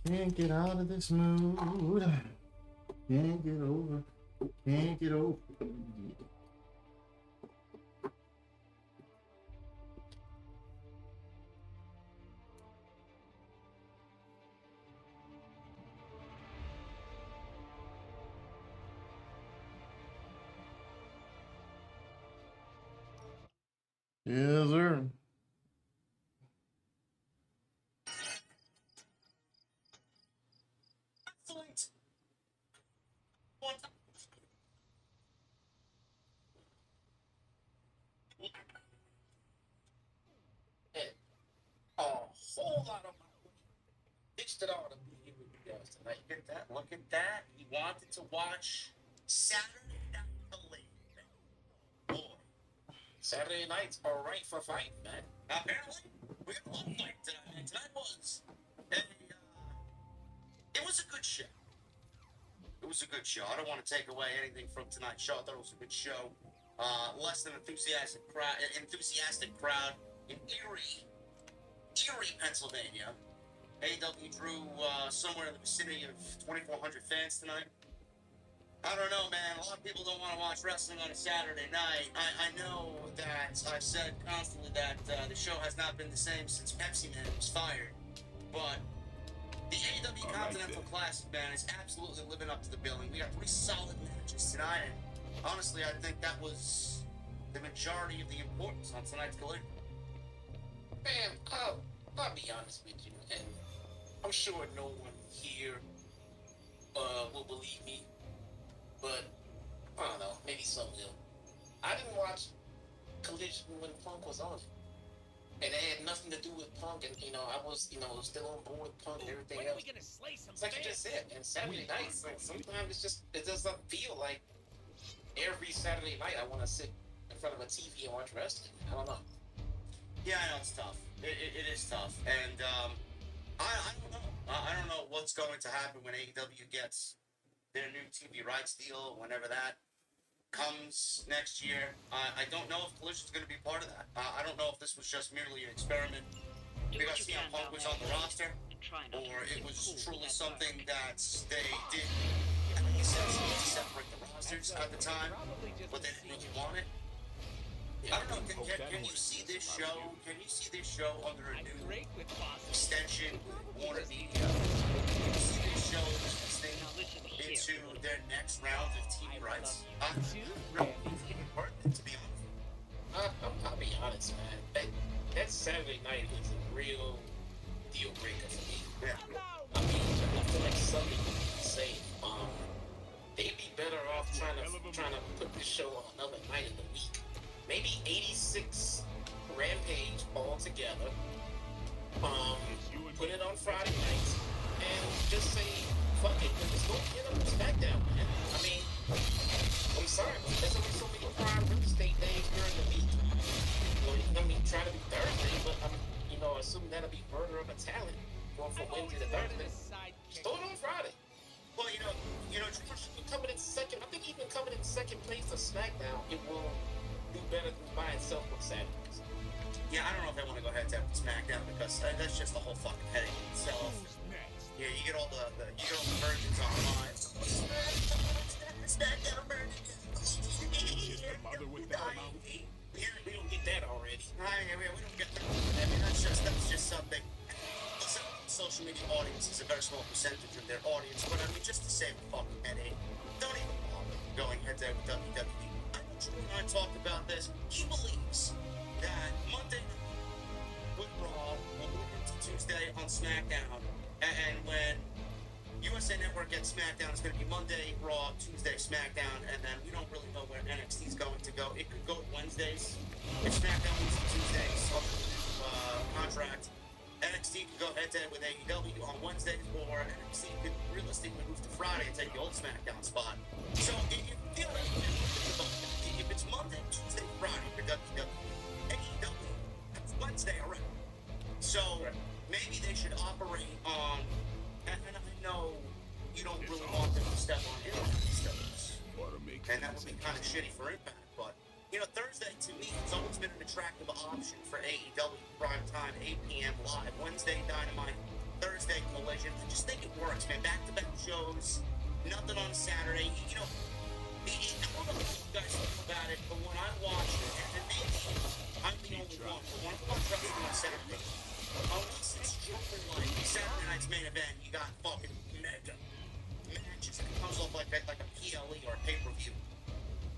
Can't get out of this mood. Can't get over. Can't get over. Yes, sir. Excellent. What? And a whole lot of my pitched it all to be here with you guys tonight. Look at that. Look at that. He wanted to watch Saturday Night Believe. Boy, Saturday nights are right for fighting, man. Apparently, we got a lot of fight tonight, man. Tonight was it was a good show. It was a good show. I don't want to take away anything from tonight's show. I thought it was a good show. Less than enthusiastic crowd in Erie, Pennsylvania. AEW drew somewhere in the vicinity of 2,400 fans tonight. I don't know, man. A lot of people don't want to watch wrestling on a Saturday night. I know that I've said constantly that the show has not been the same since Pepsi Man was fired. But the AEW Continental Classic, man, is absolutely living up to the billing. We got 3 solid matches tonight, and honestly, I think that was the majority of the importance on tonight's collision. Man, I'll be honest with you, and I'm sure no one here will believe me, but I don't know, maybe some will. I didn't watch Collision when Punk was on it. And it had nothing to do with Punk, and I was, still on board with Punk and everything else. It's like you just said, and Saturday nights, sometimes it doesn't feel like every Saturday night I want to sit in front of a TV and watch wrestling. I don't know. Yeah, I know it's tough. It is tough, and I don't know. I don't know what's going to happen when AEW gets their new TV rights deal, whenever that comes next year. I don't know if Collision's going to be part of that. I don't know if this was just merely an experiment because CM Punk was on the roster, or it was truly something that they did to separate the rosters at the time, but they didn't really want it. I don't know. Can you see this show? Can you see this show under a new extension with Warner Media? Can you see this show existing into their next round of TV rights? I don't think it's pertinent, to be honest. I'll be honest, man. That Saturday night is a real deal breaker for me. Yeah. I mean, I feel like something would be safe. They'd be better off trying to put this show on another night in the week. Maybe 86 Rampage all together. Put it on Friday nights and just say, fuck it, and just go get them SmackDown, man. I mean, I'm sorry, but there's only so many prime real estate days during the week. Try to be Thursday, but I'm, assuming that'll be murder of a talent going from Wednesday to Thursday. Just throw it on Friday. Well, coming in second, I think even coming in second place for SmackDown, it will do better than by itself with Saturdays. Yeah, I don't know if I want to go head to SmackDown because that's just the whole fucking headache itself. Yeah, you get all the virgins online. SmackDown virgins. We don't get that already. We don't get that. I mean, that's just something. Social media audience is a very small percentage of their audience, but I mean, just to save a fucking headache, don't even bother going head to head with WWE. I know Drew and I talked about this. He believes that Monday night with Raw will move into Tuesday on SmackDown, and when USA Network gets SmackDown, it's going to be Monday Raw, Tuesday SmackDown, and then we don't really know where NXT is going to go. It could go to Wednesdays if SmackDown moves to Tuesdays under the new contract. NXT could go head-to-head with AEW on Wednesdays, or NXT could realistically move to Friday and take the old SmackDown spot. So if you feel like if it's Monday, Tuesday, Friday for WWE, AEW, that's Wednesday already. So maybe they should operate on, and I know you don't really want them to step on Impact's toes, and that would be kind of shitty for Impact, but Thursday, to me, has always been an attractive option for AEW prime time, 8 p.m. live. Wednesday, Dynamite. Thursday, Collision. television. I just think it works, man. Back-to-back shows, nothing on Saturday. You know, I don't know how you guys feel about it, but when I watch it, and maybe I'm the only one, but when I watch wrestling on Saturday, unless it's truly like Saturday night's main event, you got fucking mega matches. It comes off like a PLE or a pay-per-view.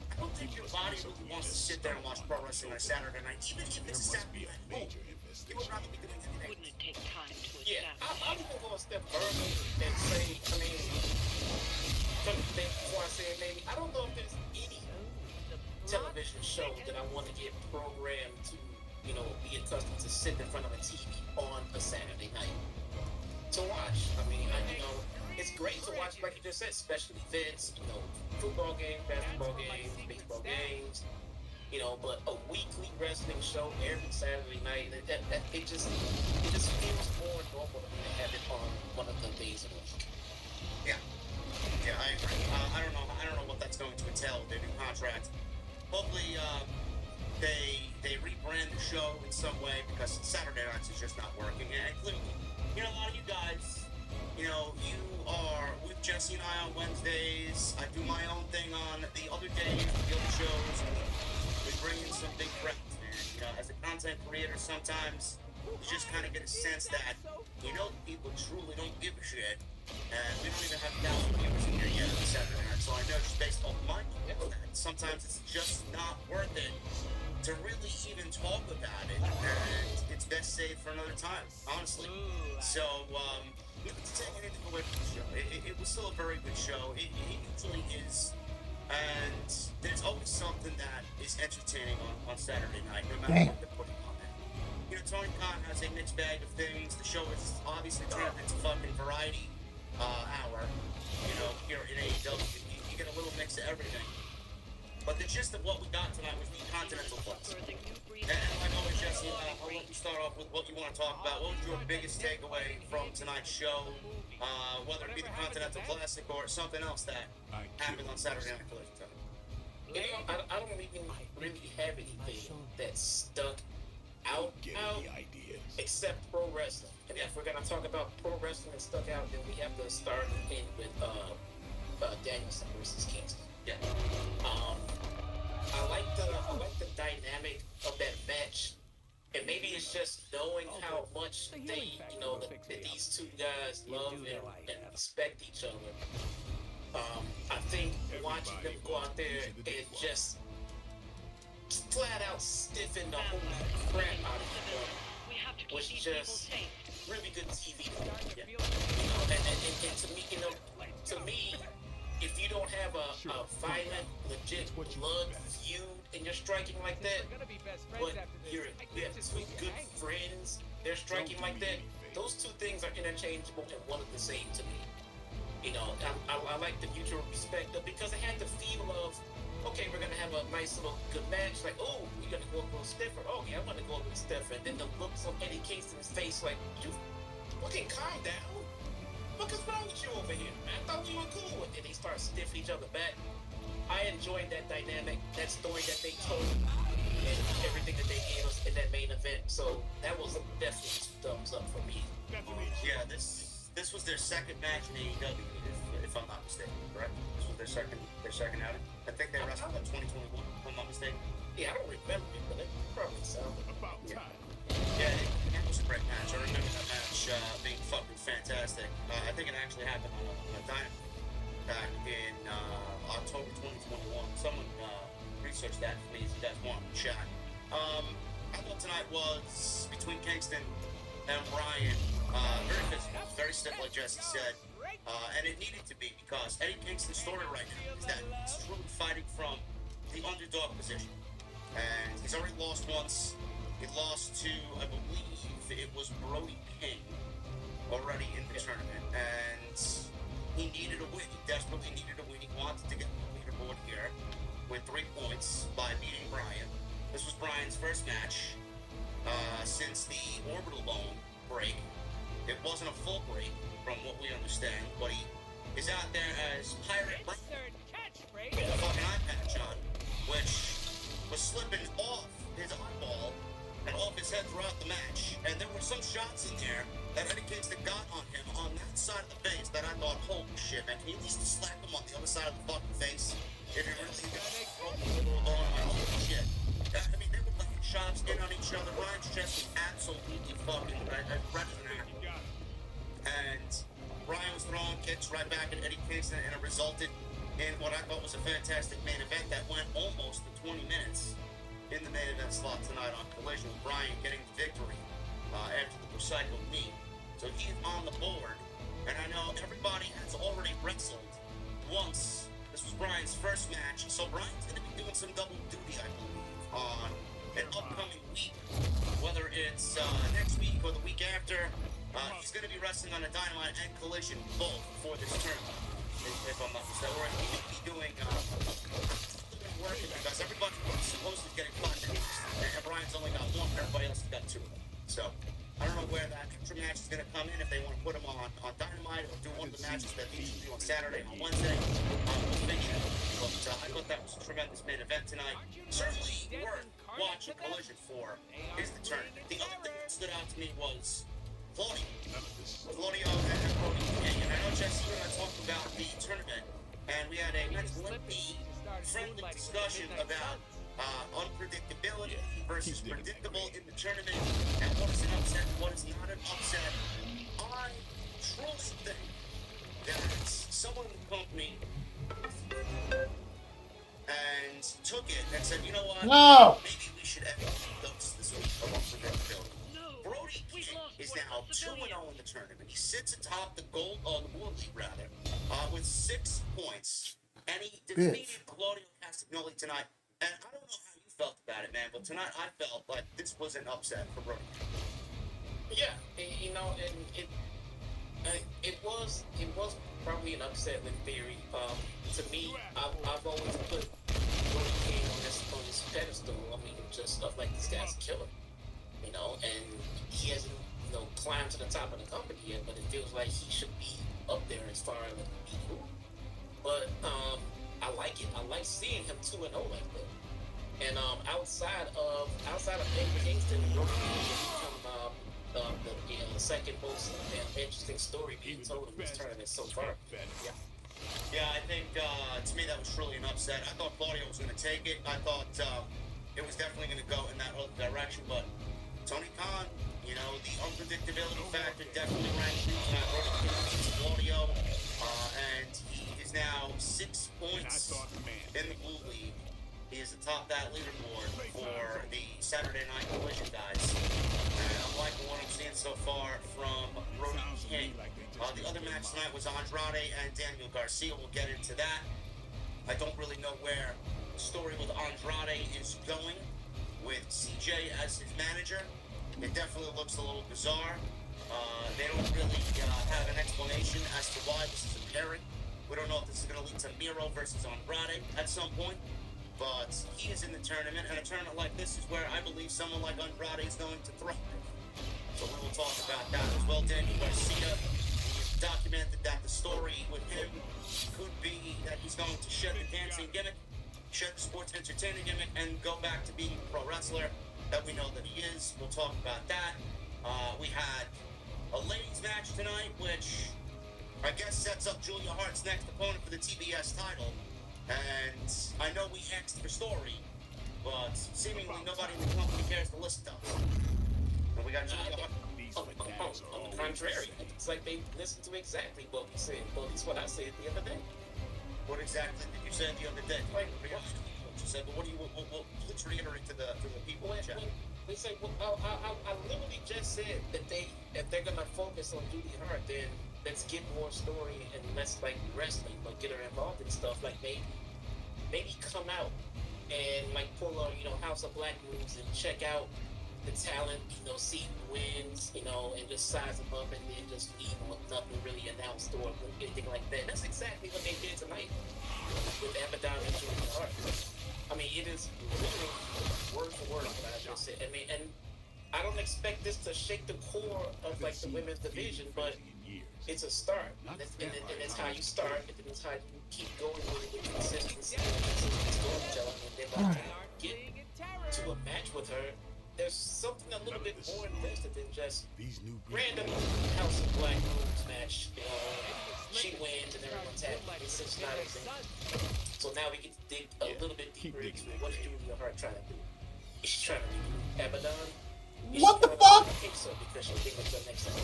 I don't think your body really wants to sit there and watch pro wrestling on a Saturday night, even if it's a Saturday night. Oh, you would rather be doing anything. Wouldn't it take time to establish? Yeah, I'm even going a step further and say, I mean, before I say it, maybe, I don't know if there's any television show that I want to get programmed to, you know, be accustomed to sit in front of a TV on a Saturday night to watch. I mean, you know, it's great to watch, like you just said, special events, you know, football games, basketball games, baseball games, you know, but a weekly wrestling show every Saturday night, it just feels more normal to me to have it on one of the days of the week. Yeah. Yeah, I agree. I don't know what that's going to entail with their new contract. Hopefully, they rebrand the show in some way, because Saturday nights is just not working. And clearly, you know, a lot of you guys, you know, you are with Jesse and I on Wednesdays. I do my own thing on the other days, the other shows. We bring in some big crowds, man. You know, as a content creator, sometimes you just kind of get a sense that, you know, people truly don't give a shit. And we don't even have 1,000 viewers in here yet on Saturday night. So I know just based off my know that sometimes it's just not worth it to really even talk about it. And it's best saved for another time, honestly. So, not to take anything away from the show. It was still a very good show. It usually is. And there's always something that is entertaining on Saturday night, no matter what they're putting on there. You know, Tony Khan has a mixed bag of things. The show is obviously turned into fucking variety hour. You know, here in AEW, you get a little mix of everything. But the gist of what we got tonight was the Continental Classic. And like always, Jesse, I'll let you start off with what you want to talk about. What was your biggest takeaway from tonight's show? Whether it be the Continental Classic or something else that happened on Saturday Night Collision Time. You know, I don't even really have anything that stuck out except pro wrestling. And if we're gonna talk about pro wrestling that stuck out, then we have to start in with Danielson versus Kingston. Yeah. I like the dynamic of that match, and maybe it's just knowing how much they, you know, that these two guys love and respect each other. I think watching them go out there and just flat out stiffen the whole crap out of each other was just really good TV. Yeah. You know, and to me, you know, to me, if you don't have a violent, legit blood feud and you're striking like that, but you have two good friends, they're striking like that, those two things are interchangeable and one and the same to me. You know, I like the mutual respect of, because it had the feel of, okay, we're going to have a nice little good match, like, oh, we're going to go a little stiffer. Oh, yeah, I'm going to go a little stiffer. And then the looks on Eddie Kingston's face, like, you fucking calm down. What is wrong with you over here, man? I thought we were cool. And then they start stiffing each other back. I enjoyed that dynamic, that story that they told, and everything that they gave us in that main event. So that was definitely thumbs up for me. Yeah, this was their second match in AEW, if I'm not mistaken, correct? This was their second outing. I think they wrestled in 2021, if I'm not mistaken. Yeah, I don't remember it, but it probably sounded about time. Yeah, that was a great match. I remember that match being fucking fantastic. I think it actually happened on a Dynamite back in October 2021. Someone researched that for me if you guys want to chat. I thought tonight was between Kingston and Bryan. Very physical, very stiff, like Jesse said. And it needed to be, because Eddie Kingston's story right now is that he's truly fighting from the underdog position. And he's already lost once. He lost to, I believe it was Brody King already in the tournament. And he needed a win. He desperately needed a win. He wanted to get the leaderboard here with 3 points by beating Bryan. This was Bryan's first match since the orbital bone break. It wasn't a full break from what we understand, but he is out there as Pirate Bryan with a fucking eye patch on, which was slipping off his eyeball and off his head throughout the match. And there were some shots in there that Eddie Kingston got on him on that side of the face that I thought, holy shit, man, can you at least slap him on the other side of the fucking face? If you're really gonna throw him along, like, holy shit. I mean, they were laying shots in on each other. Ryan's chest was absolutely fucking red as an apple. And Ryan was throwing kicks right back at Eddie Kingston, and it resulted in what I thought was a fantastic main event that went almost to 20 minutes in the main event slot tonight on Collision, with Brian getting the victory after the recycled knee. So he's on the board, and I know everybody has already wrestled once. This was Brian's first match, so Brian's going to be doing some double duty, I believe, on an upcoming week, whether it's next week or the week after. He's going to be wrestling on a Dynamite and Collision both for this tournament, if I'm not mistaken. Or he may be doing working because everybody was supposed to get 5 days, and Brian's only got 1, everybody else has got 2 of them. So I don't know where that extra match is going to come in, if they want to put him on Dynamite or do one of the matches that they usually do on Saturday and on Wednesday. We'll figure. But I thought that was a tremendous main event tonight. Certainly worth watching Collision for is the tournament. The other thing that stood out to me was Claudio and Brody King. And I know Jesse and I talked about the tournament, and we had a nice lengthy, friendly discussion about unpredictability versus predictable in the tournament, and what is an upset and what is not an upset. I truly think that someone in the company and took it and said, you know what, maybe we should have those this week of unpredictability. Brody King is now 2-0 in the tournament. He sits atop the World League, with 6 points, and he defeated Claudio Castagnoli tonight. And I don't know how you felt about it, man, but tonight I felt like this was an upset for Brody. Yeah, you know, and it was probably an upset in theory. To me, I've always put Brody King on this pedestal. I mean, just stuff like this guy's a killer, you know, and he hasn't, you know, climbed to the top of the company yet, but it feels like he should be up there as far as people. But I like it. I like seeing him 2-0 like that. And outside of Eddie Kingston, Brody King has become the second most interesting story being told in this tournament so far. Yeah, I think to me that was truly an upset. I thought Claudio was going to take it. I thought it was definitely going to go in that other direction, but Tony Khan, you know, the unpredictability factor definitely ranks Brody King beats Claudio, and he is now 6 points in the Blue League. He is atop that leaderboard for the Saturday Night Collision guys. And I'm liking what I'm seeing so far from Brody King. The other match tonight was Andrade and Daniel Garcia. We'll get into that. I don't really know where the story with Andrade is going with CJ as his manager. It definitely looks a little bizarre. They don't really have an explanation as to why this is a pairing. We don't know if this is going to lead to Miro versus Andrade at some point. But he is in the tournament, and a tournament like this is where I believe someone like Andrade is going to thrive. So we will talk about that as well. Daniel Garcia, he documented that the story with him could be that he's going to shed the dancing gimmick, shed the sports entertainer gimmick, and go back to being a pro wrestler that we know that he is. We'll talk about that. We had a ladies match tonight, which I guess sets up Julia Hart's next opponent for the TBS title. And I know we asked for story, but seemingly nobody in the company cares to listen to us. And we got Julia Hart. On the contrary, it's like they listened to exactly what we said. Well, it's what I said the other day. What exactly did you say the other day? Like, what you said, but what do you? Let's reiterate to the people in chat. They say, well, I literally just said that if they're gonna focus on Julia Hart, then let's get more story and less like wrestling, but get her involved in stuff like maybe come out and like pull a House of Black moves and check out the talent, see who wins, and just size them up and then just leave with nothing really announced or anything like that. That's exactly what they did tonight with Abaddon and Julia Hart. I mean, it is literally word for word what I just said. I mean, and I don't expect this to shake the core of like the women's division, but it's a start, and it's how you start, and then it's how you keep going with it with consistency and storytelling, and then by the time you get to a match with her, there's something a little bit more invested than just random House of Black Moves match, she wins and everyone's happy. It's just not anything. So now we get to dig a little bit deeper into what is Julia Hart trying to do. Is she trying to recruit Abaddon? What the fuck? I think so, because she'll think it's the next level.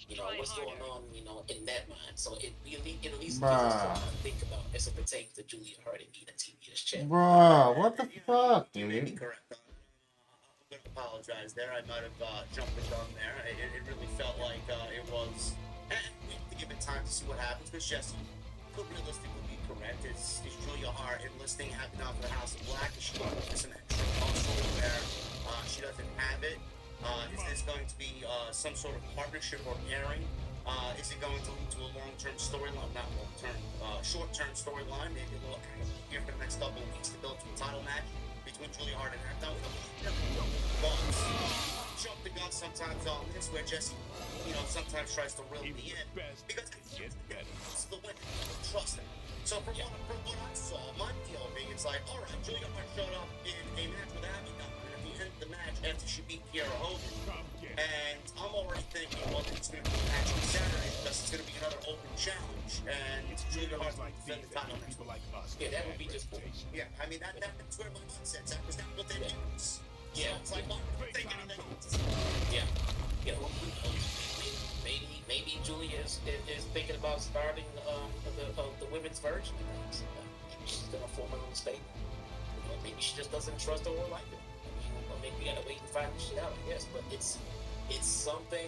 You know, what's going on, you know, in that mind. So it at least gives us something to think about as it pertains to Julia Hart and Nina TVS chat. Bruh, what the fuck, You may be dude? correct. I'm going to apologize there. I might have jumped the gun there. It really felt like it was. And we have to give it time to see what happens. Because Jesse could realistically be correct. Is Julia Hart enlisting Abaddon for the House of Black? Is she going to some extra muscle where she doesn't have it? Is this going to be some sort of partnership or pairing? Is it going to lead to a long-term storyline? Not long-term, short-term storyline. Maybe we'll here for the next couple of weeks to build to a title match between Julia Hart and Abaddon. But jump the gun sometimes on this, where Jesse, you know, sometimes tries to reel me in because it's the winner. Trust him. So from what I saw, my deal being, it's like, all right, Julia Hart showed up in a match with Abaddon at the end of the match after she beat Kiera Hogan. And I'm already thinking, well, it's going to be a match on Saturday because it's going to be another open challenge. And Julia Hart's going to defend the title next week. Yeah, that would be just cool. Yeah, I mean, that's where my mindset's at, because that's what they use. Yeah. So it's like, why are they thinking of that? Yeah. You know, maybe Julia is thinking about starting the women's version of things. She's going to form her own stable. You know, maybe she just doesn't trust her or like her. Or maybe we gotta wait and find this shit out, I guess. But it's something.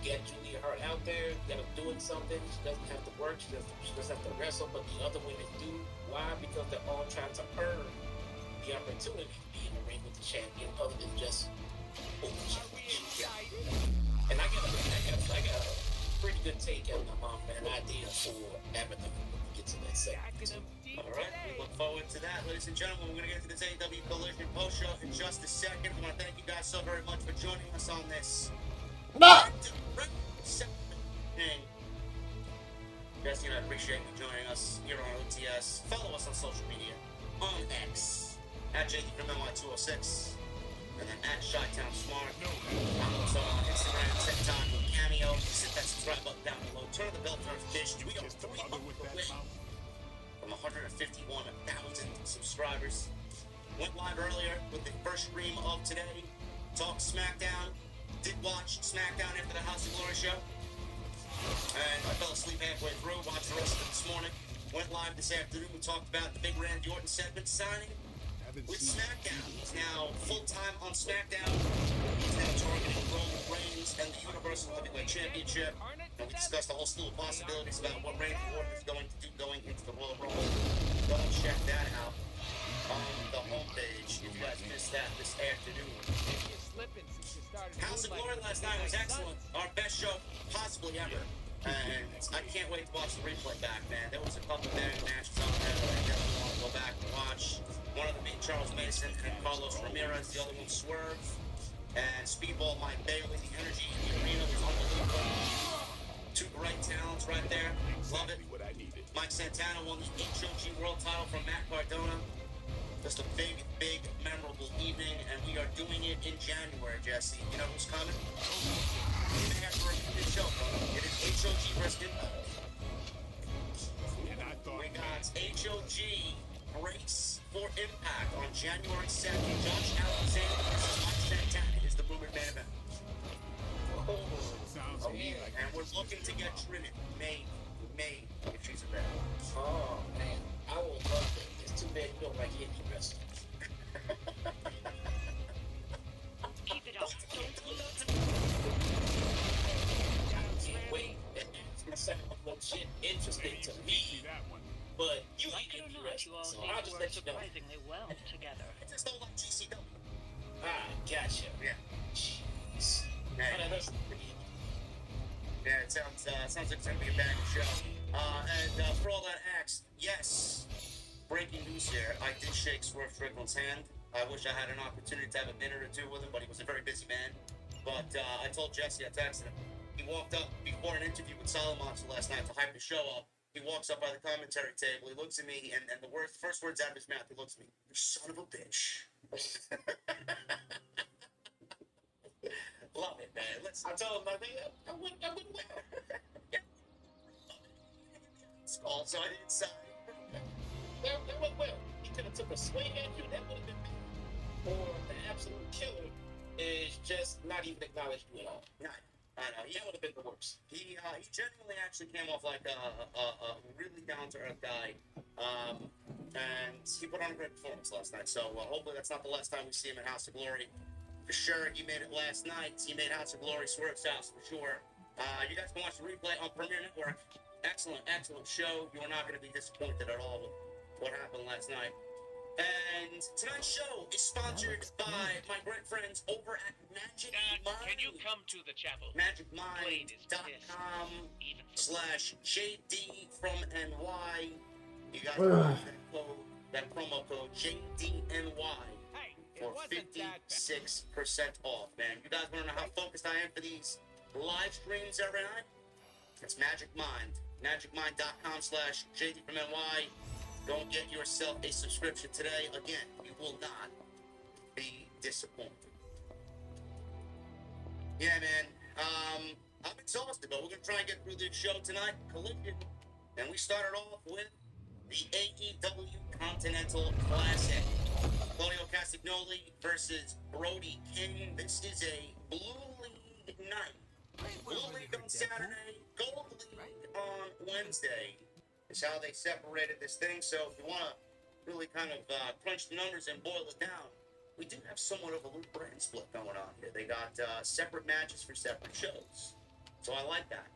You get Julia Hart out there, you got her doing something. She doesn't have to work, she doesn't have to wrestle, but the other women do. Why? Because they're all trying to earn the opportunity to be in the ring with the champion, other than just open championship. And I got a pretty good take on an idea for Abaddon when we get to that segment. All right, we look forward to that, ladies and gentlemen. We're going to get to this AEW Collision post show in just a second. I want to thank you guys so very much for joining us on this. Jesse and I appreciate you joining us here on OTS. Follow us on social media on X at JD206 and then at Chi-Town Smart. I'm also on Instagram, TikTok, with Cameo. Hit that subscribe button down below. Turn the bell notifications. We are 3 months away from 151,000 subscribers. Went live earlier with the first stream of today. Talk SmackDown. Did watch SmackDown after the House of Glory show. And I fell asleep halfway through. Watched the rest of it this morning. Went live this afternoon. We talked about the big Randy Orton segment signing with SmackDown. He's now full-time on SmackDown. He's now targeting Roman Reigns and the Universal Heavyweight Championship. And we discussed a whole slew of possibilities about what Randy Orton is going to do going into the Royal Rumble. Go and check that out on the homepage if you guys missed that this afternoon. House of Glory last night was excellent. Our best show possibly ever. And I can't wait to watch the replay back, man. There was a couple of matches on there that I definitely want to go back and watch. One of them being Charles Mason and Carlos Ramirez. The other one, Swerve. And Speedball Mike Bailey. The energy in the arena was unbelievable. Two great talents right there. Love it. Mike Santana won the HOG World title from Matt Cardona. Just a big, big, memorable evening, and we are doing it in January, Jesse. You know who's coming? You may have to review this show, bro. It is HOG versus Impact. We got HOG Race for Impact on January 2nd. Josh Alexander versus Mike Santana is the rumored main event. Oh, yeah. And we're looking to get Trinity. May, if she's available. Oh, man. I will love it. It's too bad you don't like indie wrestling. Keep it up. Can't wait. That sounds legit interesting to me. But you Like like it or indie not, you wrestling, all so seem I'll to just work let you know. surprisingly well together. I just don't like GCW. Ah, gotcha. Yeah. Jeez. Yeah. That's pretty. Yeah, it sounds like it's going to be a bad show. And for all that asked, yes, breaking news here. I did shake Swerve Strickland's hand. I wish I had an opportunity to have a minute or two with him, but he was a very busy man. But I told Jesse, I texted him. He walked up before an interview with Salamonster last night to hype the show up. He walks up by the commentary table. He looks at me, and the first words out of his mouth, he looks at me, "You son of a bitch." Love it, man. I told him, I wouldn't wear. Also, I didn't say. Well, he could have took a swing at you. That would have been bad. Or the absolute killer is just not even acknowledge you at all. No, I know. That would have been the worst. He genuinely actually came off like a really down to earth guy, and he put on a great performance last night. So hopefully that's not the last time we see him in House of Glory. For sure, he made it last night. He made House of Glory Swerve's house for sure. You guys can watch the replay on Premiere Network. Excellent show. You are not going to be disappointed at all with what happened last night. And tonight's show is sponsored by my great friends over at Magic Mind. Can you come to the chapel? MagicMind.com/JD from NY. You guys can use that promo code JDNY for 56% off, man. You guys want to know how focused I am for these live streams every night? It's Magic Mind. MagicMind.com/JD from NY. Go and get yourself a subscription today. Again, you will not be disappointed. Yeah, man. I'm exhausted, but we're going to try and get through this show tonight. Collision. And we started off with the AEW Continental Classic. Claudio Castagnoli versus Brody King. This is a Blue League night. Blue League on Saturday, Gold League on Wednesday is how they separated this thing. So if you want to really kind of crunch the numbers and boil it down, we do have somewhat of a Luke brand split going on here. They got separate matches for separate shows. So I like that.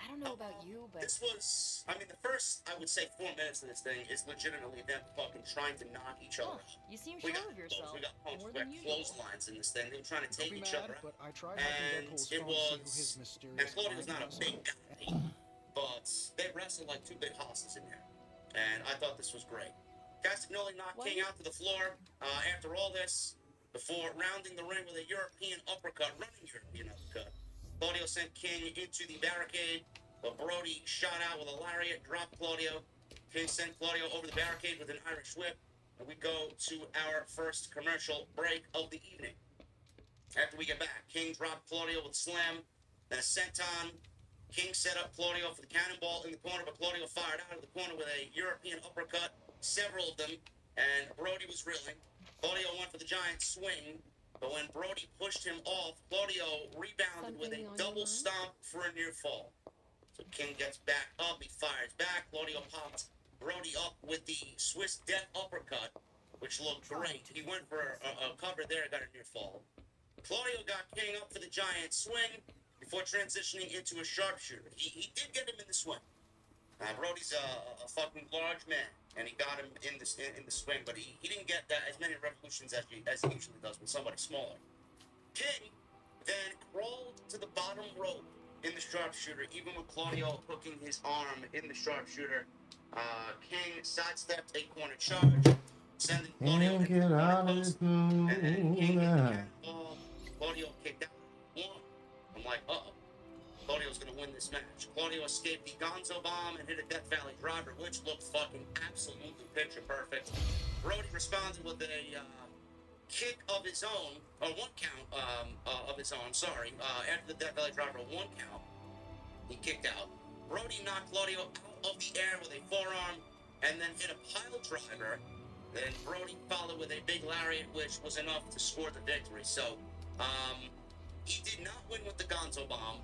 I don't know about you, but This was, I mean, the first, I would say, 4 minutes of this thing is legitimately them fucking trying to knock each other out. you seem We sure got of yourself. We got punched, More we got than usual. clotheslines in this thing. They were trying to take Don't be each mad, other out. but I tried helping And Deadpool's it Strong see who was, his and mysterious Claudio's not a mind big was. guy, but they wrestled like 2 big hosses in there. And I thought this was great. Castagnoli knocked What? King out to the floor after all this, before rounding the ring with a European uppercut, running European uppercut. Claudio sent King into the barricade, but Brody shot out with a lariat, dropped Claudio. King sent Claudio over the barricade with an Irish whip, and we go to our first commercial break of the evening. After we get back, King dropped Claudio with a slam, then a senton. King set up Claudio for the cannonball in the corner, but Claudio fired out of the corner with a European uppercut, several of them, and Brody was reeling. Claudio went for the giant swing, but when Brody pushed him off, Claudio rebounded with a Something on double your mind? stomp for a near fall. So King gets back up, he fires back. Claudio popped Brody up with the Swiss death uppercut, which looked great. He went for a cover there, got a near fall. Claudio got King up for the giant swing before transitioning into a sharpshooter. He did get him in the swing. Brody's a fucking large man, and he got him in the swing, but he didn't get that as many revolutions as he usually does with somebody smaller. King then crawled to the bottom rope in the sharpshooter, even with Claudio hooking his arm in the sharpshooter. King sidestepped a corner charge, sending Claudio into the corner post, and then King hit the cannonball. Claudio kicked out. Won. I'm like, uh-oh. Claudio's going to win this match. Claudio escaped the Gonzo bomb and hit a Death Valley driver, which looked fucking absolutely picture perfect. Brody responded with a kick of his own, or 1 count of his own, sorry. After the Death Valley driver, 1 count, he kicked out. Brody knocked Claudio out of the air with a forearm and then hit a pile driver. Then Brody followed with a big lariat, which was enough to score the victory. So, he did not win with the Gonzo bomb.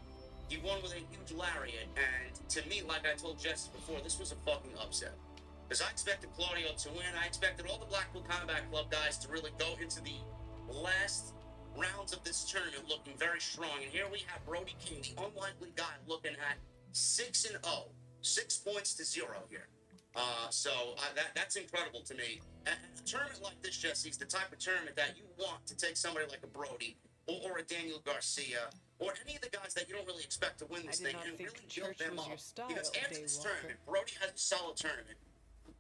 He won with a huge lariat, and to me, like I told Jesse before, this was a fucking upset. Because I expected Claudio to win. I expected all the Blackpool Combat Club guys to really go into the last rounds of this tournament looking very strong. And here we have Brody King, the unlikely guy, looking at 6-0, 6 points to 0 here. That's incredible to me. And a tournament like this, Jesse, is the type of tournament that you want to take somebody like a Brody or a Daniel Garcia or any of the guys that you don't really expect to win this thing and really build them up. Because after this tournament, Brody has a solid tournament.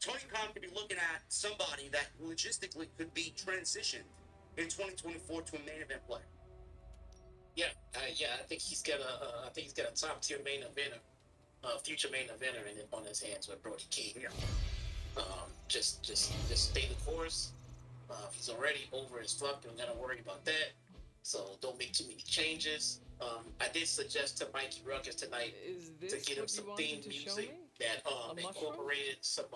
Tony Khan could be looking at somebody that logistically could be transitioned in 2024 to a main event player. Yeah, I think he's got a top tier main eventer, future main eventer on his hands with Brody King. Yeah. Just stay the course. He's already over his fluff. Don't gotta worry about that. So don't make too many changes. I did suggest to Mikey Ruckus tonight Is to this get him what some you theme wanted to show music me? that incorporated some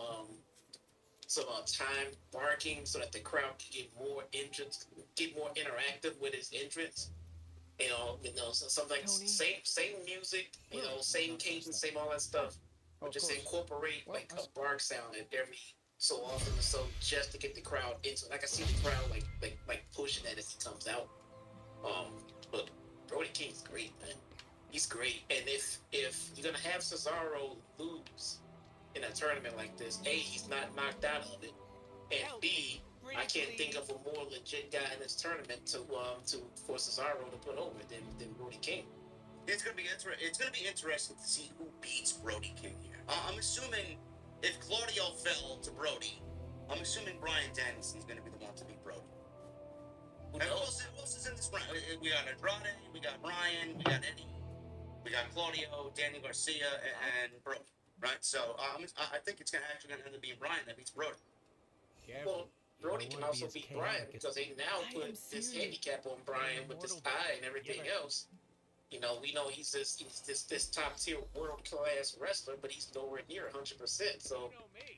time barking so that the crowd can get more entrance, get more interactive with his entrance. So something like same music, same cadence, same all that stuff, but just incorporate like a bark sound at every so often, so just to get the crowd into. Like I see the crowd like pushing that as he comes out. But Brody King's great, man. He's great, and if you're gonna have Cesaro lose in a tournament like this, A, he's not knocked out of it, and B, I can't think of a more legit guy in this tournament to for Cesaro to put over than Brody King. It's gonna be interesting to see who beats Brody King here. I'm assuming if Claudio fell to Brody, I'm assuming Bryan Danielson's gonna be the one to beat Brody. And who else is in this round? We got Andrade, we got Bryan, we got Eddie, we got Claudio, Daniel Garcia, and Brody. Right? So I think it's actually gonna end up being Bryan that beats Brody. Well, Brody can also beat Bryan because they now put this handicap on Bryan with this eye and everything else. We know he's this top tier world class wrestler, but he's nowhere near 100%. So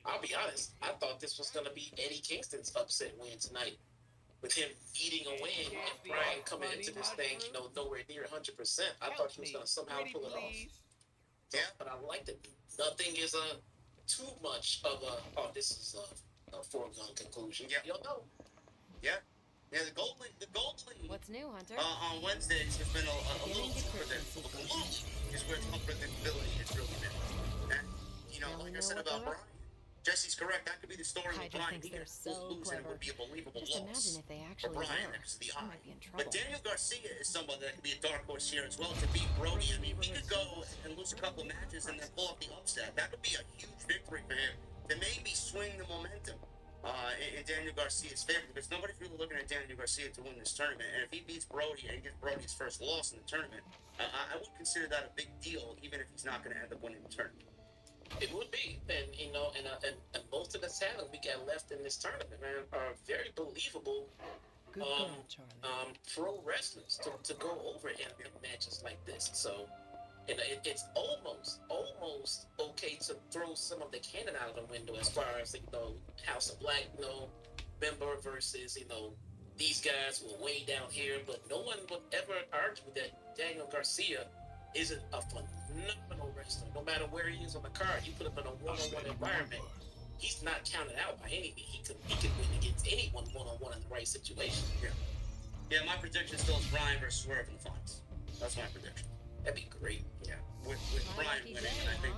I'll be honest, I thought this was gonna be Eddie Kingston's upset win tonight, with him eating a win and Bryan coming into this thing, nowhere near 100%. I thought he was gonna somehow pull it off. Yeah, but I liked it. Nothing is too much of this is a foregone conclusion. Yeah, you don't know. Yeah. Yeah, the gold league. What's new, Hunter? On Wednesdays, there's been a little unpredictable. Is where the unpredictability has really been. And like I said about Bryan, Jesse's correct. That could be the story with Bryan here. Losing it would be a believable Just loss imagine if they for actually Bryan were. because of the He eye. might be in trouble. But Daniel Garcia is someone that could be a dark horse here as well to beat Brody. I mean, he could go and lose a couple of matches and then pull off the upset. That would be a huge victory for him to maybe swing the momentum in Daniel Garcia's favor, because nobody's really looking at Daniel Garcia to win this tournament. And if he beats Brody and gets Brody's first loss in the tournament, I would consider that a big deal, even if he's not going to end up winning the tournament. It would be, and and most of the talent we got left in this tournament, man, are very believable. Good girl, Charlie. Pro wrestlers to go over in matches like this. So, it's almost okay to throw some of the cannon out of the window as far as House of Black, member versus these guys were way down here, but no one would ever argue that Daniel Garcia isn't a phenomenal wrestler. No matter where he is on the card, you put him in a one-on-one environment, he's not counted out by any means. He could win against anyone one-on-one in the right situation. Yeah, my prediction still is Bryan versus Swerve in the finals. That's my prediction. That'd be great. Yeah, with Bryan winning, and I think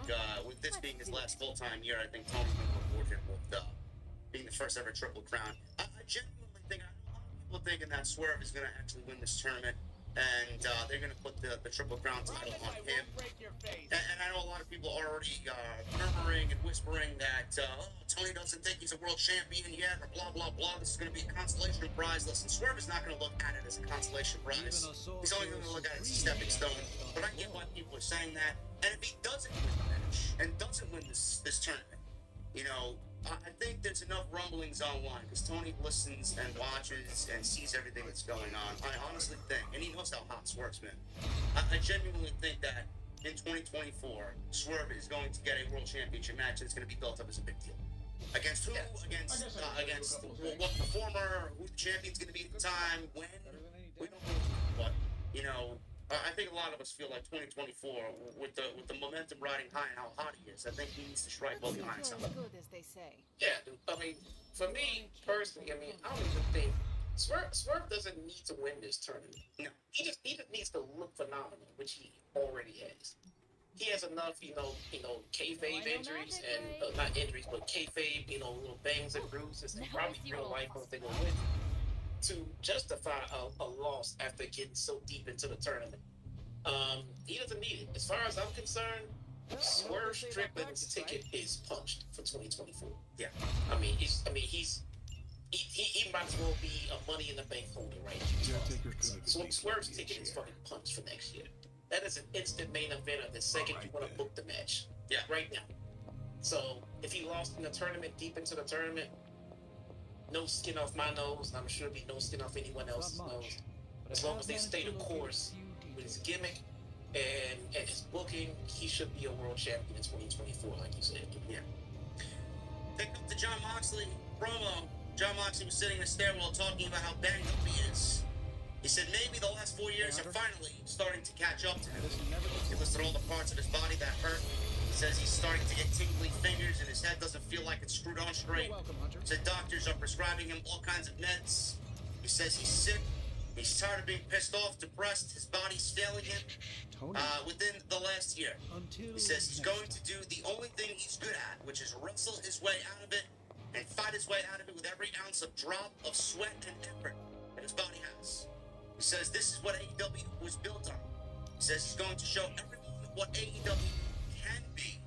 with this being his last full-time year, I think Tony's been rewarded with being the first ever Triple Crown. I genuinely think, a lot of people are thinking that Swerve is going to actually win this tournament, and they're going to put the Triple Crown title on him. And I know a lot of people are already murmuring and whispering that Tony doesn't think he's a world champion yet, or blah, blah, blah. This is going to be a consolation prize. Listen, Swerve is not going to look at it as a consolation prize. He's only going to look at it as a stepping stone. But I get why people are saying that. And if he doesn't win the match and doesn't win this tournament, I think there's enough rumblings online because Tony listens and watches and sees everything that's going on. I honestly think, and he knows how hot Swerve's been, I genuinely think that in 2024, Swerve is going to get a world championship match that's going to be built up as a big deal. Against who? Against what performer? Who the champion's going to be at the time? When? We don't know. But I think a lot of us feel like 2024, with the momentum riding high and how hot he is, I think he needs to strike while the iron's hot. Good, as they say. Yeah, dude. I mean, for me personally, I don't even think Swerve doesn't need to win this tournament. No. He just needs to look phenomenal, which he already has. He has enough, kayfabe injuries and not injuries, but kayfabe, little bangs and bruises, and probably real life once they go win, to justify a loss after getting so deep into the tournament. He doesn't need it. As far as I'm concerned, Swerve Strickland's ticket is punched for 2024. Yeah. He might as well be a Money in the Bank holder right now. So Swerve's ticket is fucking punched for next year. That is an instant main event of the second you want to book the match. Yeah. Right now. So if he lost in the tournament, deep into the tournament, no skin off my nose, and I'm sure there'll be no skin off anyone else's nose. As long as they stay the course with his gimmick and his booking, he should be a world champion in 2024, like you said. Yeah. Pick up the John Moxley promo. John Moxley was sitting in a stairwell talking about how banged up he is. He said maybe the last 4 years are finally starting to catch up to him. He listed all the parts of his body that hurt. He says he's starting to get tingly fingers and his head doesn't feel like it's screwed on straight. He said doctors are prescribing him all kinds of meds. He says he's sick. He's tired of being pissed off, depressed. His body's failing him within the last year. He says he's going to do the only thing he's good at, which is wrestle his way out of it and fight his way out of it with every ounce of drop of sweat and effort that his body has. He says this is what AEW was built on. He says he's going to show everyone what AEW can be.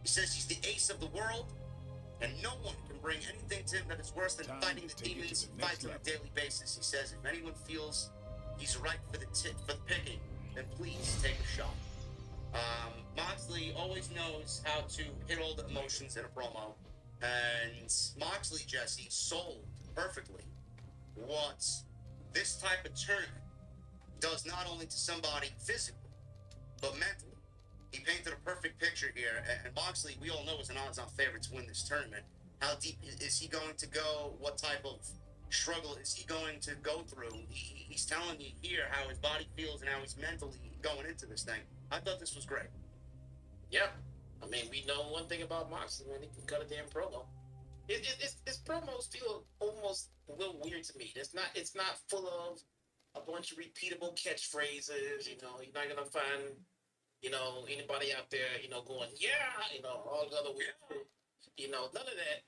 He says he's the ace of the world, and no one can bring anything to him that is worse than fighting the demons he fights on a daily basis. He says if anyone feels he's right for the picking, then please take a shot. Moxley always knows how to hit all the emotions in a promo, and Moxley, Jesse, sold perfectly what this type of tournament does not only to somebody physically, but mentally. He painted a perfect picture here, and Moxley, we all know, is an odds-on favorite to win this tournament. How deep is he going to go? What type of struggle is he going to go through? He's telling you here how his body feels and how he's mentally going into this thing. I thought this was great. Yeah. I mean, we know one thing about Moxley, man. He can cut a damn promo. His promos feel almost a little weird to me. It's not full of a bunch of repeatable catchphrases. You know, you're not gonna find, you know, anybody out there, you know, going yeah, you know, all the other weird, you know, none of that.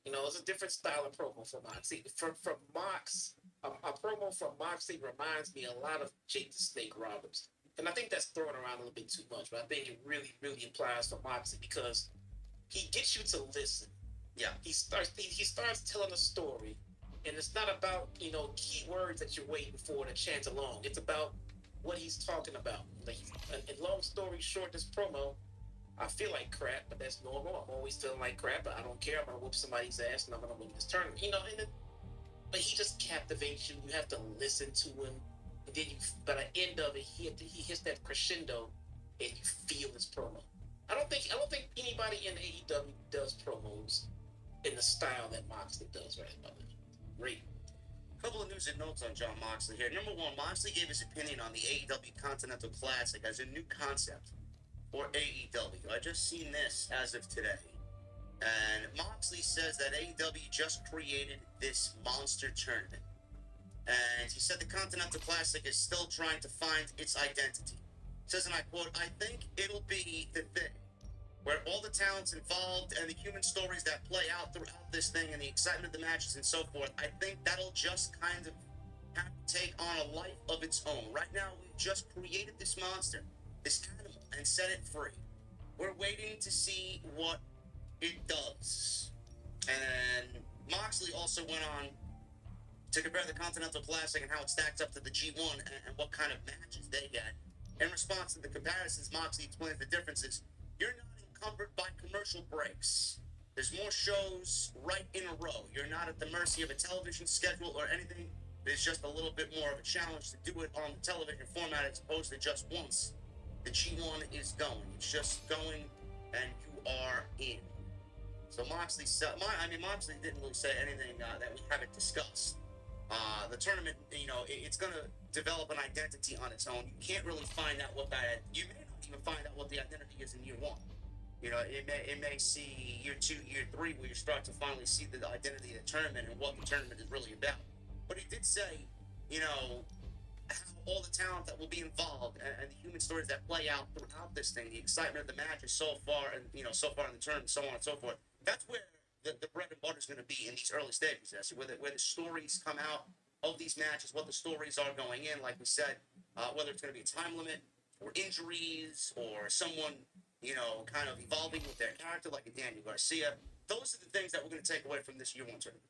You know, it's a different style of promo for Moxley. From Mox, a promo from Moxley reminds me a lot of Jake the Snake Roberts, and I think that's throwing around a little bit too much. But I think it really, really applies for Moxley because he gets you to listen. Yeah, he starts telling a story, and it's not about, you know, key words that you're waiting for to chant along. It's about what he's talking about. Like, and long story short, this promo, I feel like crap, but that's normal. I'm always feeling like crap, but I don't care. I'm gonna whoop somebody's ass, and I'm gonna win this tournament. You know, but he just captivates you. You have to listen to him, and then by the end of it, he hits that crescendo, and you feel his promo. I don't think anybody in AEW does promos in the style that Moxley does right now. Great. Couple of news and notes on John Moxley here. Number one, Moxley gave his opinion on the AEW Continental Classic as a new concept for AEW. I just seen this as of today. And Moxley says that AEW just created this monster tournament. And he said the Continental Classic is still trying to find its identity. He says, and I quote, I think it'll be the thing where all the talents involved and the human stories that play out throughout this thing and the excitement of the matches and so forth, I think that'll just kind of have to take on a life of its own. Right now, we've just created this monster, this animal, and set it free. We're waiting to see what it does. And Moxley also went on to compare the Continental Classic and how it stacks up to the G1 and what kind of matches they get. In response to the comparisons, Moxley explains the differences. You're not encumbered by commercial breaks. There's more shows right in a row. You're not at the mercy of a television schedule or anything. It's just a little bit more of a challenge to do it on the television format as opposed to just once. The G1 is going. It's just going, and you are in. So Moxley didn't really say anything that we haven't discussed. The tournament, you know, it's going to develop an identity on its own. You can't really find out what that. You may not even find out what the identity is in year one. You know, it may see year 2, year 3, where you start to finally see the identity of the tournament and what the tournament is really about. But he did say, you know, how all the talent that will be involved and the human stories that play out throughout this thing, the excitement of the matches so far, and you know, so far in the tournament, so on and so forth. That's where the bread and butter is going to be in these early stages. Where the stories come out of these matches, what the stories are going in, like we said, whether it's going to be a time limit or injuries or someone, you know, kind of evolving with their character, like a Daniel Garcia. Those are the things that we're going to take away from this year 1 tournament.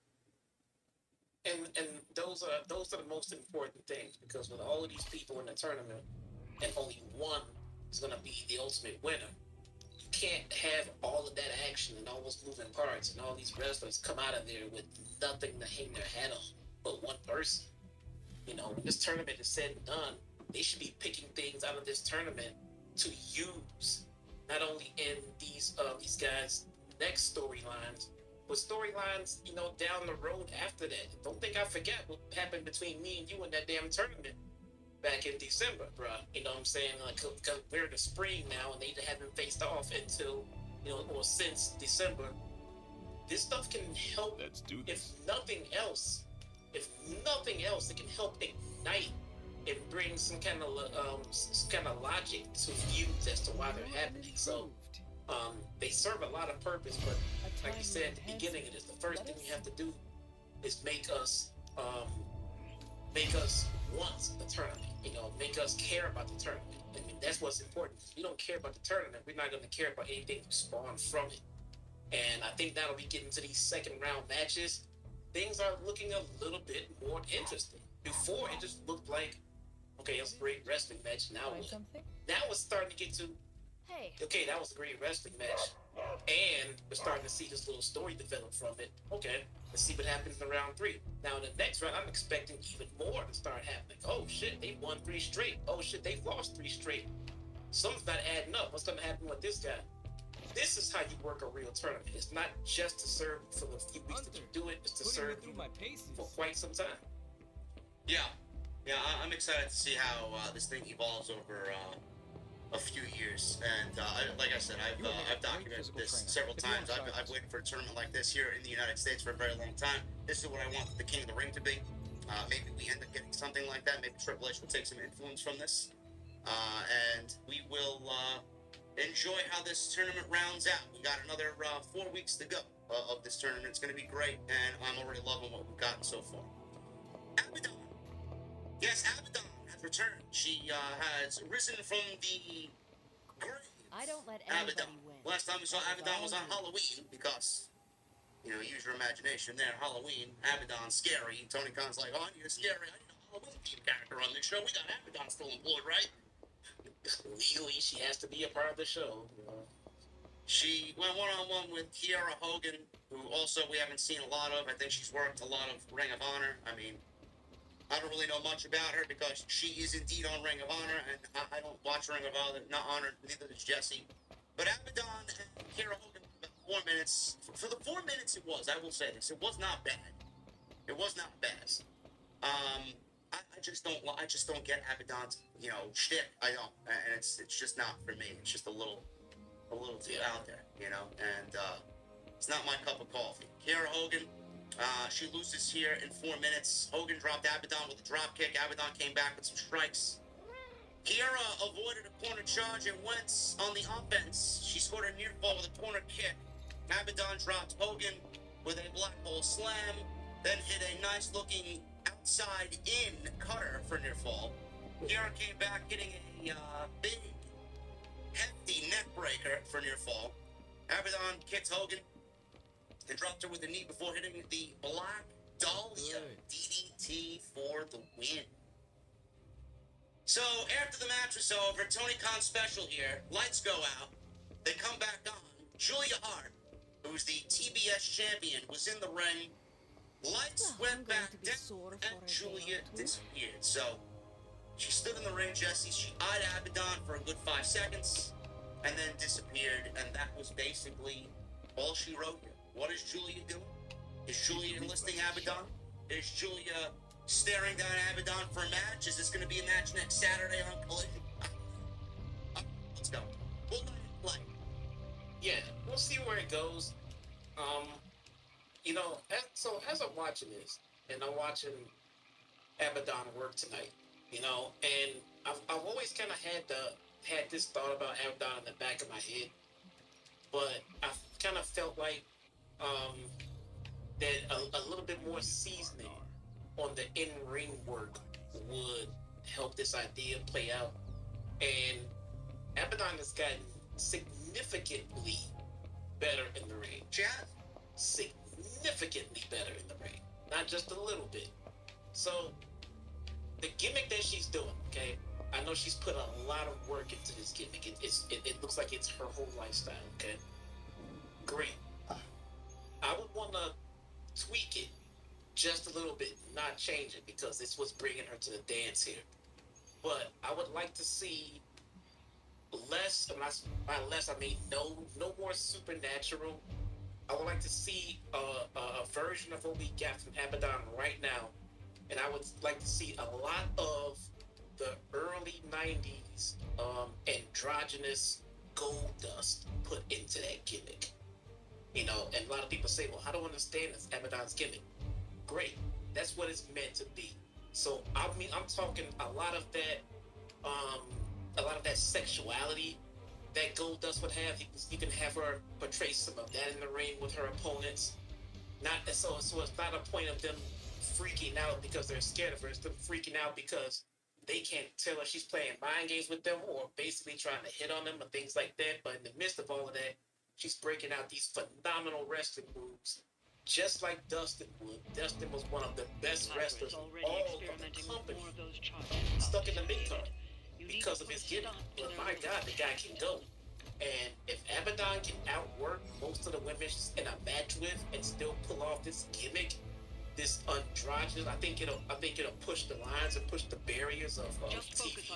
And those are the most important things, because with all of these people in the tournament, and only one is going to be the ultimate winner, you can't have all of that action and all those moving parts and all these wrestlers come out of there with nothing to hang their hat on but one person. You know, when this tournament is said and done, they should be picking things out of this tournament to use, not only in these guys' next storylines, but storylines, down the road after that. Don't think I forget what happened between me and you in that damn tournament back in December, bro. You know what I'm saying? Like, cause we're in the spring now, and they haven't faced off until, or since December. This stuff can help. Let's do this. If nothing else, it can help ignite and bring some kind of logic to feuds as to why they're happening. So, they serve a lot of purpose, but like you said at the beginning of this, the first thing you have to do is make us want the tournament. Make us care about the tournament. I mean, that's what's important. If we don't care about the tournament, we're not going to care about anything that spawns from it. And I think that'll be getting to these second round matches. Things are looking a little bit more interesting. Before, it just looked like, okay, it was a great wrestling match. Now it's starting to get to, Hey. okay, that was a great wrestling match. And we're starting to see this little story develop from it. Okay, let's see what happens in round 3. Now, in the next round, I'm expecting even more to start happening. Oh, shit, they won 3 straight. Oh, shit, they lost 3 straight. Something's not adding up. What's going to happen with this guy? This is how you work a real tournament. It's not just to serve for the few weeks that you do it. It's to serve you for quite some time. Yeah, I'm excited to see how this thing evolves over a few years. And like I said, I've documented this several times. I've waited for a tournament like this here in the United States for a very long time. This is what I want the King of the Ring to be. Maybe we end up getting something like that. Maybe Triple H will take some influence from this. And we will enjoy how this tournament rounds out. We got another 4 weeks to go of this tournament. It's going to be great, and I'm already loving what we've gotten so far. Abaddon. Yes, Abaddon has returned. She has risen from the grave. I don't let anybody Abaddon. win. Last time we saw Abaddon was on Halloween because, use your imagination there. Halloween, Abaddon, scary. Tony Khan's like, oh, I need a scary, I need a Halloween theme character on this show. We got Abaddon still employed, right? Legally, she has to be a part of the show. She went one-on-one with Kiera Hogan, who also we haven't seen a lot of. I think she's worked a lot of Ring of Honor. I mean, I don't really know much about her because she is indeed on Ring of Honor, and I don't watch Ring of Honor, neither does Jesse. But Abaddon and Kiera Hogan, about 4 minutes. For the 4 minutes it was, I will say this, it was not bad. It was not bad. I just don't get Abaddon's, shtick. I don't, and it's just not for me. It's just a little too out there, and it's not my cup of coffee. Kiera Hogan, she loses here in 4 minutes. Hogan dropped Abaddon with a drop kick. Abaddon came back with some strikes. Kiera avoided a corner charge and went on the offense. She scored a near fall with a corner kick. Abaddon dropped Hogan with a black hole slam, then hit a nice looking outside in cutter for near fall. Kiera came back hitting a big hefty neck breaker for near fall. Abaddon kicked Hogan and dropped her with a knee before hitting the Black Dahlia DDT for the win. So after the match was over, Tony Khan's special here, lights go out, they come back on. Julia Hart, who's the TBS champion, was in the ring. Lights went back down and Julia disappeared. So she stood in the ring, Jesse. She eyed Abaddon for a good 5 seconds and then disappeared. And that was basically all she wrote here. What is Julia doing? Is Julia enlisting Abaddon? Is Julia staring down Abaddon for a match? Is this going to be a match next Saturday on Collision? Let's go. We'll let it play. Yeah, we'll see where it goes. So as I'm watching this, and I'm watching Abaddon work tonight, and I've always kind of had this thought about Abaddon in the back of my head, but I kind of felt like that a little bit more seasoning on the in-ring work would help this idea play out. And Abaddon has gotten significantly better in the ring. Significantly better in the ring. Not just a little bit. So, the gimmick that she's doing, okay? I know she's put a lot of work into this gimmick. It looks like it's her whole lifestyle, okay? Great. I would want to tweak it just a little bit, not change it, because it's what's bringing her to the dance here. But I would like to see less, and by less I mean no more supernatural. I would like to see a version of what we got from Abaddon right now, and I would like to see a lot of the early '90s androgynous gold dust put into that gimmick. You know, and a lot of people say, "Well, I don't understand this Abaddon's gimmick." Great, that's what it's meant to be. So I mean, I'm talking um, a lot of that sexuality that Goldust would have. You can have her portray some of that in the ring with her opponents. Not so it's not a point of them freaking out because they're scared of her. It's them freaking out because they can't tell her she's playing mind games with them or basically trying to hit on them or things like that. But in the midst of all of that, she's breaking out these phenomenal wrestling moves, just like Dustin would. Dustin was one of the best wrestlers in all of the company, stuck in the mid card because of his gimmick. But my God, the guy can go. And if Abaddon can outwork most of the women she's in a match with and still pull off this gimmick, this androgynous, I think it'll push the lines and push the barriers of TV.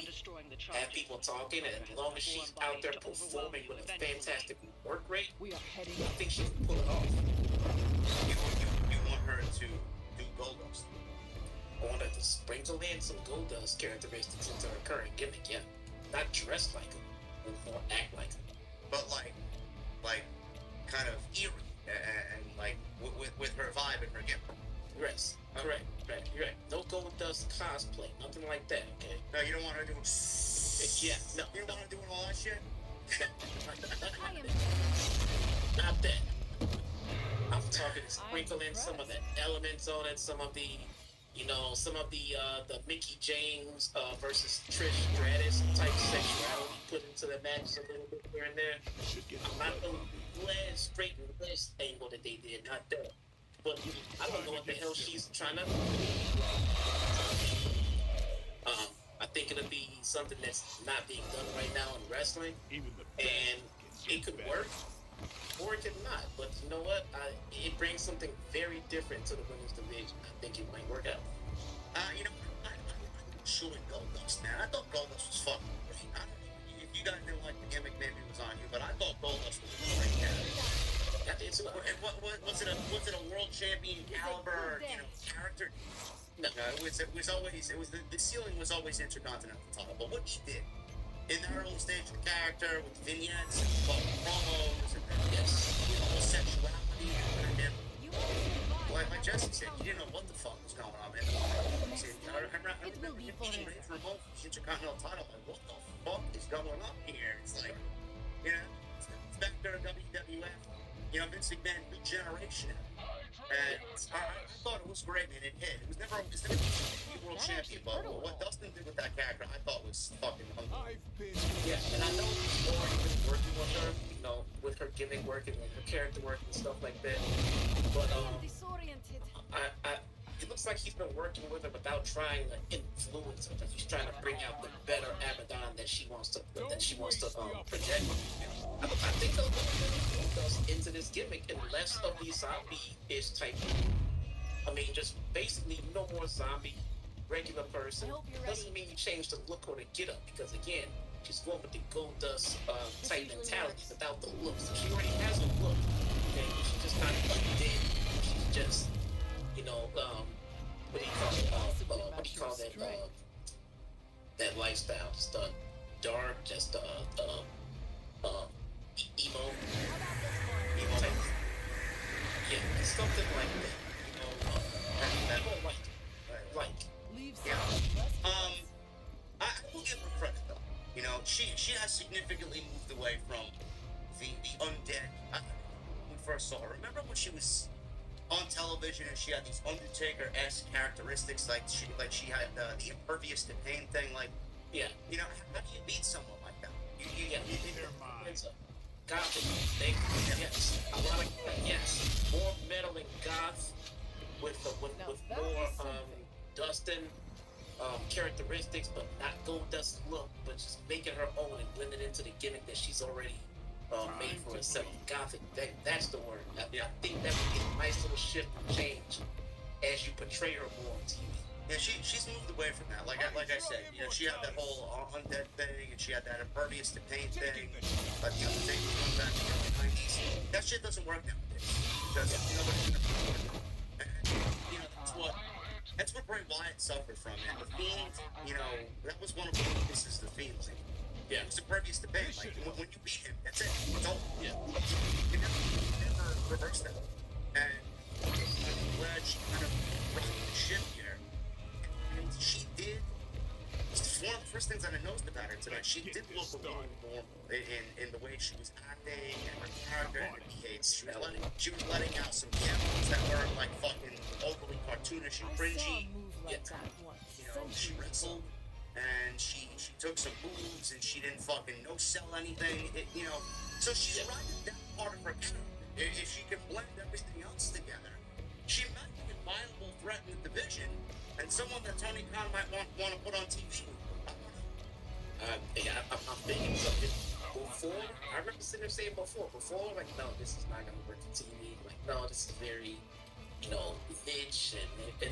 Have people talking, and as long as she's out there performing with a fantastic work rate, I think she can pull it off. You want her to do Goldust? I want her to sprinkle in some Goldust characteristics into her current gimmick, yeah. Not dress like her, but more act like her. But like kind of eerie and like with her vibe and her gimmick. Yes, correct. You're right. No Goldust cosplay, nothing like that. Okay. No, you don't want her doing. Yeah, no. You don't want her doing all that shit. Not that. I'm talking sprinkle in some of the elements on it, some of the Mickey James versus Trish Stratus type sexuality put into the match a little bit here and there. I'm not the straight and list angle that they did, not that. But I don't know what the hell she's trying to. I think it'll be something that's not being done right now in wrestling, and it could work, or it could not. But you know what? It brings something very different to the women's division. I think it might work out. You know, I'm showing Goldust, man. I thought Goldust was fucking great. I don't know if you guys didn't like the gimmick, maybe it was on you, but I thought Goldust was a great character. Was it a world champion caliber, character? No, it was the ceiling was always Intercontinental title. But what she did in the early stage of the character with vignettes and promos and the whole sexuality and like Jesse said, you didn't know what the fuck was going on, man. I remember being ready for both Intercontinental title. Like, what the fuck is going on here? It's like, it's back there at WWF. Vince McMahon, new generation. And I thought it was great, man. It hit. It was never world champion, but what Dustin did with that character, I thought was fucking unbelievable. Yeah, and I know he's already been working with her, with her gimmick work and her character work and stuff like that. But it looks like he's been working with her without trying to influence her. He's trying to bring out the better Abaddon that she wants to project. I think they'll put us into this gimmick and less of the zombie-ish type. I mean, just basically no more zombie, regular person. Doesn't mean you change the look or the get up because again, she's going with the Goldust type mentality without the looks. She already has a look, and she's just not dead. She's just, what do you call that? That lifestyle, just dark, just emo type. Yeah, something like that. Emo like. Yeah. I will give her credit though. She has significantly moved away from the undead. When we first saw her, remember when she was on television and she had these Undertaker-esque characteristics, like she had the impervious to pain thing, like how do you beat someone like that? You get Gothic, yes, a lot of more meddling goth with more Dustin characteristics, but not Goldust look, but just making her own and blending into the gimmick that she's already made for herself. Gothic, that's the word. I think that would be a nice little shift and change as you portray her more on TV. Yeah, she's moved away from that. Like I said, you know, she had that whole undead thing, and she had that impervious to pain thing. But the other thing was going back to the early 90s. That shit doesn't work nowadays because nobody's gonna afford it. And you know, that's what Bray Wyatt suffered from. And the Fiend, you know, that was one of the weaknesses of the Fiend. Like, yeah, it was impervious to pain. Like when you beat him, that's it. It's over. Yeah, you never reverse that. And I'm glad she kind of brought the ship here. And she did. It's one of the first things that I noticed about her tonight. She did look a little normal in the way she was acting and her character and her behavior. She was letting out some cameos that were like fucking overly cartoonish and cringy. Like that once. You know, she wrestled and she took some moves and she didn't fucking no sell anything. You know, so she's riding that part of her character. If she can blend everything else together, she might be a viable threat in the division. And someone that Tony Khan might want to put on TV. Yeah, I'm thinking something before. I remember sitting there saying before, like, no, this is not going to work on TV. Like, no, this is very, you know, niche. And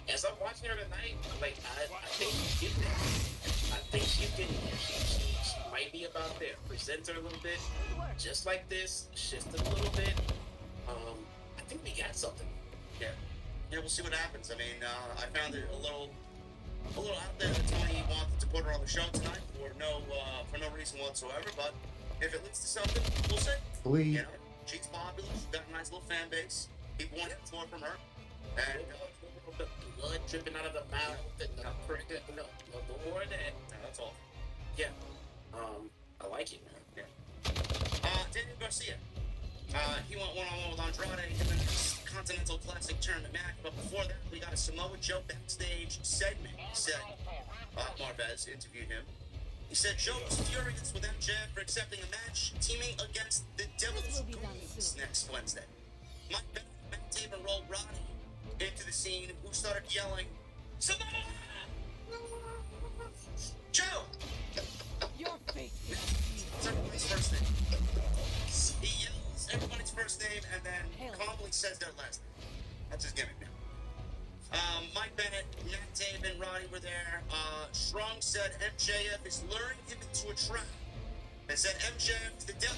as I'm watching her tonight, I'm like, I think she can. I think she can. She might be about there. Present her a little bit, just like this. Shift a little bit. I think we got something. Yeah. Yeah, we'll see what happens. I mean, I found it a little out there that Tony wanted to put her on the show tonight for no reason whatsoever. But if it leads to something, we'll see. Bleed. You know, she's popular. She's got a nice little fan base. People want more from her. And the blood dripping out of the mouth and no more of that. no, that's all. Yeah. I like it, man. Yeah. Daniel Garcia. He went one-on-one with Andrade in the Continental Classic Tournament match, but before that, we got a Samoa Joe backstage segment. He said, Marvez interviewed him. He said Joe was furious with MJF for accepting a match, teaming against the Devil's Goons next Wednesday. Mike Bennett and Matt Taven rolled Roddy into the scene, who started yelling, Samoa! Joe! Your face. It's everybody's first name. He yells everybody's first name and then calmly says their last name. That's his gimmick now. Mike Bennett, Matt Taven, Roddy were there. Strong said MJF is luring him into a trap and said MJF is the devil.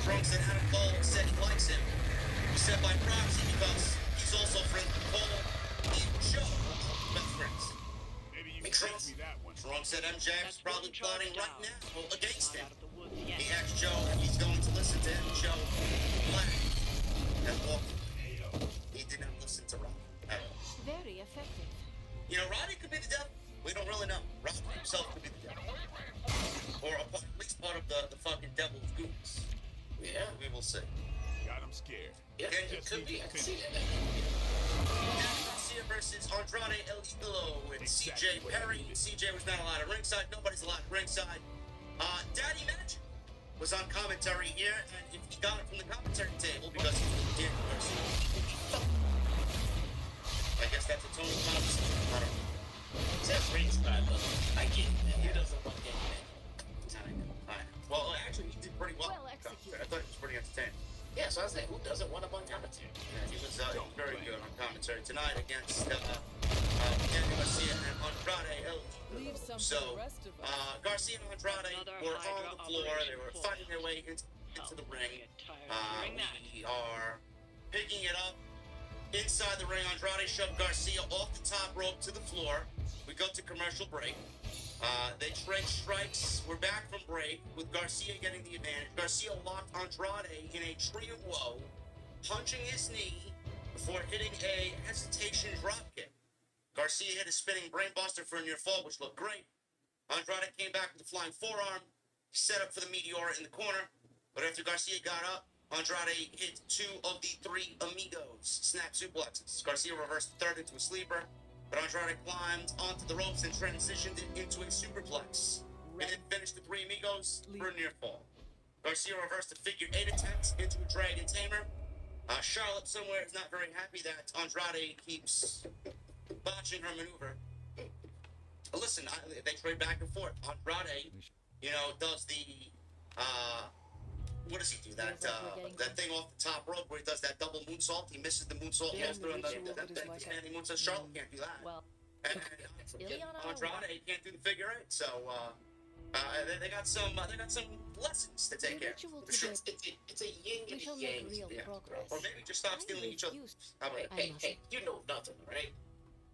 Strong said Adam Cole said he likes him. He said by proxy because he's also friends with Cole and Joe, best friends. Maybe you can teach me that one. Strong said MJF is probably plotting right now against him. Out of the woods yet. He asked Joe if he's going to listen to him. Joe laughed and walked. He did not listen to Roddy at all. Very effective. You know, Roddy could be the devil. We don't really know. Roddy himself could be the devil. Or at least part of the fucking devil's goons. Yeah. We will see. Got him scared. Yeah, And it could be. I can see that. Danny Garcia versus Andrade El Idolo with CJ Perry. CJ was not allowed at ringside. Nobody's allowed at ringside. Daddy Magic was on commentary here, and if he got it from the commentary table because he was Danny Garcia, I guess that's a total conversation. I don't know. That's ringside, though. I get it, man. He doesn't want that, man. I know. Well, actually, he did pretty well. Well executed. I thought it was pretty entertaining. Yeah, so I was like, who doesn't want him on commentary? Yeah, he was very good on commentary tonight against Daniel Garcia and Andrade El Leave Idolo. some for So, the rest of us. Garcia and Andrade were on the floor. They were fighting their way into the ring. We are picking it up inside the ring. Andrade shoved Garcia off the top rope to the floor. We go to commercial break. They trade strikes. We're back from break with Garcia getting the advantage. Garcia locked Andrade in a tree of woe, punching his knee before hitting a hesitation dropkick. Garcia hit a spinning brainbuster for a near fall, which looked great. Andrade came back with a flying forearm, set up for the Meteor in the corner. But after Garcia got up, Andrade hit two of the three amigos, snap suplexes. Garcia reversed the third into a sleeper, but Andrade climbed onto the ropes and transitioned it into a superplex. And then finished the three amigos for a near fall. Garcia reversed a figure 8 attempt into a dragon tamer. Charlotte somewhere is not very happy that Andrade keeps botching her maneuver. Listen, they trade back and forth. Andrade, does the what does he do? That thing off the top rope where he does that double moonsault. He misses the moonsault master and the standing moonsault. Charlotte can't do that. Well, And Ileana Andrade can't do the figure eight, so they got some lessons to The take care ritual of. to Sure. It's a yin We and shall a make yang. real Yeah. progress. Or maybe just stop stealing each other. How about that? Hey, hey, you know nothing, right?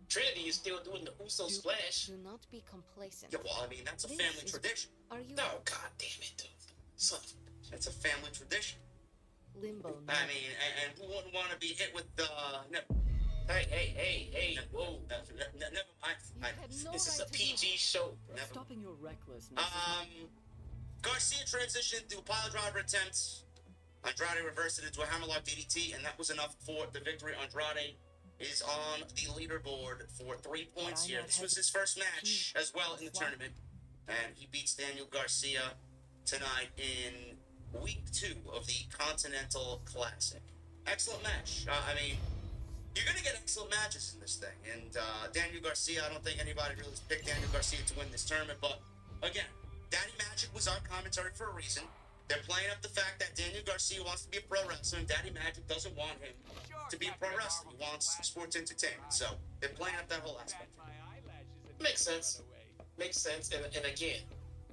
Trinity is still doing the Uso splash. Do not be complacent. Yeah, well, I mean, that's a This family is- tradition. Are you No, god damn it, dude. Son of a... That's a family tradition. limbo? I mean, and who wouldn't want to be hit with Hey, whoa. never mind. You had no This is right a to PG show, bro. Never. Stopping your recklessness. is Garcia transitioned to a pile driver attempt. Andrade reversed it into a hammerlock DDT, and that was enough for the victory. Andrade is on the leaderboard for 3 points here. This was his first match as well in the tournament, and he beats Daniel Garcia tonight in week 2 of the Continental Classic. Excellent match. I mean, you're going to get excellent matches in this thing, and Daniel Garcia, I don't think anybody really picked Daniel Garcia to win this tournament, but again, Daddy Magic was our commentary for a reason. They're playing up the fact that Daniel Garcia wants to be a pro wrestler, and Daddy Magic doesn't want him to be a pro wrestler. He wants sports entertainment. So they're playing up that whole aspect. Makes sense. Makes sense. And again,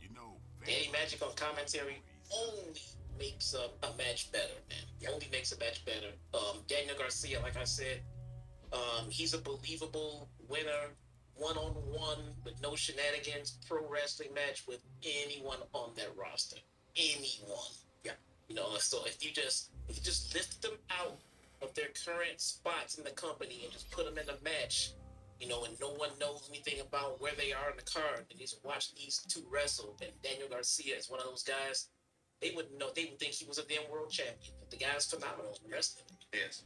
You know, Danny Magic on commentary only makes a match better, man. Only makes a match better. Daniel Garcia, like I said, he's a believable winner, one-on-one with no shenanigans, pro wrestling match with anyone on that roster. Anyone. Yeah. You know, so if you just lift them out of their current spots in the company and just put them in a match, you know, and no one knows anything about where they are in the card, and just watch these two wrestle, and Daniel Garcia is one of those guys, they wouldn't know, they would think he was a damn world champion. The guy's phenomenal in wrestling. Yes.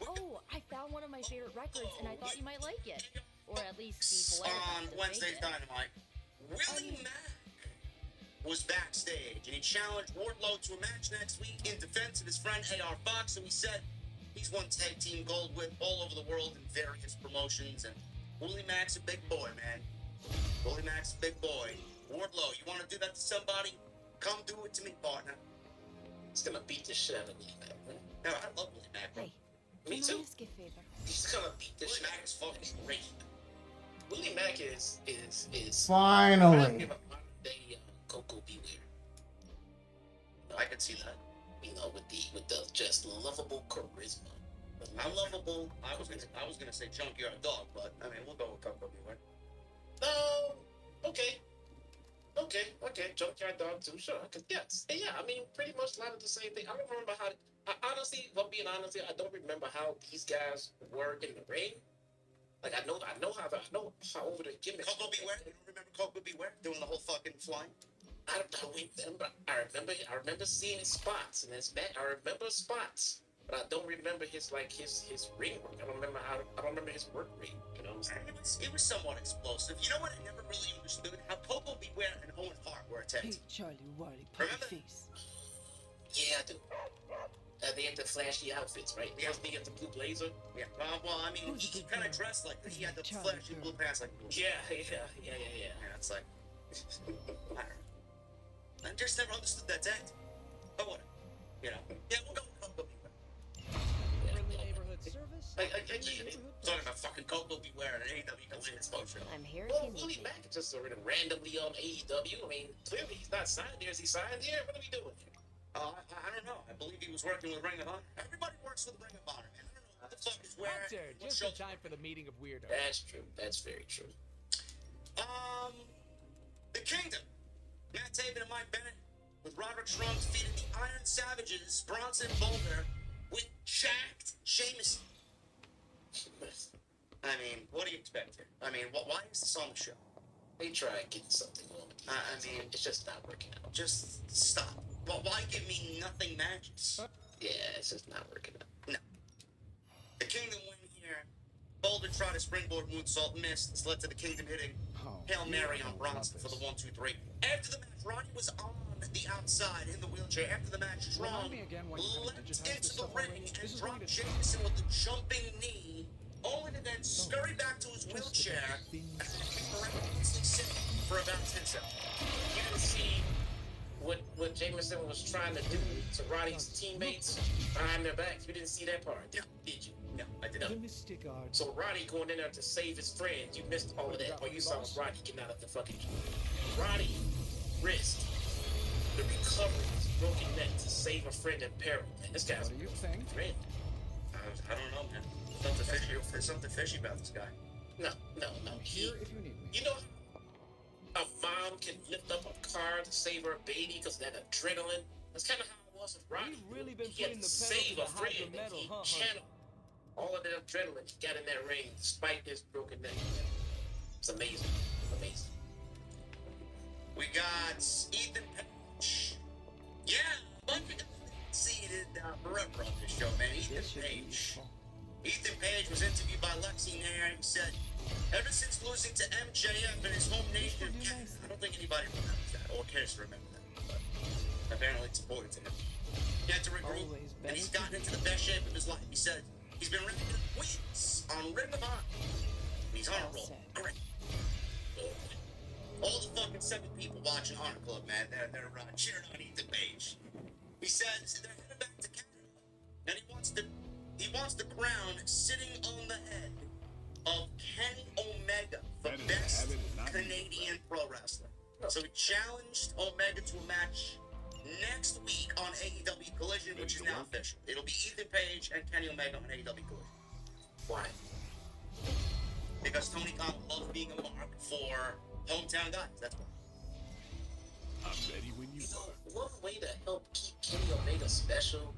Oh, I found one of my favorite records, and I thought you might like it, or at least be polite On enough to Wednesday's take it. Dynamite, Willie Mack was backstage, and he challenged Wardlow to a match next week in defense of his friend AR Fox, who he said he's won tag team gold with all over the world in various promotions, and Willie Mack's a big boy, man. Willie Mack's a big boy. Wardlow, you want to do that to somebody? Come do it to me, partner. He's gonna beat the shit out of Willie Mack, man. No, I love Willie Mack, bro. Hey, Me can too. I ask a favor? He's gonna beat the Willie shit Mack out is of fucking great. Willie Mack is Finally. They Coco Beware. I can see that. You know, with the just lovable charisma. I'm lovable. I was gonna say junkyard dog, but I mean we'll go with Coco Beware. Okay. Junkyard Dog too, sure. Yes. Yeah, I mean, pretty much a lot of the same thing. I don't remember how. Honestly, if I'm being honest here, I don't remember how these guys were in the ring. Like I know how over the gimmicks. Coco Beware. You don't remember Coco Beware doing the whole fucking flying? I remember seeing spots in his match. I remember spots, but I don't remember his ring work. I don't remember his work rate. You know what I'm saying? It was somewhat explosive. You know what? I never really understood how Coco Beware and Owen Hart were attacked. Hey, Charlie, Wally, Remember? puppy face. Yeah, I do. They had the flashy outfits, right? Yeah. First they get the blue blazer. Yeah. Well, I mean, Who's a he good kind of girl? dressed like he had the Charlie flashy girl. blue pants like. Yeah. Yeah, it's like. I don't know. I just never understood that act. But whatever. You know. Yeah, we'll go with Coco Beware. Friendly neighborhood service. I get it. Talking about fucking Coco Beware and an AEW Collision Exposure. I'm here Well, if you Willie need me. Mack is just sort of randomly on AEW. I mean, clearly he's not signed here. Is he signed here? What are we doing here? I don't know. I believe he was working with Ring of Honor. Everybody works with Ring of Honor, man. I don't know what the fuck is where. Hunter, what just show- in time for the meeting of weirdos. That's true. That's very true. The Kingdom. Matt Taven and Mike Bennett with Roderick Strong defeated the Iron Savages, Bronson Boulder, with Jacked Sheamus. I mean, what do you expect here? I mean, why is this on the show? They try getting something on with these I guys. mean, It's just not working out. Just stop. Well, why give me nothing matches? Yeah, it's just not working out. No. The Kingdom win here. Boulder tried a springboard moonsault, missed. This led to the Kingdom hitting Hail Mary on Bronson for the 1-2-3. After the match, Ronnie was on the outside in the wheelchair. After the match, Strong Remind me again when you leapt digitize this into the stuff ring already. and This is dropped going to- Jameson with the jumping knee, only to then scurry back to his wheelchair and miraculously sit for about 10 seconds. You didn't see what Jameson was trying to do to Roddy's teammates behind their backs. You didn't see that part, did you? Yeah, I did. The Mystic Art. So Roddy going in there to save his friends, you missed all of that. Or you saw Roddy getting out of the fucking... Roddy risked the recovery of his broken neck to save a friend in peril. Man, this guy's What do you think? great. I don't know, man. There's something fishy about this guy. No. I'm here if you need me. You know how a mom can lift up a car to save her baby because of that adrenaline? That's kind of how it was with Roddy. You've really been He had putting to the pedal save to a the friend, hydro and metal, he huh? channeled all of that adrenaline he got in that ring despite his broken neck. It's amazing. Amazing. We got Ethan Page. Yeah, bunch of seated forever on this show, man. Ethan This should be Page. useful. Ethan Page was interviewed by Lexi Nair and he said, ever since losing to MJF in his home nation of Canada, I don't think anybody remembers that or cares to remember that, but apparently it's important to him. He had to regroup, Always and he's better gotten into the best shape of his life. He said he's been racking up wins on Ring of Honor. He's on a roll. Well said. Great. All the fucking 7 people watching Honor Club, man, they're cheering on Ethan Page. He says they're headed back to Canada, and he wants the crown sitting on the head of Kenny Omega, the Better to best have it and not Canadian pro wrestler. So he challenged Omega to a match next week on AEW Collision, which is now official. It'll be Ethan Page and Kenny Omega on AEW Collision. Why? Because Tony Khan loves being a mark for hometown guys. That's why. I'm ready when you are. One way to help keep Kenny Omega special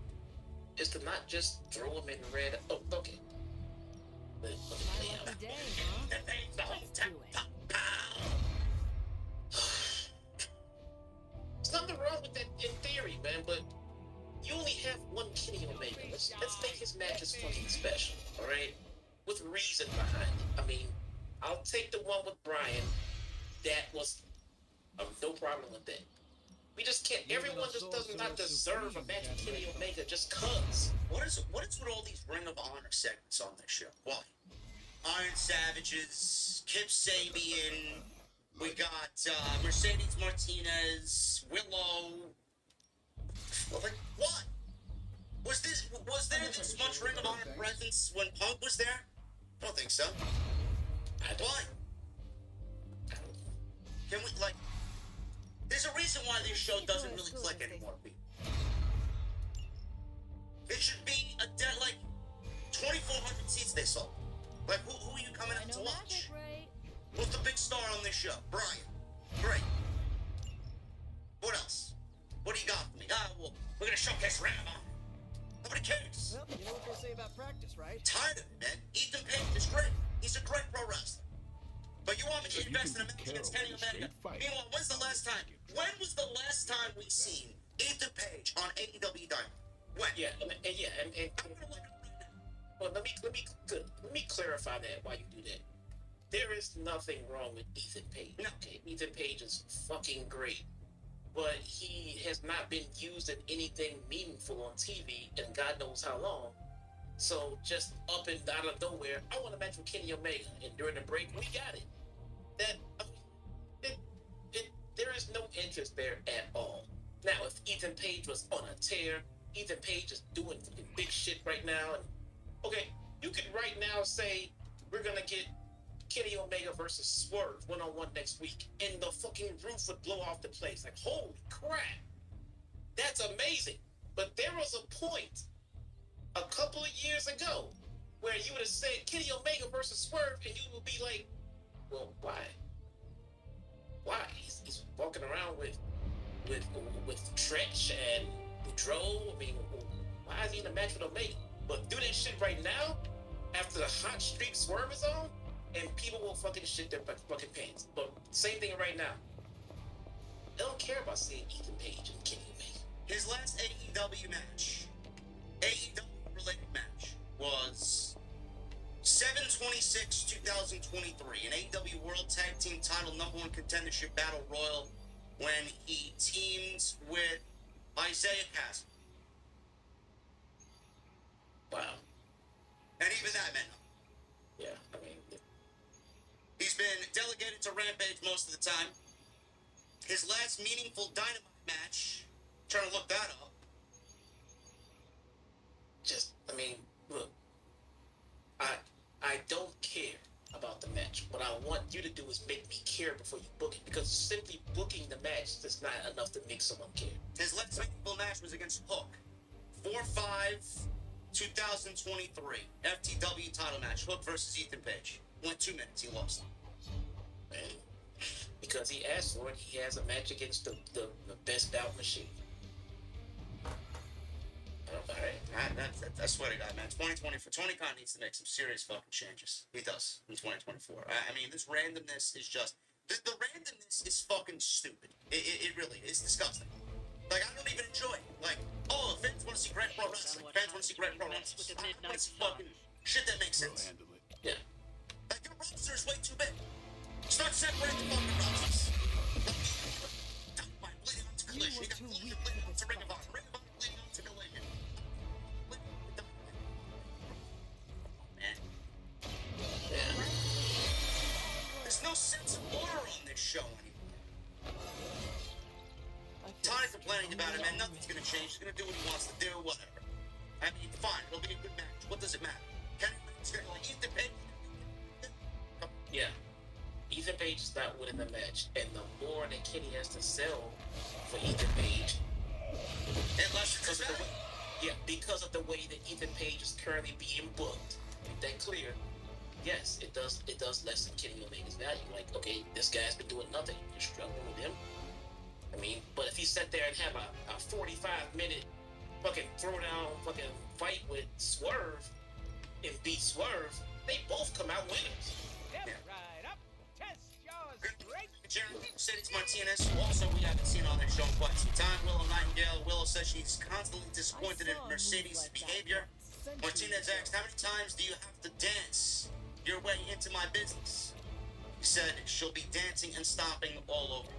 is to not just throw him in red. Oh, okay. My lucky day, huh? Let's do it. There's nothing wrong with that in theory, man, but you only have one Kenny Omega. Let's make his matches fucking special, alright? With reason behind it. I mean, I'll take the one with Brian. That was no problem with that. We just can't. Everyone just does not deserve a match with Kenny Omega just cuz. What is with all these Ring of Honor segments on this show? Why? Iron Savages, Kip Sabian, we got Mercedes Martinez, Willow. Well, like, what? Was there this much Ring of Honor presence when Punk was there? I don't think so. Why? Can we, like, there's a reason why this show doesn't really click anymore, people. It should be like 2,400 seats they sold. Like, who are you coming I out to know watch? magic, right? Who's the big star on this show? Brian. Great. What else? What do you got for me? Well, we're gonna showcase Ring of Honor. Nobody cares. Well, you know what they say about practice, right? Tired of it, man. Ethan Page is great. He's a great pro wrestler. But you want me to So you invest in can a match be against Carol Kenny in a straight Omega? fight. Meanwhile, when was the last time we seen Ethan Page on AEW Dynamite? When? Yeah, and I'm gonna look it up right now. well, let me clarify that while you do that. There is nothing wrong with Ethan Page. No. Okay, Ethan Page is fucking great, but he has not been used in anything meaningful on TV in God knows how long. So just up and out of nowhere, I want to match with Kenny Omega, and during the break, we got it. There is no interest there at all. Now, if Ethan Page was on a tear, Ethan Page is doing fucking big shit right now, and okay, you could right now say we're gonna get Kenny Omega versus Swerve one-on-one next week, and the fucking roof would blow off the place. Like, holy crap, that's amazing. But there was a point a couple of years ago where you would have said Kenny Omega versus Swerve, and you would be like, well, why? Why? He's walking around with Tretch and Boudreaux. I mean, why is he in a match with Omega? But do that shit right now, after the hot streak Swerve is on, and people will fucking shit their fucking pants. But same thing right now. They don't care about seeing Ethan Page and Kenny Omega. His last AEW match, AEW-related match, was 7/26/2023, an AEW World Tag Team Title #1 Contendership Battle Royal when he teamed with Isaiah Cass. Wow. And even that meant nothing. Yeah, I mean, He's been delegated to Rampage most of the time. His last meaningful Dynamite match, trying to look that up. I mean, look, I want you to do is make me care before you book it, because simply booking the match is not enough to make someone care. His last meaningful match was against Hook. 4-5, 2023. FTW title match. Hook versus Ethan Page. Went 2 minutes. He lost. And because he asked for it, he has a match against the best bout machine. Alright. I swear to God, man. 2024. Tony Khan needs to make some serious fucking changes. He does in 2024. I mean, this randomness is just... The randomness is fucking stupid. It really is. It's disgusting. Like, I don't even enjoy it. Like, oh, fans want to see great pro wrestling. Fans want to see great pro wrestling. I want to see fucking shit that makes We'll sense. handle it. Yeah. Like, your roster is way too big. Start separating the fucking rosters. Dynamite bleeding onto Collision. You got Collision bleeding onto Ring of Honor. Ring of Honor bleeding onto Collision. Man. Yeah. There's no sense of order on this show anymore. Tired complaining about it, man. Nothing's gonna change. He's gonna do what he wants to do, whatever. I mean, fine. It'll be a good match. What does it matter? Kenny Omaga's gonna like Ethan Page. Yeah. Ethan Page is not winning the match, and the more that Kenny has to sell for Ethan Page, because of the way, because of the way that Ethan Page is currently being booked, make that clear. Yes, it does lessen Kenny Omega's value. Like, okay, this guy's been doing nothing. You're struggling with him. I mean, but if he sat there and have a 45-minute fucking throwdown fucking fight with Swerve and beat Swerve, they both come out winners. Step right up. Test your strength. Jeremy Mercedes Martinez, who also we haven't seen on this show in quite some time. Willow Nightingale. Willow says she's constantly disappointed in Mercedes' behavior. Martinez asked, how many times do you have to dance your way into my business? He said she'll be dancing and stomping all over.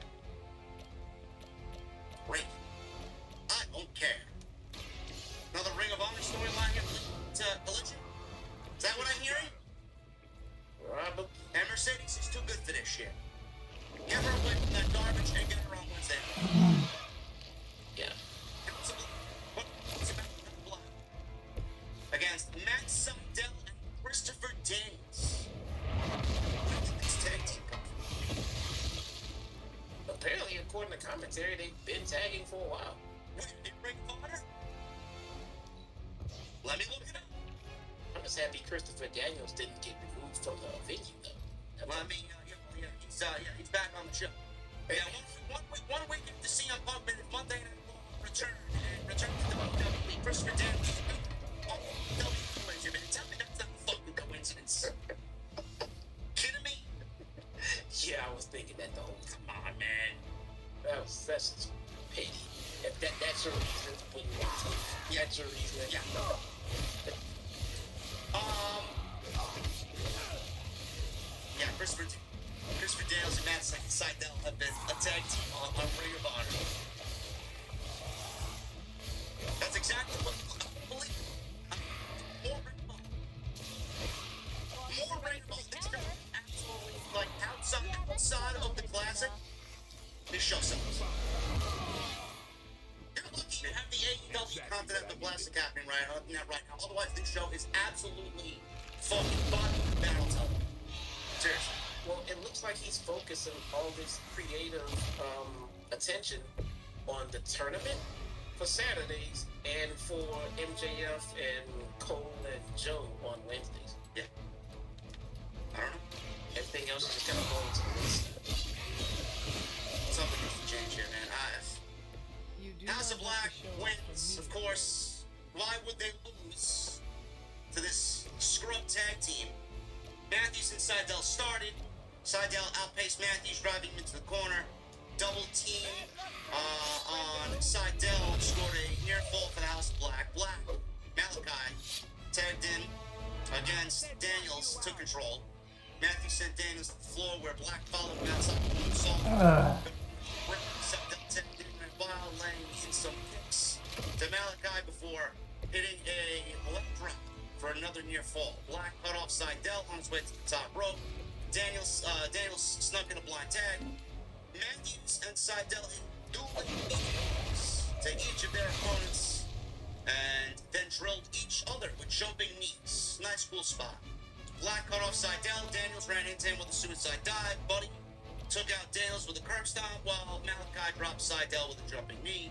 Great. I don't care. Another Ring of Honor storyline here to Collision? Is that what I'm hearing? And Mercedes is too good for this shit. Get her away from that garbage and get her on Wednesday. Yeah. What's about Black? Against Matt Seidel and Christopher Daniels. Where did this tag team come from? Apparently, according to commentary, they've been tagging for a while. Wait, did Ring of Honor? Let me look it up. I'm just happy Christopher Daniels didn't get removed from the venue, though. Well, I mean, he's back on the show. Yeah, one week after CM Punk made his Monday Night Raw return to WWE, Christopher Daniels. Tell me that's not a fucking coincidence. Kidding me? Yeah, I was thinking that the whole time. Come on, man. That's just petty. If that's your reason, but yeah, that's your reason. Yeah. Yeah, Christopher Daniels and Matt Seidel have been a tag team on Ring of Honor. That's exactly what I believe. More Ring of Honor. More Ring of Honor. It's gonna be absolutely like outside of the classic. This show sells. You're lucky to have the AEW Continental Classic happening right now. Otherwise, this show is absolutely fucking bottom of the barrel television. Seriously. Well, it looks like he's focusing all this creative attention on the tournament for Saturdays and for MJF and Cole and Joe on Wednesdays. Yeah. I don't know. Everything else is just kind of going to the list. Something needs to change here, man. House of Black wins, of course. Why would they lose to this scrub tag team? Matthews and Seidel started. Seidel outpaced Matthews, driving him into the corner. Double team on Seidel, scored a near fall for the House of Black. Malachi tagged in against Daniels, took control. Matthews sent Daniels to the floor where Black followed him outside the moonsault. Seidel tagged in while laying in some kicks to Malachi before hitting a left drop for another near fall. Black cut off Seidel on his way to the top rope. Daniels snuck in a blind tag. Matthews and Seidel hit dueling knees to each of their opponents and then drilled each other with jumping knees. Nice cool spot. Black cut off Seidel. Daniels ran into him with a suicide dive. Buddy took out Daniels with a curb stomp, while Malachi dropped Seidel with a jumping knee.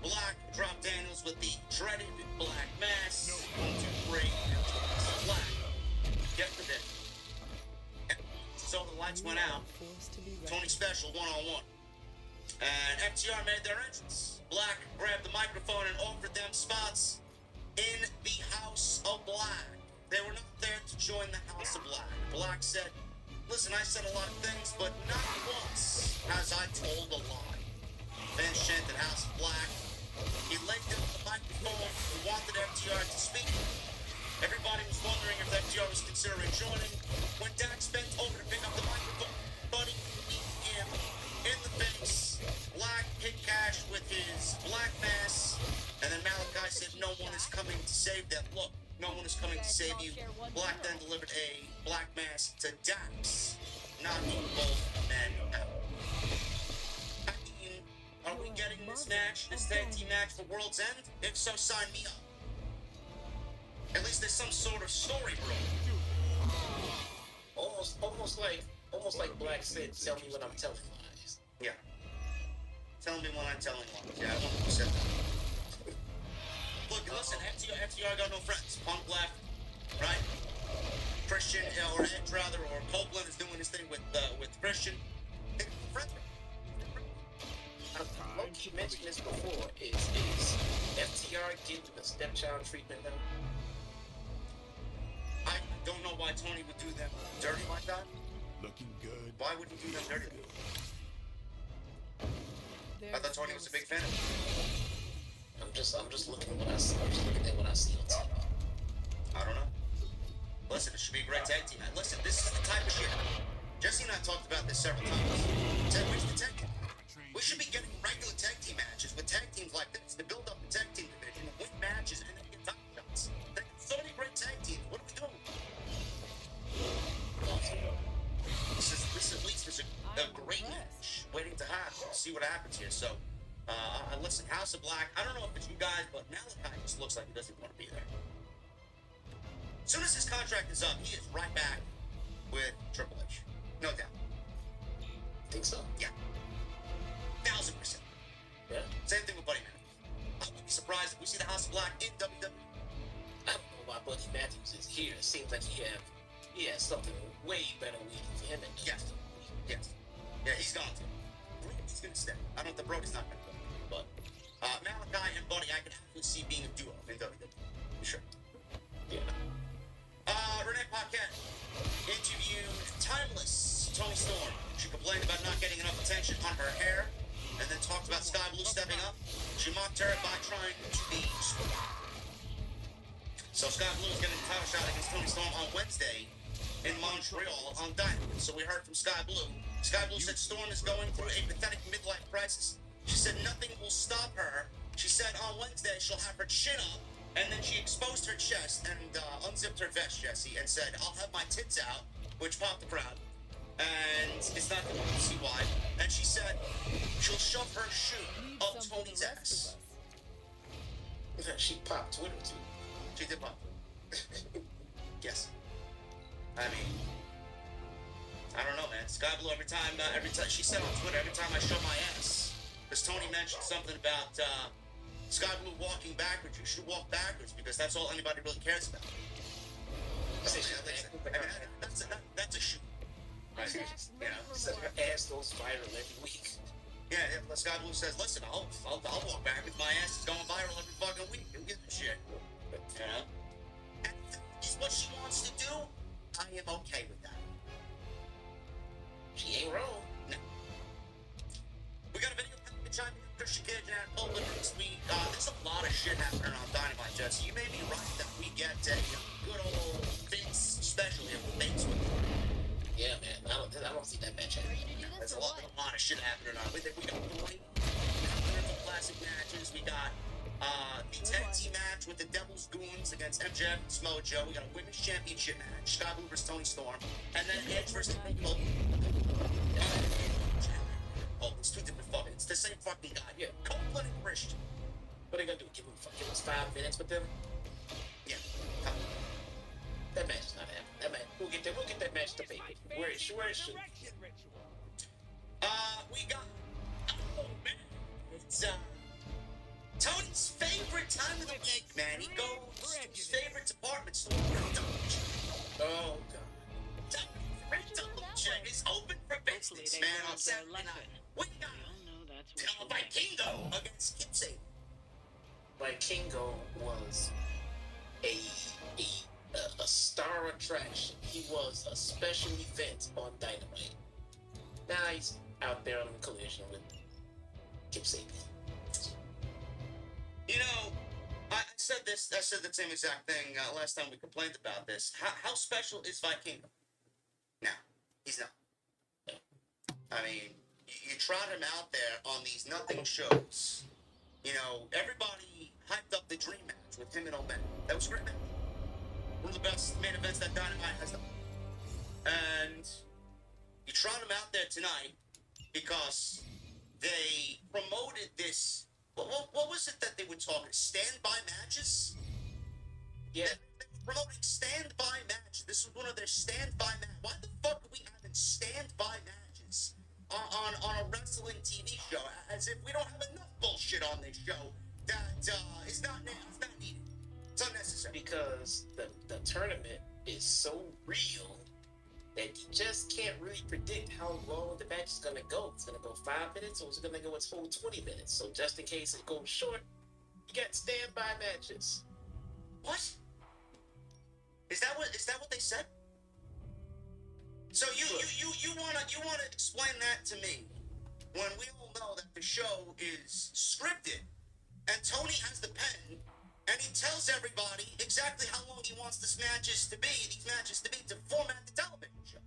Black dropped Daniels with the dreaded Black Mass. 1, 2, 3. Black. Get the dick. So the lights went out. Tony Special one-on-one. And FTR made their entrance. Black grabbed the microphone and offered them spots in the House of Black. They were not there to join the House of Black. Black said, listen, I said a lot of things, but not once has I told a lie. Fans chanted House of Black. He laid down the microphone and wanted FTR to speak. Everybody was wondering if FTR was considering joining. When Dax bent over to pick up the microphone, Buddy beat him in the face. Black hit Cash with his Black Mass, and then Malachi said, no one is coming to save them. Look, no one is coming to save you. Black then delivered a Black Mass to Dax, knocking both men out. I mean, are we getting this match, this tag team match for World's End? If so, sign me up. At least there's some sort of story, bro. Almost like Black said, tell me when I'm telling lies. Yeah. Tell me when I'm telling lies. Yeah, I 100%. Look, listen, FTR got no friends. Punk left, right? Christian, or Edge rather, or Copeland is doing his thing with Christian. They're friends. Loki mentioned this before. Is FTR getting the stepchild treatment now? I don't know why Tony would do them dirty like that. Looking good. Why would he do them dirty? I thought Tony was a big fan of it. I'm just looking at what I see. I'm just looking at what I see on TV. I don't know. Listen, it should be a great tag team, man. Listen, this is the type of shit. Jesse and I talked about this several times. Said, where's the tag team? We should be getting regular tag team matches with tag teams like this to build up the tag team division, win matches, and then get title shots. There's so many great tag teams. What are we doing? This at least is a great match waiting to happen. See what happens here. So, listen, House of Black. I don't know if it's you guys, but Malachi just looks like he doesn't want to be there. As soon as his contract is up, he is right back with Triple H. No doubt. Think so? Yeah. 1000%. Yeah. Same thing with Buddy Matthews. I wouldn't be surprised if we see the House of Black in WWE. I don't know why Buddy Matthews is here. It seems like he has something way better waiting for him. Yes. Yes. Yeah, he's gone too. He's going to stay. I don't know if the Brody's not going to go. But Malachi and Buddy, I can absolutely see being a duo in WWE. For sure. Yeah. Renee Paquette interviewed Timeless Tony Storm. She complained about not getting enough attention on her hair, and then talked about Sky Blue stepping up. She mocked her by trying to be smart. So Sky Blue is getting a title shot against Tony Storm on Wednesday in Montreal on Dynamite. So we heard from Sky Blue. Sky Blue said Storm is going through a pathetic midlife crisis. She said nothing will stop her. She said on Wednesday she'll have her chin up, and then she exposed her chest and unzipped her vest, Jesse, and said, I'll have my tits out, which popped the crowd. And it's not going to see why. And she said she'll shove her shoe up Tony's ass. She popped Twitter too. She did pop. Yes. I mean, I don't know, man. Sky Blue, every time she said on Twitter, every time I show my ass, because Tony mentioned something about Sky Blue walking backwards. You should walk backwards because that's all anybody really cares about. I mean, that's a shoot. Right? You know, So her ass goes viral every week. yeah, Sky Blue says, listen, I'll walk backwards. My ass is going viral every fucking week. Who gives a shit? You know? And it's what she wants to do. I am okay with that. She ain't wrong. No. We got a video package on Christian Cage and Poland this week. There's a lot of shit happening on Dynamite, Jesse. You may be right that we get a good old Vince special here with Vince with it. Yeah, man. I don't see that match happening. There's a lot of shit happening on. We got 40 classic matches. We got the tag team match with the Devil's Goons against MJF and Samoa Joe. We got a women's championship match, Sky Blue versus Tony Storm, and then Edge versus People. Oh, it's two different fucking. It's the same fucking guy. Yeah. Copeland and Christian. What are they gonna do? Give us 5 minutes with them? Yeah. That match is not happening. That match. match the baby. Where it should. Resurrection ritual. We got. Oh man, it's Tony's favorite time of the week, man. He goes to his favorite department store. Oh god. Double check is open for business, man. On Saturday night. We got Vikingo against Kipsy. Vikingo was a star attraction. He was a special event on Dynamite. Now he's out there on Collision with Kip Sabian. You know, I said the same exact thing last time we complained about this. How special is Vikingo? No, he's not. No. I mean, you trot him out there on these nothing shows. You know, everybody hyped up the dream match with him and Omen. That was a great match. One of the best main events that Dynamite has done. And you trot him out there tonight because they promoted this. What was it that they were talking? Standby matches? Yeah. They were promoting standby matches. This was one of their standby matches. Why the fuck are we having standby matches on a wrestling TV show? As if we don't have enough bullshit on this show that is not needed. It's unnecessary. Because the tournament is so real that you just can't really predict how long the match is gonna go. It's gonna go 5 minutes, or it's gonna go its whole 20 minutes. So just in case it goes short, you got standby matches. What? Is that what they said? So you wanna explain that to me when we all know that the show is scripted and Tony has the pen and he tells everybody exactly how long he wants these matches to be to format the television show.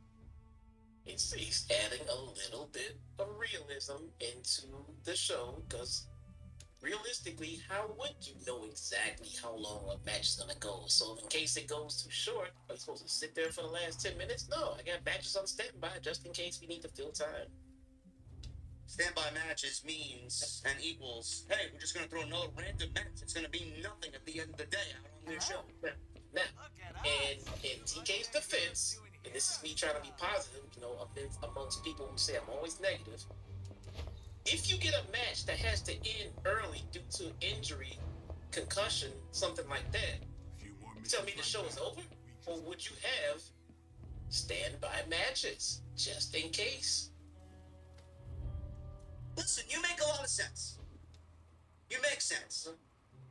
He's adding a little bit of realism into the show, because realistically, how would you know exactly how long a match is gonna go? So in case it goes too short, are you supposed to sit there for the last 10 minutes? No, I got matches on standby just in case we need to fill time. Standby matches means and equals, hey, we're just going to throw another random match. It's going to be nothing at the end of the day out on their show. Now, and in TK's defense, and this is me trying to be positive, you know, amongst people who say I'm always negative, if you get a match that has to end early due to injury, concussion, something like that, you tell me the show is over? Or would you have standby matches just in case? Listen, you make a lot of sense. You make sense.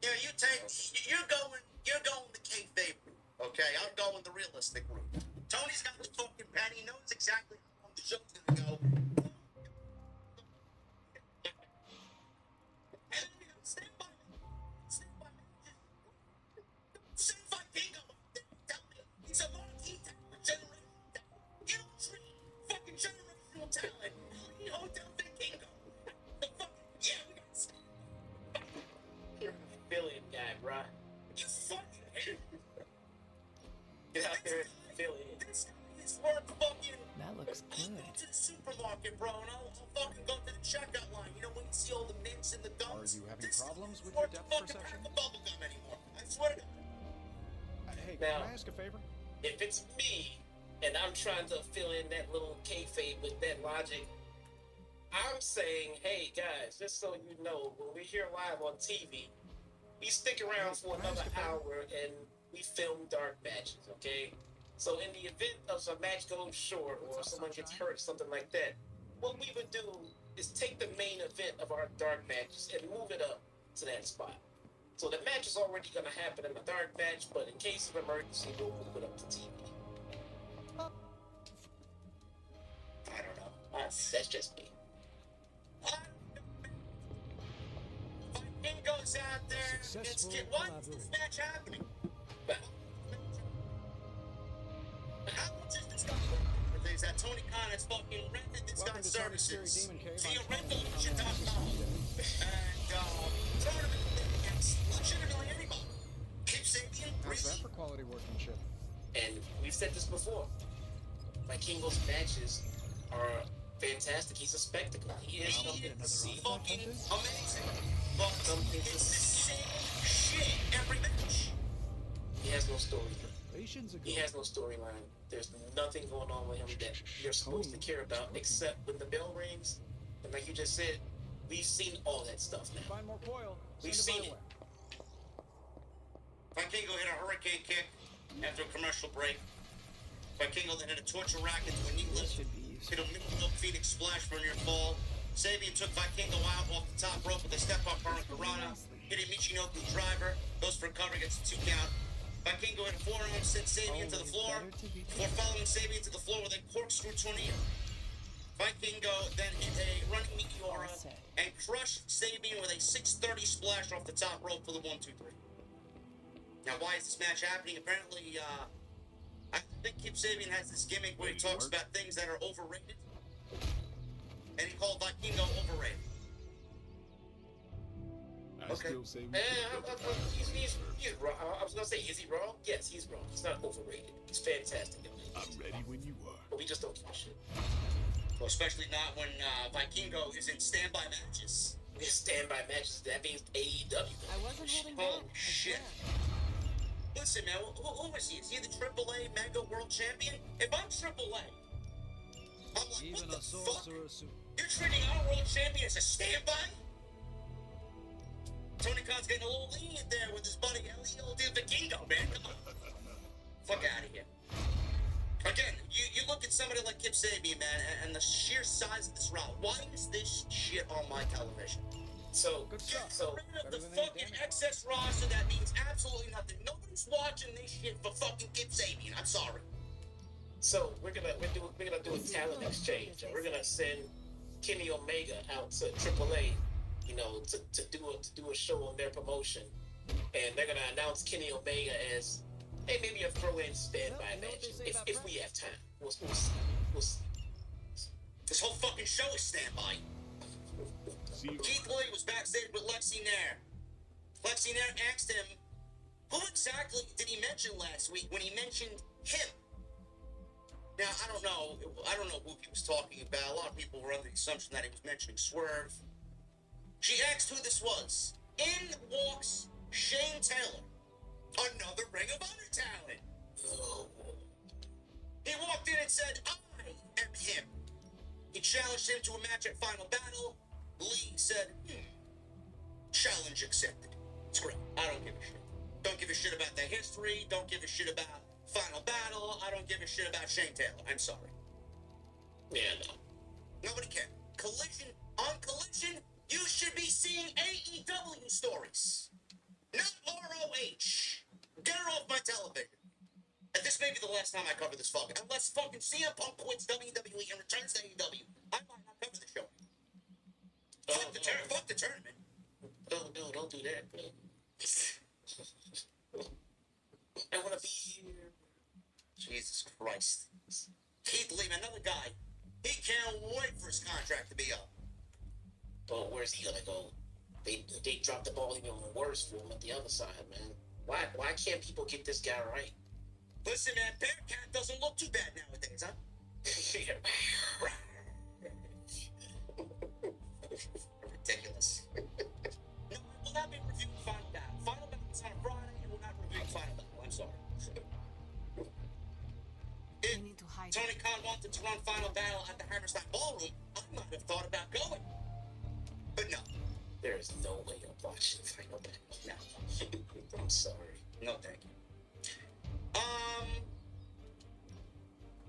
You know, you're going the kayfabe route, okay? I'm going the realistic route. Tony's got the fucking pen. He knows exactly how long the show's gonna go. And then, you know, stand by matches. Send Vikingo out there. Tell me he's a marquee talent, generational talent. You don't treat fucking generational talent. Hotel Vikingo. Yeah, we got stuff. You're an affiliate guy, bro. You fucking hate. Get out there and affiliate. This guy is worth fucking. That looks I'll good. go to the supermarket, bro, and I'll fucking go to the checkout line. You know when you see all the mints and the gums? Are you having This problems with isn't your worth depth the fucking perception? pack of bubble gum anymore. I swear to God. Hey, Now- can I ask a favor? If it's me and I'm trying to fill in that little kayfabe with that logic, I'm saying, hey guys, just so you know, when we're here live on TV, we stick around for another hour and we film dark matches, okay? So in the event of a match goes short or someone gets hurt, something like that, what we would do is take the main event of our dark matches and move it up to that spot. So the match is already going to happen in the dark match, but in case of emergency, we'll move it up to TV. I don't know. That's just me. Viking goes out there. Successful Why is this collaboration. match happening? How much is this guy worth? Is that Tony Khan has fucking rented this Welcome guy's to Tony's Scary services Demon Cave. via I'm Tony. rentalauction.com and tournament against legitimately anybody. Kip Sabian, How's that Breezy. for quality workmanship? And we've said this before. Vikingo's matches are fantastic. He's a spectacle. He is something to see. Fucking amazing. But Something to it's the see. same shit every match. He has no story. Generations ago. He has no storyline. There's nothing going on with him that you're supposed to care about, except when the bell rings. And like you just said, we've seen all that stuff now. Find more coil. We've Send seen it it. my way. Vikingo hit a hurricane kick after a commercial break. Vikingo then hit a torture rack into a knee lift. Hit a middle Phoenix splash for a near fall. Sabian took Vikingo out off the top rope with a step-up Hurricanrana. Hit a Michinoku driver. Goes for a cover, gets a 2 count. Vikingo hit a forearm, sent Sabian to the floor. Before following Sabian to the floor with a corkscrew tornado. Vikingo then hit a running Meteora and crushed Sabian with a 630 splash off the top rope for the 1-2-3. Now, why is this match happening? Apparently, I think Kip Sabian has this gimmick where he talks about things that are overrated. And he called Vikingo overrated. I still say we He's wrong. I was gonna say, is he wrong? Yes, he's wrong. He's not overrated. He's fantastic. I'm ready when you are. But we just don't give a shit. Well, especially not when Vikingo is in standby matches. We have standby matches. That means AEW. I wasn't holding back. Oh, I shit. swear. Listen, man, who is he? Is he the AAA Mega World Champion? If I'm AAA, I'm like, Even what the a fuck? sorcerer suit. You're treating our world champion as a standby? Tony Khan's getting a little lenient there with his buddy Elio Di Vikingo, man. Come on. Fuck out of here. Again, you look at somebody like Kip Sabian, man, and the sheer size of this route. Why is this shit on my television? So, Good stuff. so Rid of better the than any fucking damage. excess roster that means absolutely nothing. Nobody's watching this shit for fucking Kip Sabian. I'm sorry. So we're gonna do a talent exchange, and we're gonna send Kenny Omega out to AAA, you know, to do a show on their promotion, and they're gonna announce Kenny Omega as, hey, maybe a throw-in standby Well, you know what match they say if about we have time. We'll see. This whole fucking show is standby. See you. Keith Lee was backstage with Lexi Nair. Lexi Nair asked him, who exactly did he mention last week when he mentioned him? Now, I don't know who he was talking about. A lot of people were under the assumption that he was mentioning Swerve. She asked who this was. In walks Shane Taylor, another Ring of Honor talent. He walked in and said, I am him. He challenged him to a match at Final Battle. Lee said, challenge accepted. It's great. I don't give a shit. Don't give a shit about the history. Don't give a shit about Final Battle. I don't give a shit about Shane Taylor. I'm sorry. Yeah, no. Nobody cares. Collision on Collision, you should be seeing AEW stories, not ROH. Get her off my television. And this may be the last time I cover this fucking. Unless fucking CM Punk quits WWE and returns to AEW, I might not cover the show. Fuck the tournament. No, don't do that, man. I want to be here. Jesus Christ. Keith Lee, another guy. He can't wait for his contract to be up. Well, where's he gonna go? They dropped the ball even worse for him at the other side, man. Why can't people get this guy right? Listen, man, Bearcat doesn't look too bad nowadays, huh? Ridiculous. No, I will not be reviewing Final Battle. Final Battle's on Friday, and we're not reviewing Final Battle. I'm sorry. If Tony Khan wanted to run Final Battle at the Hammerstein Ballroom, I might have thought about going. But no. There is no way I'm watching Final Battle. No. I'm sorry. No, thank you.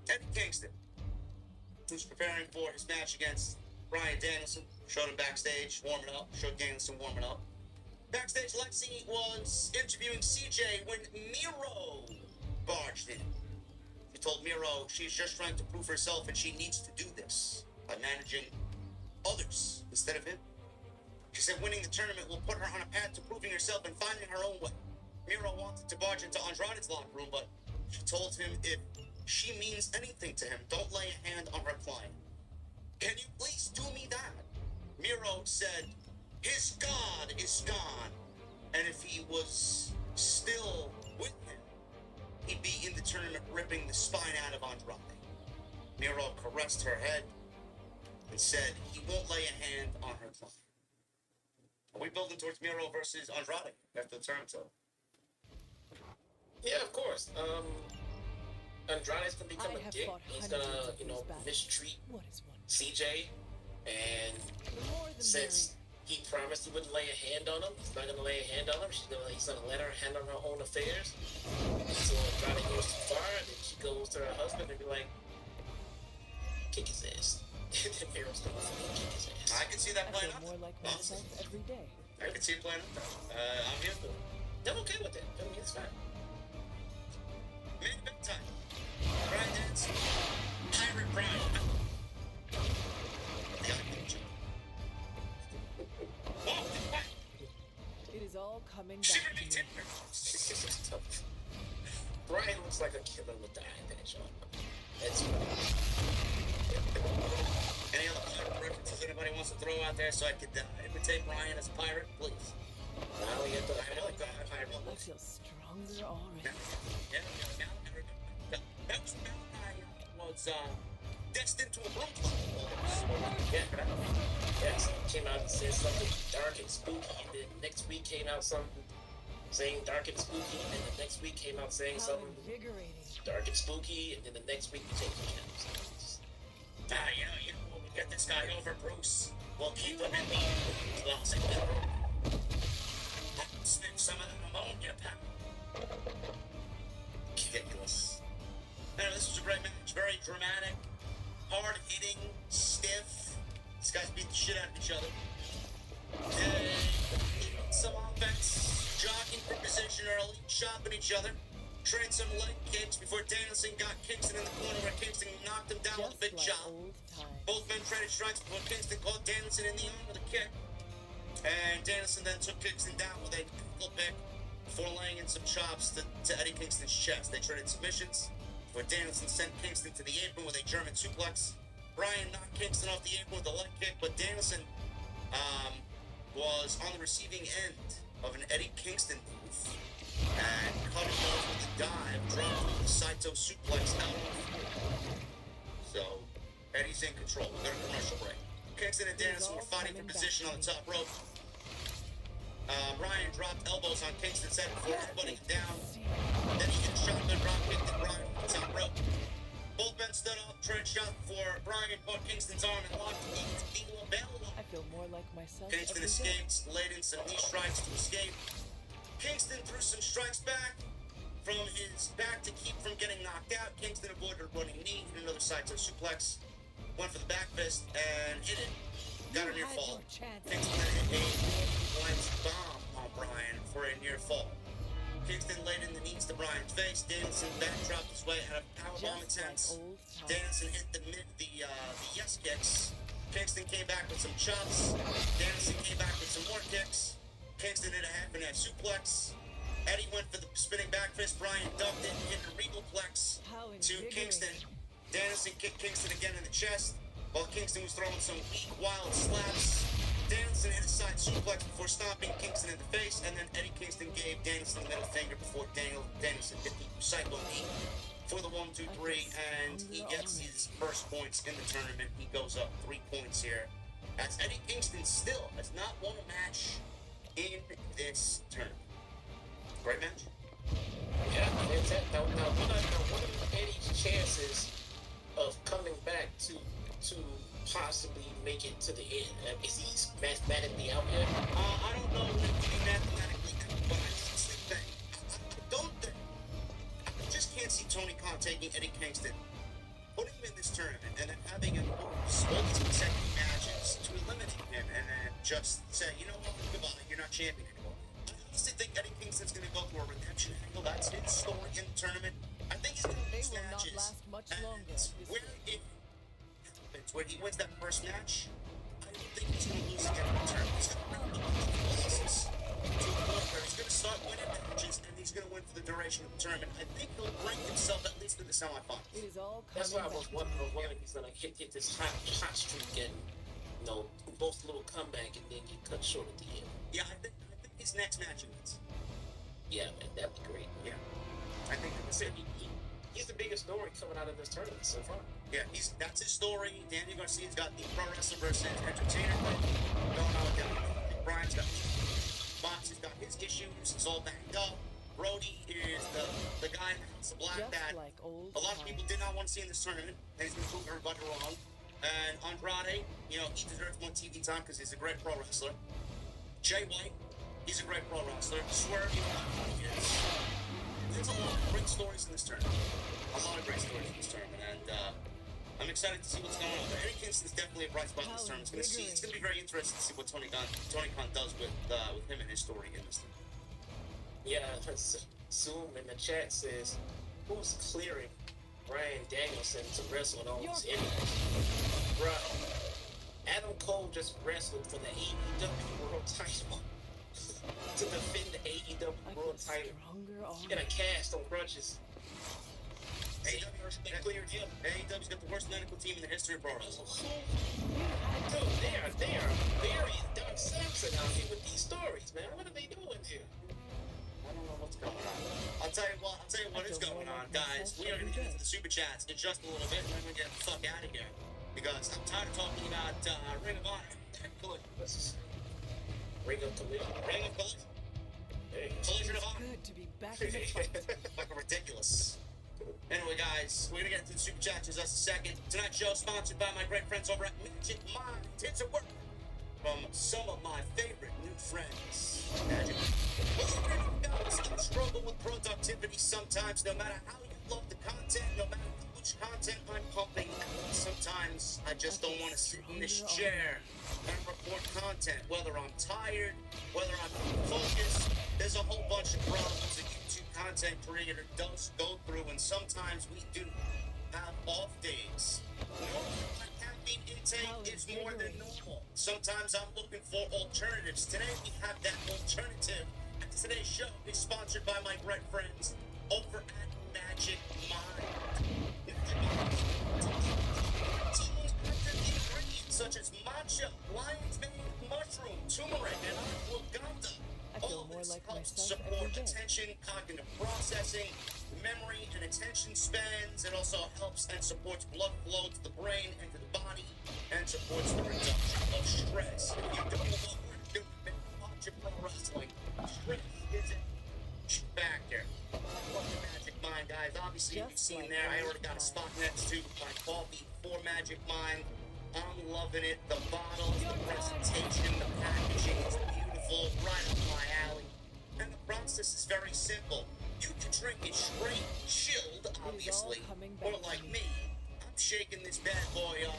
Eddie Kingston, who's preparing for his match against Bryan Danielson, showed him backstage warming up, showed Danielson warming up. Backstage, Lexi was interviewing CJ when Miro barged in. She told Miro she's just trying to prove herself and she needs to do this by managing others instead of him. She said winning the tournament will put her on a path to proving herself and finding her own way. Miro wanted to barge into Andrade's locker room, but she told him if she means anything to him, don't lay a hand on her client. Can you please do me that? Miro said his God is gone, and if he was still with him, he'd be in the tournament ripping the spine out of Andrade. Miro caressed her head and said he won't lay a hand on her client. Are we building towards Miro versus Andrade after the tournament's over? Yeah, of course. course. Andrade's gonna become I a have dick. fought He's hundreds gonna, of these battles. mistreat What is one? CJ, and The more the since he promised he wouldn't lay a hand on him, he's not gonna lay a hand on him. He's gonna let her handle her own affairs. So Andrade goes too far, and then she goes to her husband and be like, kick his ass. And then Miriam's gonna fucking kick his ass. I can see that I playing feel out. more like myself every day. I can see it playing out. I'm here for it. I'm okay with it. I mean, it's fine. Main event time. Brian Dance. Pirate Brian. It is all coming back to me. Brian looks like a killer with the eye patch on. That's Any other pirate references anybody wants to throw out there so I could imitate Brian as a pirate, please? now we have to. I like that pirate. I feel stronger already. Was destined to a broom. Yeah, yes. Came out and said something dark and spooky. And then next week came out something saying dark and spooky. And then the next week came out saying How something invigorating. dark and spooky. And then the next week we take the candles. You know, when we get this guy over, Bruce, we'll keep him in the closet. Sniff some of the ammonia, pal. Ridiculous. Anyway, this was a great match. Very dramatic, hard-hitting, stiff. These guys beat the shit out of each other. Some offense, jogging for position early, chopping each other. Traded some leg kicks before Danielson got Kingston in the corner where Kingston knocked him down with a big Just like chop. old times. Both men traded strikes before Kingston caught Danielson in the arm with a kick. And Danielson then took Kingston down with a pickle pick before laying in some chops to Eddie Kingston's chest. They traded submissions where Danielson sent Kingston to the apron with a German suplex. Brian knocked Kingston off the apron with a leg kick, but Danielson was on the receiving end of an Eddie Kingston move and cut him off with a dive, dropped the Saito suplex out. So Eddie's in control. We're going to commercial break. Kingston and Danielson were fighting for position on the top rope. Brian dropped elbows on Kingston's head before putting him down. Then he hit a shotgun drop kick to Brian on the top rope. Both men stood up, traded shot before Brian caught Kingston's arm and locked the label. I feel more like myself Kingston every day. escaped, laid in some knee strikes to escape. Kingston threw some strikes back from his back to keep from getting knocked out. Kingston avoided a running knee, hit another Saito suplex, went for the back fist, and hit it. Got a near fall. Kingston then hit a lance bomb on Brian for a near fall. Kingston laid in the knees to Brian's face. Danielson backdropped his way out of powerbomb Just like attempts. old times. Danielson hit the yes kicks. Kingston came back with some chops. Danielson came back with some more kicks. Kingston hit a half and half suplex. Eddie went for the spinning back fist. Brian ducked it, hit a regal plex How to invigorating. Kingston. Danielson kicked Kingston again in the chest while Kingston was throwing some weak, wild slaps. Danielson hit a side suplex before stomping Kingston in the face, and then Eddie Kingston gave Danielson the middle finger before Danielson hit the psycho knee for the 1, 2, 3, and he gets his first points in the tournament. He goes up 3 points here. As Eddie Kingston still has not won a match in this tournament. Great match. Yeah, fantastic. Now, what are Eddie's chances of coming back to possibly make it to the end? Is he mathematically out yet? I don't know if he mathematically out, but it's the thing. I don't think. I just can't see Tony Khan taking Eddie Kingston, putting him in this tournament, and then having him lose all these consecutive matches to eliminate him, and then just say, you know what, goodbye, you're not champion anymore. I honestly think Eddie Kingston's going to go through a redemption angle. That's his story in the tournament. I think he's going to They lose will not matches. last much and longer. This where it happens, when he wins that first match, I don't think he's going to lose again in the tournament. He's going to round up his losses to a point where he's going to start winning matches, and he's going to win for the duration of the tournament. I think he'll bring himself at least to the semifinals. It is all coming That's why I back was to wondering me. whether he's gonna hit this hot streak and both little comeback and then get cut short at the end. Yeah, I think his next match he wins. Yeah, man, that'd be great. Yeah, I think that's it. He's the biggest story coming out of this tournament so far. Yeah, that's his story. Daniel Garcia's got the pro wrestler versus entertainer thing going on with him. Brian's got Mox's got his issues. It's all banged up. Brody is the guy line, it's a black Just that like old a lot of people did not want to see in this tournament, and he's going to prove everybody wrong. And Andrade, you know, he deserves more TV time because he's a great pro wrestler. Jay White, he's a great pro wrestler. Swerve, you know, there's a lot of great stories in this tournament. A lot of great stories in this tournament, and I'm excited to see what's going on. But Eddie Kingston's definitely a bright spot in this tournament. It's going to be very interesting to see what Tony Khan does with him and his story in this thing. Yeah, Zoom in the chat says, who's clearing Bryan Danielson to wrestle in almost anything? Bruh, Adam Cole just wrestled for the AEW World Title. To defend the AEW World Title. He's gonna cast on crutches. AEW's cleared him. AEW's got the worst medical team in the history of pro wrestling. Dude, they are burying Doc Sampson out here with these stories, man. What are they doing here? I don't know what's going on. I'll tell you what is going on, guys. We are going to get into the super chats in just a little bit, and then we're going to get the fuck out of here. Because I'm tired of talking about Ring of Honor and Collision. Ring of Collision. Ring of Collision. Collision of Honor. Good to be back in the fight. Fucking ridiculous. Anyway, guys, we're going to get into the super chats in just a second. Tonight's show is sponsored by my great friends over at Magic Mind. It's a work from some of my favorite new friends. Magic. Most of you guys can struggle with productivity sometimes, no matter how you love the content, no matter how much content I'm pumping. Sometimes I just don't want to sit in this chair and record content, whether I'm tired, whether I'm focused. There's a whole bunch of problems a YouTube content creator does go through, and sometimes we do have off days. My caffeine intake is more than normal. Sometimes I'm looking for alternatives. Today we have that alternative. And today's show is sponsored by my great friends over at Magic Mind. Ingredients such as matcha, lion's mane, mushroom, turmeric, and ashwagandha. All of this helps support attention, cognitive processing, memory, and attention spans. It also helps and supports blood flow to the brain and to the body, and supports the reduction of stress. If you don't know what we're doing, man, watch your pro wrestling. Stress is a factor. Fucking Magic Mind, guys. Obviously, you've seen there, I already got a spot next to my coffee for Magic Mind. I'm loving it. The bottles, the presentation, the packaging is beautiful, right up my alley. And the process is very simple. You can drink it straight, chilled, obviously, or like me, I'm shaking this bad boy up,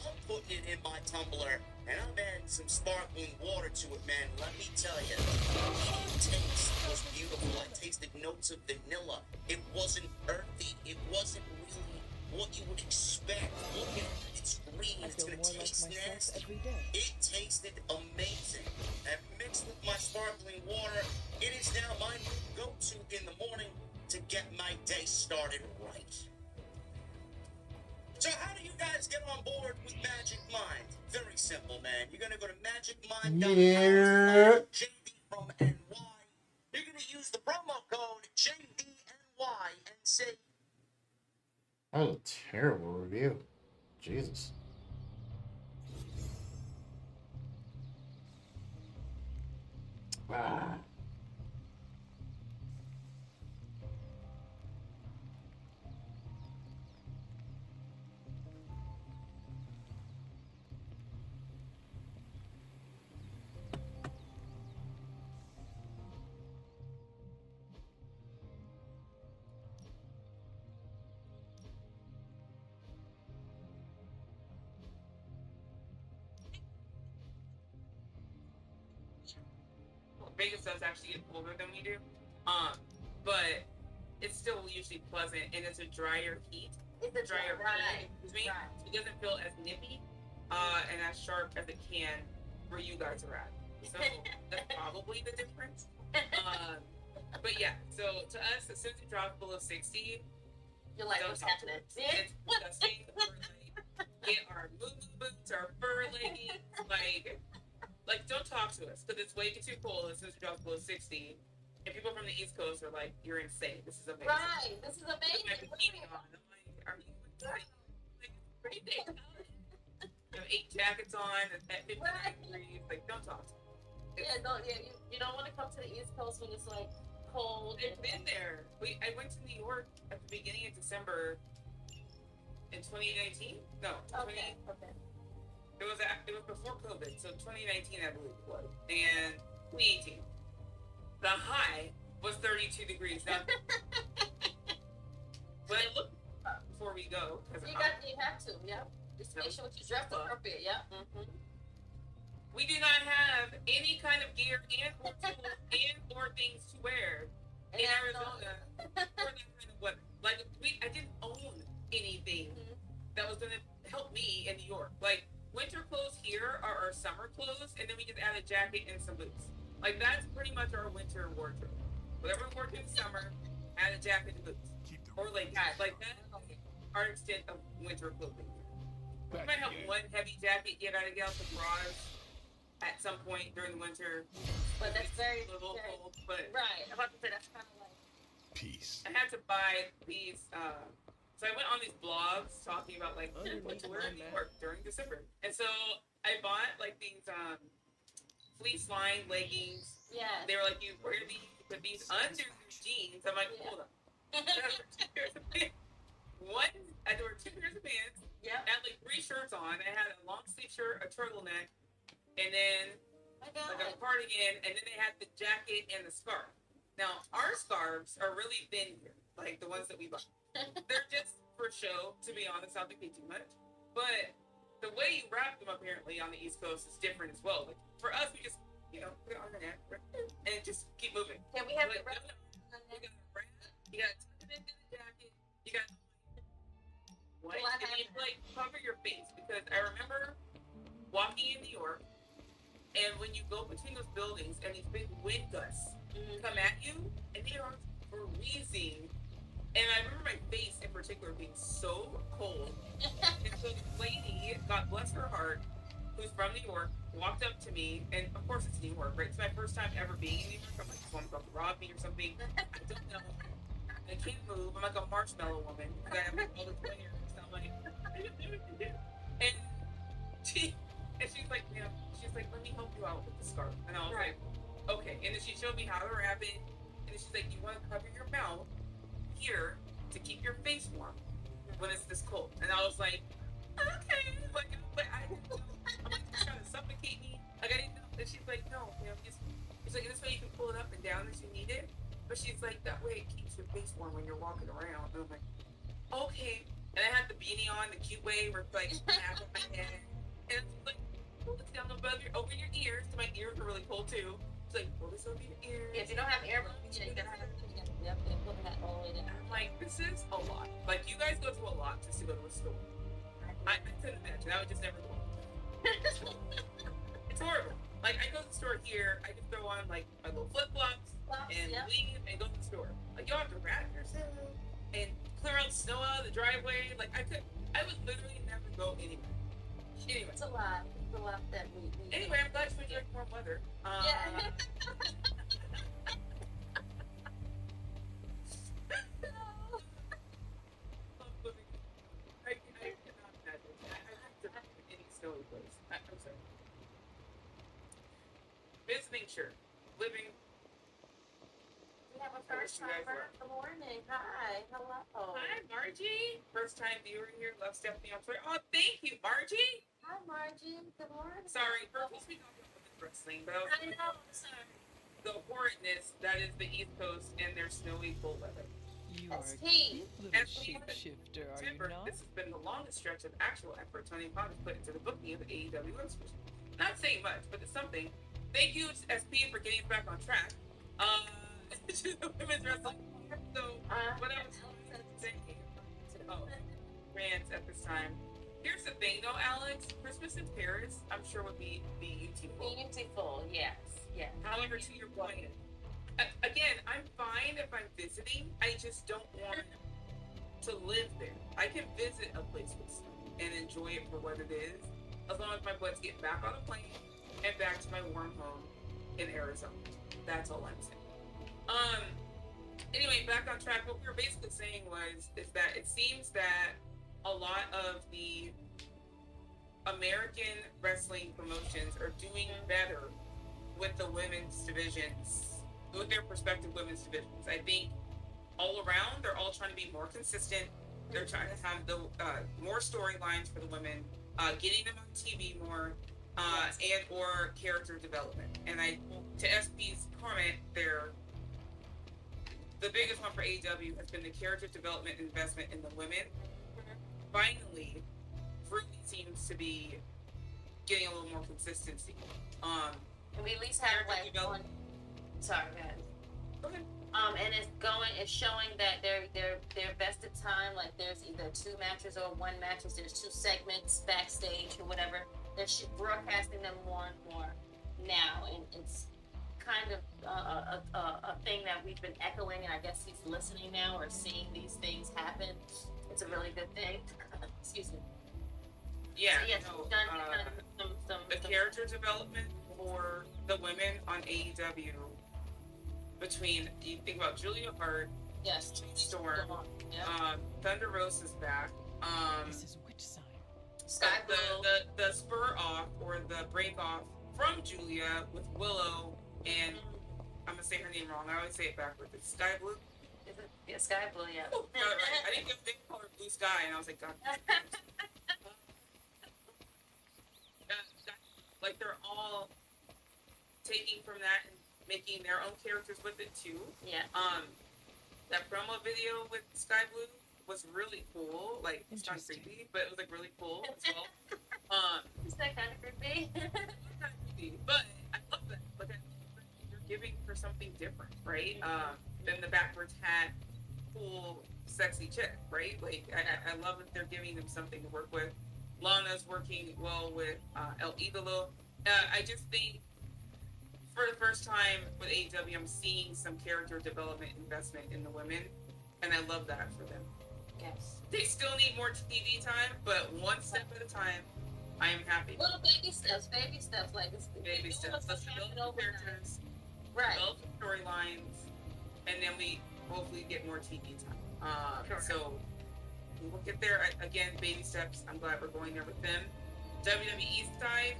I'm putting it in my tumbler, and I'm adding some sparkling water to it, man. Let me tell you, the taste was beautiful. I tasted notes of vanilla. It wasn't earthy. It wasn't really what you would expect. Look at it. It's green. It's going to taste nasty. It tasted amazing. And mixed with my sparkling water, it is now my new go-to in the morning to get my day started right. So how do you guys get on board with Magic Mind? Very simple, man. You're going to go to magicmind.com. Yeah. JD from NY. You're going to use the promo code JDNY and say... That was a terrible review. Jesus. Ah. Vegas does actually get colder than we do, but it's still usually pleasant, and it's a drier heat. It's a drier heat. Excuse me. It doesn't feel as nippy and as sharp as it can where you guys are at. So that's probably the difference. But yeah, so to us, as soon as it drops below 60, you're like, what's happening? It's disgusting. We're like, get our moo-moo boots, our fur leggings, like, don't talk to us, because it's way too cold as soon as it drops below 60. And people from the East Coast are like, you're insane. This is amazing. Right. This is amazing. My bikini on. I'm like, are you insane? Like, it's freezing. You have 8 jackets on at 59 degrees. Like, don't talk to me. You don't want to come to the East Coast when it's, like, cold. I've been there. I went to New York at the beginning of December in 2019. No, Okay. Okay. it was before COVID, so 2019 I believe it was, and 2018. The high was 32 degrees. Now, but I looked before we go because You have to, yeah. Just make sure you dress appropriate, yeah. Mm-hmm. we do not have any kind of gear and or tools and or things to wear in Arizona for that kind of weather. Like I didn't own anything that was gonna help me in New York. Like winter clothes here are our summer clothes, and then we just add a jacket and some boots. Like that's pretty much our winter wardrobe. Whatever we wore in the summer, add a jacket and boots. Or like that. Like that's our extent of winter clothing. We might have one heavy jacket get out of Galaxy Garage at some point during the winter. But that's very cold. But right. I'm about to say that's kind of like peace. I had to buy these. So I went on these blogs talking about like what to wear in New York during December, and so I bought like these fleece lined leggings. Yeah. They were like, you wear these, you put these under your jeans. I'm like, hold up. I had to wear 2 pairs of pants. Yeah. I had like 3 shirts on. I had a long sleeve shirt, a turtleneck, and then like a cardigan, and then they had the jacket and the scarf. Now our scarves are really thin here, like the ones that we buy. They're just for show, to be honest. I don't think they do much. But the way you wrap them apparently on the East Coast is different as well. Like for us, we just put it on the neck and just keep moving. Can we have like, the wrap? You got to tuck it into the jacket. You got what? And you like cover your face, because I remember walking in New York, and when you go between those buildings and these big wind gusts come at you, and they are freezing. And I remember my face in particular being so cold. And so this lady, God bless her heart, who's from New York, walked up to me, and of course it's New York, right? It's my first time ever being in New York. I'm like, someone's about to rob me or something. I don't know. I can't move. I'm like a marshmallow woman. I have all the players. I'm like, and she's like, she's like, let me help you out with the scarf. And I was like, okay. And then she showed me how to wrap it. And then she's like, you want to cover your mouth here to keep your face warm when it's this cold. And I was like, okay. Like, but I didn't know. I'm like, she's trying to suffocate me. Like, I didn't know. And she's like, no, just, she's like, this way you can pull it up and down as you need it. But she's like, that way it keeps your face warm when you're walking around. And I'm like, okay. And I had the beanie on, the cute way where it's like half of my head. And it's like, pull this down above over your ears, because my ears are really cold too. She's like, pull this over your ears. If you don't have air, you gotta have put that all the way down. I'm like, this is a lot. Like, you guys go through a lot just to go to a store. I couldn't imagine. I would just never go. It's horrible. Like, I go to the store here, I just throw on like my little flip-flops and leave and go to the store. Like, you have to wrap yourself and clear out snow out of the driveway. Like, I would literally never go anywhere. Anyway. It's a lot. It's a lot that we anyway, I'm glad you enjoyed warm weather. Yeah. I cannot imagine. I lived in any snowy place. I'm sorry. Visiting church. Living. We have a first timer. Good morning. Hi. Hello. Hi, Margie. First time viewer here. Love Stephanie on Twitter. Oh, thank you, Margie. Hi, Margie. Good morning. Sorry, we're supposed to be talking about women's wrestling, but I know. Sorry. The horridness that is the East Coast and their snowy cold weather. You That's are key. a As little we shapeshifter, are September, you not? this has been the longest stretch of actual effort Tony Khan has put into the booking of the AEW Women's Division. Not saying much, but it's something. Thank you, SP, for getting us back on track. To the women's wrestling. So, what I was saying, rants at this time. Here's the thing, though, Alex. Christmas in Paris, I'm sure would be beautiful. Beautiful, yes. Yeah. However, to your point, again, I'm fine if I'm visiting. I just don't want to live there. I can visit a place with snow and enjoy it for what it is, as long as my butts get back on a plane and back to my warm home in Arizona. That's all I'm saying. Anyway, back on track. What we were basically saying is that it seems that a lot of the American wrestling promotions are doing better with the women's divisions, with their prospective women's divisions. I think all around, they're all trying to be more consistent. They're trying to have the more storylines for the women, getting them on TV more, and or character development. And to SP's comment, the biggest one for AEW has been the character development investment in the women. Finally, really seems to be getting a little more consistency. And we at least have like one. Sorry, guys. Go ahead. And it's showing that their vested time, like there's either 2 matches or 1 match, there's 2 segments backstage or whatever. They're broadcasting them more and more now, and it's kind of a thing that we've been echoing, and I guess he's listening now or seeing these things happen. It's a really good thing. Excuse me. Yeah, so, yes, the character development for the women on AEW, between, you think about Julia Hart, yes, Storm, Thunder Rosa's back. This is which sign? Sky Blue. The spur off or the break off from Julia with Willow and I'm gonna say her name wrong. I always say it backwards. It's Sky Blue. Is it? Yeah, Sky Blue. Yeah. Oh, right. I didn't think call her Blue Sky, and I was like, God. Like they're all taking from that and making their own characters with it too. Yeah. That promo video with Sky Blue was really cool. Like it's kind of creepy, but it was like really cool as well. Is that kind of creepy? Kind of creepy, but I love that. Like you're giving her something different, right? Than the backwards hat, cool, sexy chick, right? Like I love that they're giving them something to work with. Lana's working well with El Idolo. I just think for the first time with AEW, I'm seeing some character development investment in the women, and I love that for them. Yes. They still need more TV time, but one step at a time, I am happy. Little baby steps, like it's baby steps. Let's develop characters, right? Develop storylines, and then we hopefully get more TV time. So we'll get there. Again, baby steps. I'm glad we're going there with them. WWE side,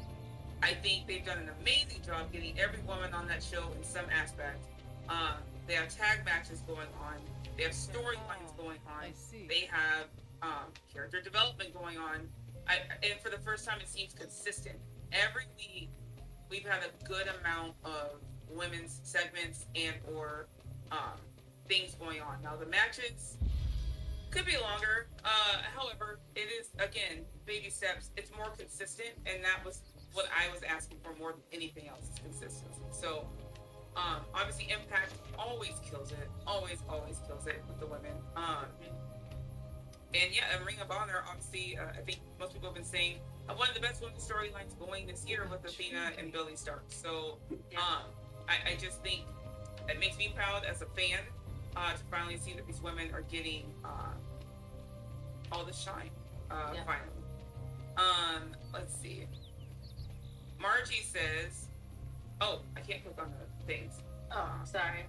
I think they've done an amazing job getting every woman on that show in some aspect. They have tag matches going on. They have storylines going on. They have character development going on. And for the first time, it seems consistent. Every week, we've had a good amount of women's segments and or things going on. Now, the matches could be longer. However, it is, again, baby steps. It's more consistent, and that was what I was asking for more than anything else, is consistency. So, obviously, Impact always kills it. Always kills it with the women. And yeah, and Ring of Honor, obviously, I think most people have been saying one of the best women's storylines going this year with Athena and Billy Stark. So, I just think it makes me proud as a fan to finally see that these women are getting all the shine. Finally. Let's see. Margie says, "Oh, I can't click on the things." Oh, sorry.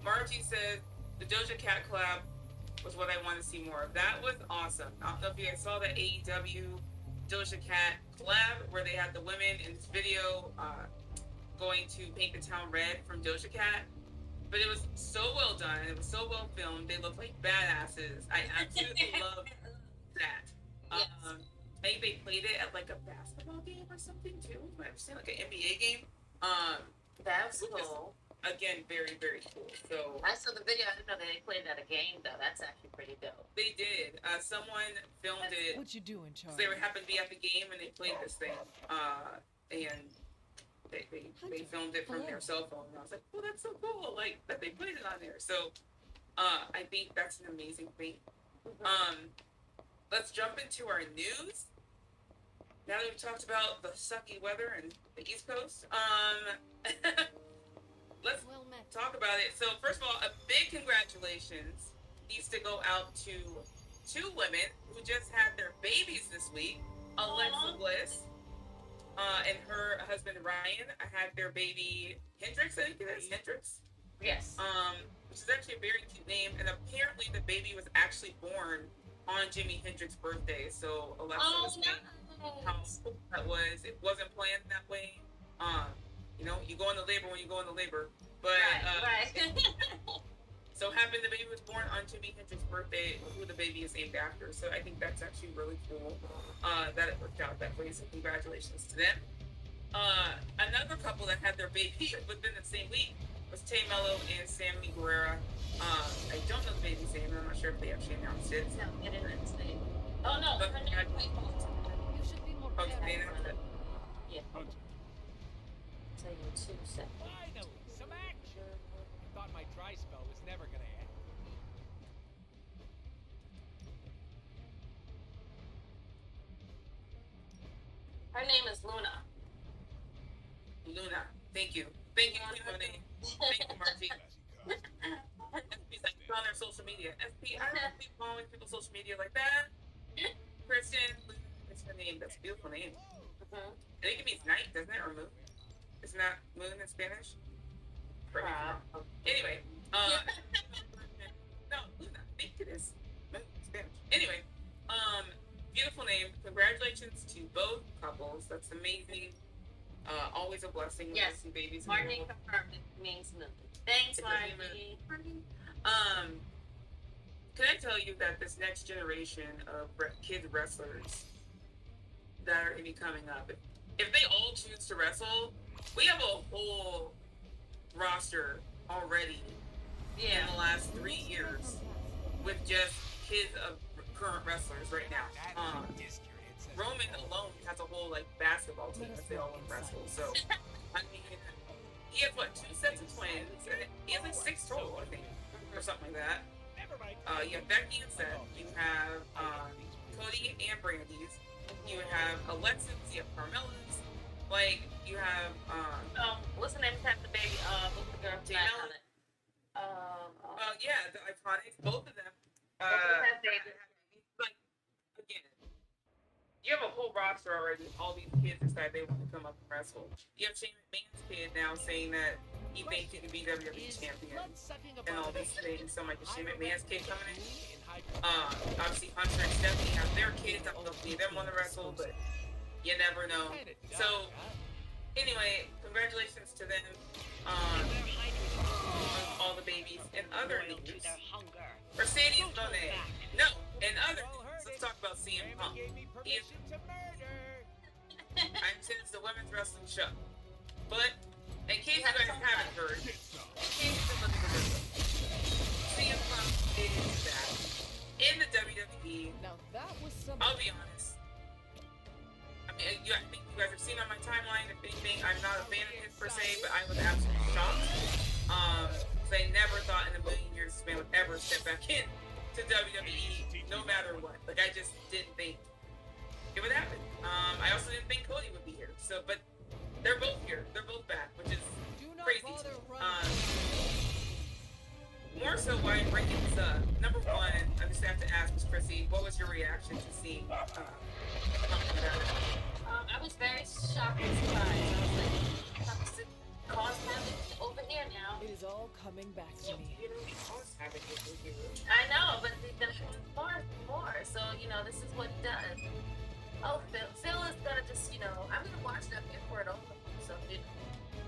Margie says the Doja Cat collab was what I want to see more of. That was awesome. I don't know if you guys saw the AEW Doja Cat collab where they had the women in this video going to paint the town red from Doja Cat. But it was so well done. It was so well filmed. They look like badasses. I absolutely love that. Yes. I think they played it at like a basketball game or something too. I understand, like an NBA game. That's cool. Again, very, very cool. So I saw the video. I didn't know they played it at a game though. That's actually pretty dope. They did. Someone filmed it. What you doing, Charlie? They happened to be at the game and they played this thing. And they filmed it from their cell phone. And I was like, oh, that's so cool. Like that they put it on there. So I think that's an amazing thing. Let's jump into our news. Now that we've talked about the sucky weather in the East Coast, let's talk about it. So first of all, a big congratulations needs to go out to 2 women who just had their babies this week. Alexa Bliss and her husband Ryan had their baby Hendrix, I think it is. Hendrix? Yes. Which is actually a very cute name. And apparently the baby was actually born on Jimi Hendrix's birthday. So Alexa was saying how cool that was. It wasn't planned that way. You know, you go into labor when you go into labor. But So happened the baby was born on Jimi Hendrix's birthday, who the baby is named after. So I think that's actually really cool that it worked out that way. So congratulations to them. Another couple that had their baby within the same week was Tay Mello and Sammy Guerra. I don't know the baby's name. I'm not sure if they actually announced it. No, it isn't. Oh no, But her name. You should be more okay, they careful. announced it. Yeah. Tell you 2 seconds. Finally, some action. I thought my dry spell was never gonna end. Her name is Luna. Luna. Thank you. Thank you, Queen Monet. Thank you, Marty. SP's like on their social media. SP, I don't be following people's social media like that. Kristen, Luna, it's her name. That's a beautiful name. I think it means night, doesn't it? Or moon? Isn't that moon in Spanish? Anyway, no, Luna, I think it is moon in Spanish. Anyway, beautiful name. Congratulations to both couples. That's amazing. Always a blessing when Yes. you see babies. Marty confirmed it means moon. Thanks, Marty. Can I tell you that this next generation of kid wrestlers that are going to be coming up, if they all choose to wrestle, we have a whole roster already in the last 3 years with just kids of current wrestlers right now. Roman alone has a whole like basketball team that they all want to wrestle. So, I mean, he has what, 2 sets of twins? He has like 6 total, I think, or something like that. You have Becky and Seth. You have Cody and Brandy's. You have Alexis. You have Carmella's. Like you have what's the name of the baby? What's the girl? Dana. Yeah, the Iconics. Both of them. Like again, you have a whole roster already. All these kids decide they want to come up and wrestle. You have Shane McMahon's kid now saying that he thinks he can be WWE champion and all these things. So like the Shane McMahon's kid coming in. Obviously Hunter and Stephanie have their kids. I don't know if any of them want to wrestle, but you never know. So anyway, congratulations to them on all the babies and other news. Mercedes Monet. No, and other news. Let's talk about CM Punk. I'm since the women's wrestling show. But in case you guys haven't heard, CM Punk is back in the WWE. Now that was some. I'll be honest. I mean, I think you guys have seen on my timeline. If anything, I'm not a fan of his per se, but I was absolutely shocked. Because I never thought in a million years this man would ever step back in to WWE, no matter what. Like I just didn't think it would happen. I also didn't think Cody would be here. So, but they're both here. They're both back, which is crazy. More so, why I'm bringing this up. Number one, I just have to ask Miss Chrissy, what was your reaction to seeing I was very shocked and surprised. I was like, cause havoc over here now. It is all coming back to me. I know, but there's more. So, this is what it does. Oh, Phil is gonna just, I'm gonna watch that before it opens. So,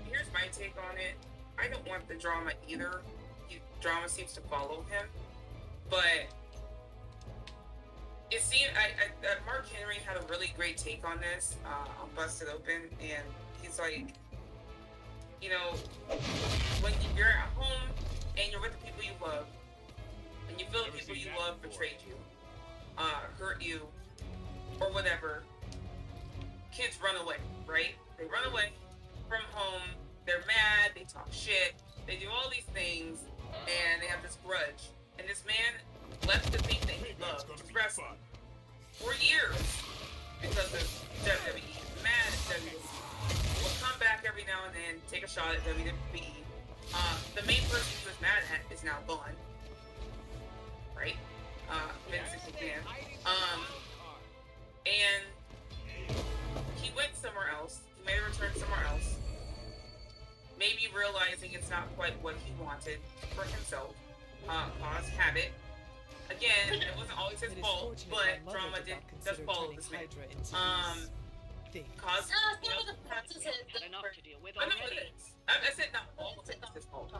Here's my take on it. I don't want the drama either. Drama seems to follow him, but it seemed Mark Henry had a really great take on this on Busted Open, and he's like, when you're at home and you're with the people you love, and you feel the people you love betrayed you, hurt you, or whatever, kids run away, right? They run away from home. They're mad. They talk shit. They do all these things. And they have this grudge. And this man left the thing that he loved, which was wrestling, for years because of WWE. Mad at WWE. Will come back every now and then, take a shot at WWE. The main person he was mad at is now gone. Right? Vince McMahon. And he went somewhere else. He made a return somewhere else. Maybe realizing it's not quite what he wanted for himself, caused habit. Again, it wasn't always his fault, but drama does follow this man. Caused. Enough to deal with I know already. it is. I said not all of it is his fault.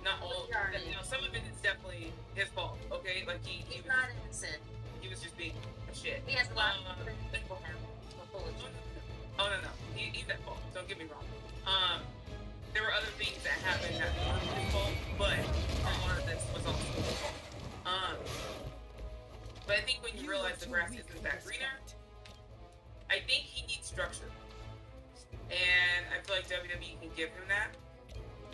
not all. You know, some of it is definitely his fault. Okay, like he's He's not innocent. he was just being a shit. He has a lot of people now. Oh no, he's at fault. Don't get me wrong. There were other things that happened that weren't his fault, but a lot of this was also his fault. But I think when you realize the grass isn't that greener, I think he needs structure, and I feel like WWE can give him that.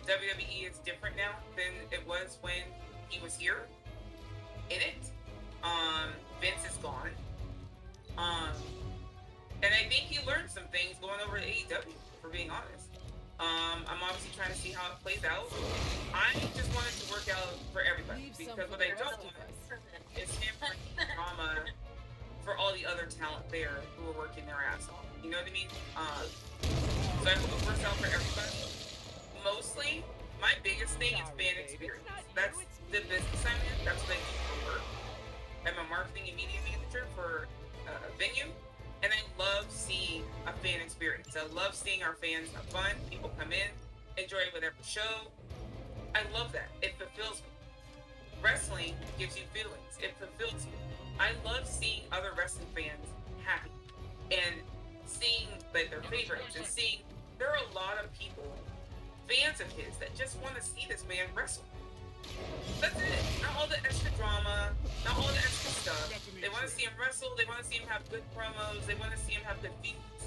WWE is different now than it was when he was here in it. Vince is gone. And I think he learned some things going over to AEW, for being honest. I'm obviously trying to see how it plays out. I just want it to work out for everybody, because what I don't want is him bringing drama for all the other talent there who are working their ass off. You know what I mean? So I hope it works out for everybody. Mostly, my biggest thing is fan experience. That's the business I'm in. That's what I do for work. I'm a marketing and media manager for a venue, and I love seeing a fan experience. I love seeing our fans have fun. People come in, enjoy whatever show. I love that. It fulfills me. Wrestling gives you feelings. It fulfills you. I love seeing other wrestling fans happy and seeing like their favorites, and seeing there are a lot of people, fans of his, that just want to see this man wrestle. That's it. Not all the extra drama, not all the extra stuff. They want to see him wrestle. They want to see him have good promos. They want to see him have good feuds,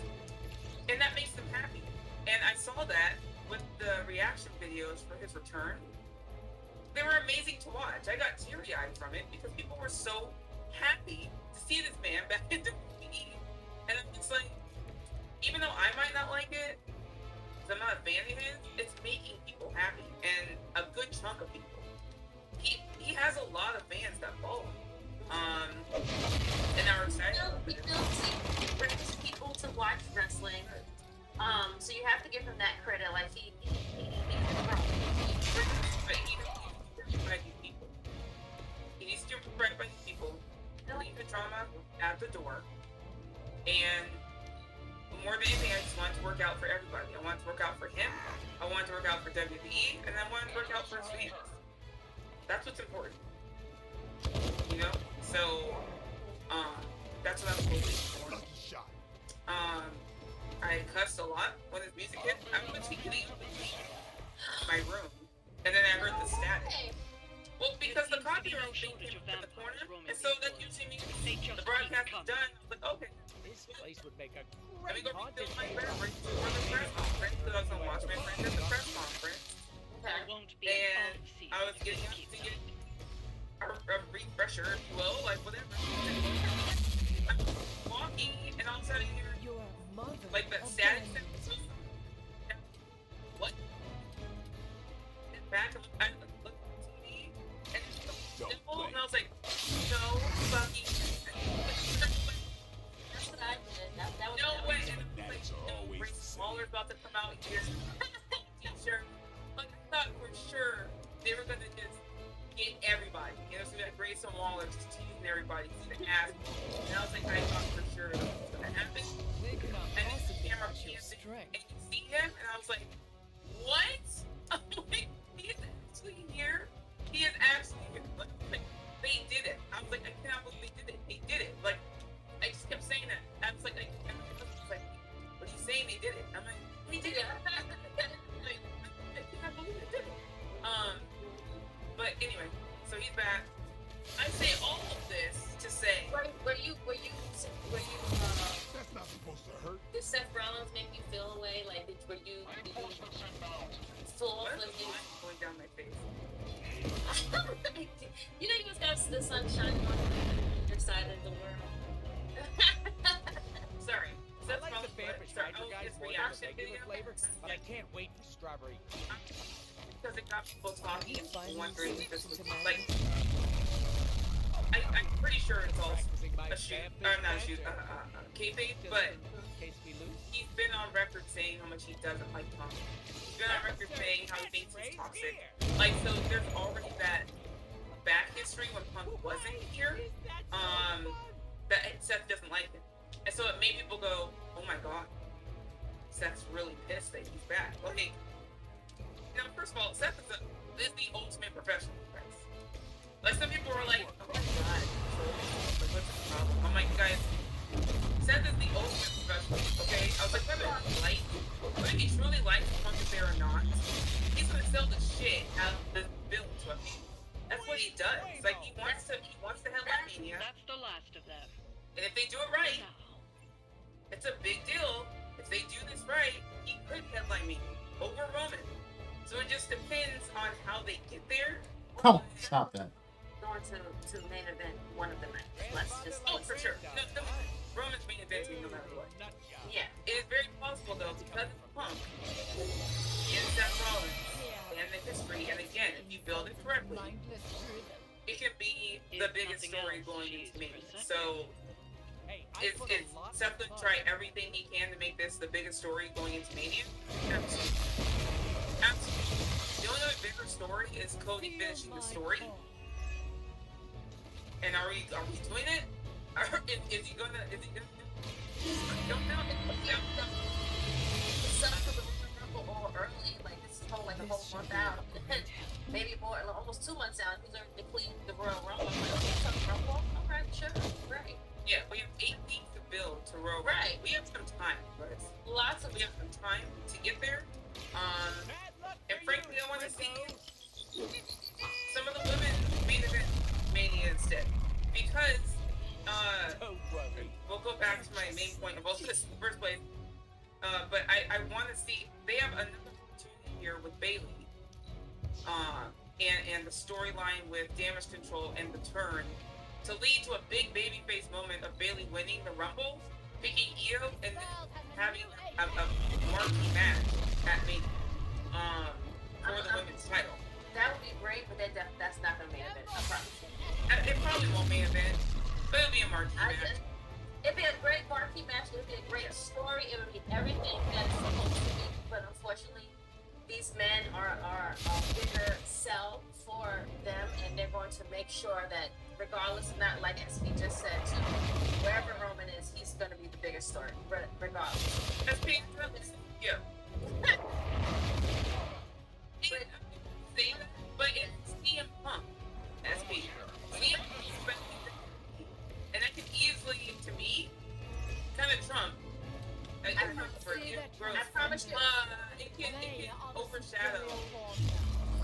and that makes them happy. And I saw that with the reaction videos for his return. They were amazing to watch. I got teary-eyed from it because people were so happy to see this man back in WWE. And I'm just like, even though I might not like it, because I'm not a fan of his, it's making people happy, and a good chunk of people. He has a lot of fans that follow him, and are excited. He brings people to watch wrestling. So you have to give him that credit. Like he needs to right by these people. Leave the drama at the door, and more than anything, I just want it to work out for everybody. I want it to work out for him. I want it to work out for WWE, and I want it to work out for his fans. That's what's important, you know. So, that's what I'm hoping for. I cussed a lot when his music hit. I was literally leaving my room, and then I heard the static. Well, because the coffee room thing came up in the corner, and so that usually means the broadcast is done. I was like, okay. This place would make a Let me great go refill haunted my beverage for the press conference, because I was gonna watch my friend at the press conference. And I was getting up to get a refresher, if you will, like whatever. I'm walking, and all of a sudden I hear like that static. What? And back, I looked at the TV, and it's so simple, and I was like, no fucking. That's what I did. That was No way. And That's like, always Ray the same. Smaller's about to come out here. T-shirt. Like, I thought for sure they were gonna just get everybody. You know, so like Grayson Waller just teasing everybody to the ass. And I was like, I thought for sure that was gonna happen. And then the camera pans in, and you see him, and I was like, what? I'm like, he is actually here. He is actually here. Like, they did it. I was like, I cannot believe they did it. They did it. Like, I just kept saying that. I was like, what are you saying? They did it. I'm like, they did it. Like, I cannot believe they did it. But anyway, so he's back. I say all of this to say, were you That's not supposed to hurt. did Seth Rollins make you feel a way? Like were you full what of is the line going down my face? You know you just got the sunshine on your side of the world. Sorry. I Seth like the Rollins, Vampire sorry, Striker guys his more than the reaction regular video, flavor, but I can't wait for strawberry. because it got people talking and people wondering if this was Finally like. I'm pretty sure it's all Practicing my a shoot. vampire Not a shoot. magic. Kayfabe, Just but in case we lose. he's been on record saying how much he doesn't like Tom. He's been on record saying how he thinks he's toxic. Like, so there's already that back history when Punk wasn't here. That Seth doesn't like him, and so it made people go, "Oh my God, Seth's really pissed that he's back." Okay. Now, first of all, Seth is a is the ultimate professional. Like some people were like, oh my god, like what's the problem? I'm like, guys, Seth is the ultimate professional, okay? I was like, whether he truly likes the punches there or not, he's gonna sell the shit out of this build to a people. That's what he does. Like he wants to headline Mania. That's the last of them. And if they do it right, it's a big deal. If they do this right, he could headline Mania over Roman. So it just depends on how they get there. Oh, stop that. Going to main event one of the nights. Let's just for sure. No, Roman's main eventing no matter what. Yeah. It is very possible though because it's Punk and Seth Rollins and the history. And again, if you build it correctly, it can be the biggest story going into Mania. So it's Seth going to try everything he can to make this the biggest story going into Mania. Absolutely. The only other bigger story is Cody finishing the story. And are we doing it? Is he gonna I don't know. It's up to the Rumble all early, like this is like a whole month out. Maybe more, like almost 2 months out. He's already cleaned the Royal Rumble. I'm like, okay, so Rumble? Alright, sure, great. Yeah, we have 8 weeks to build to Royal Rumble. Right. We have some time, guys. We have some time to get there. And frankly, I want to see some of the women main event Mania instead. Because, we'll go back to my main point of all this in the first place. But I want to see, they have another opportunity here with Bayley. And the storyline with Damage Control and the turn to lead to a big babyface moment of Bayley winning the Rumble, picking Io, and having a marquee match at Mania. For the women's title. That would be great, but that's not gonna main event. I promise you. It probably won't main event, but it'll be a marquee match. It'd be a great marquee match. It'd be a great story. It would be everything that it's supposed to be. But unfortunately, these men are a bigger sell for them, and they're going to make sure that regardless, not like SP just said, too, wherever Roman is, he's going to be the biggest story, regardless. SP, yeah. But it's CM Punk, SP. CM Punk, and that could easily, to me, kind of trump. I promise you. It can overshadow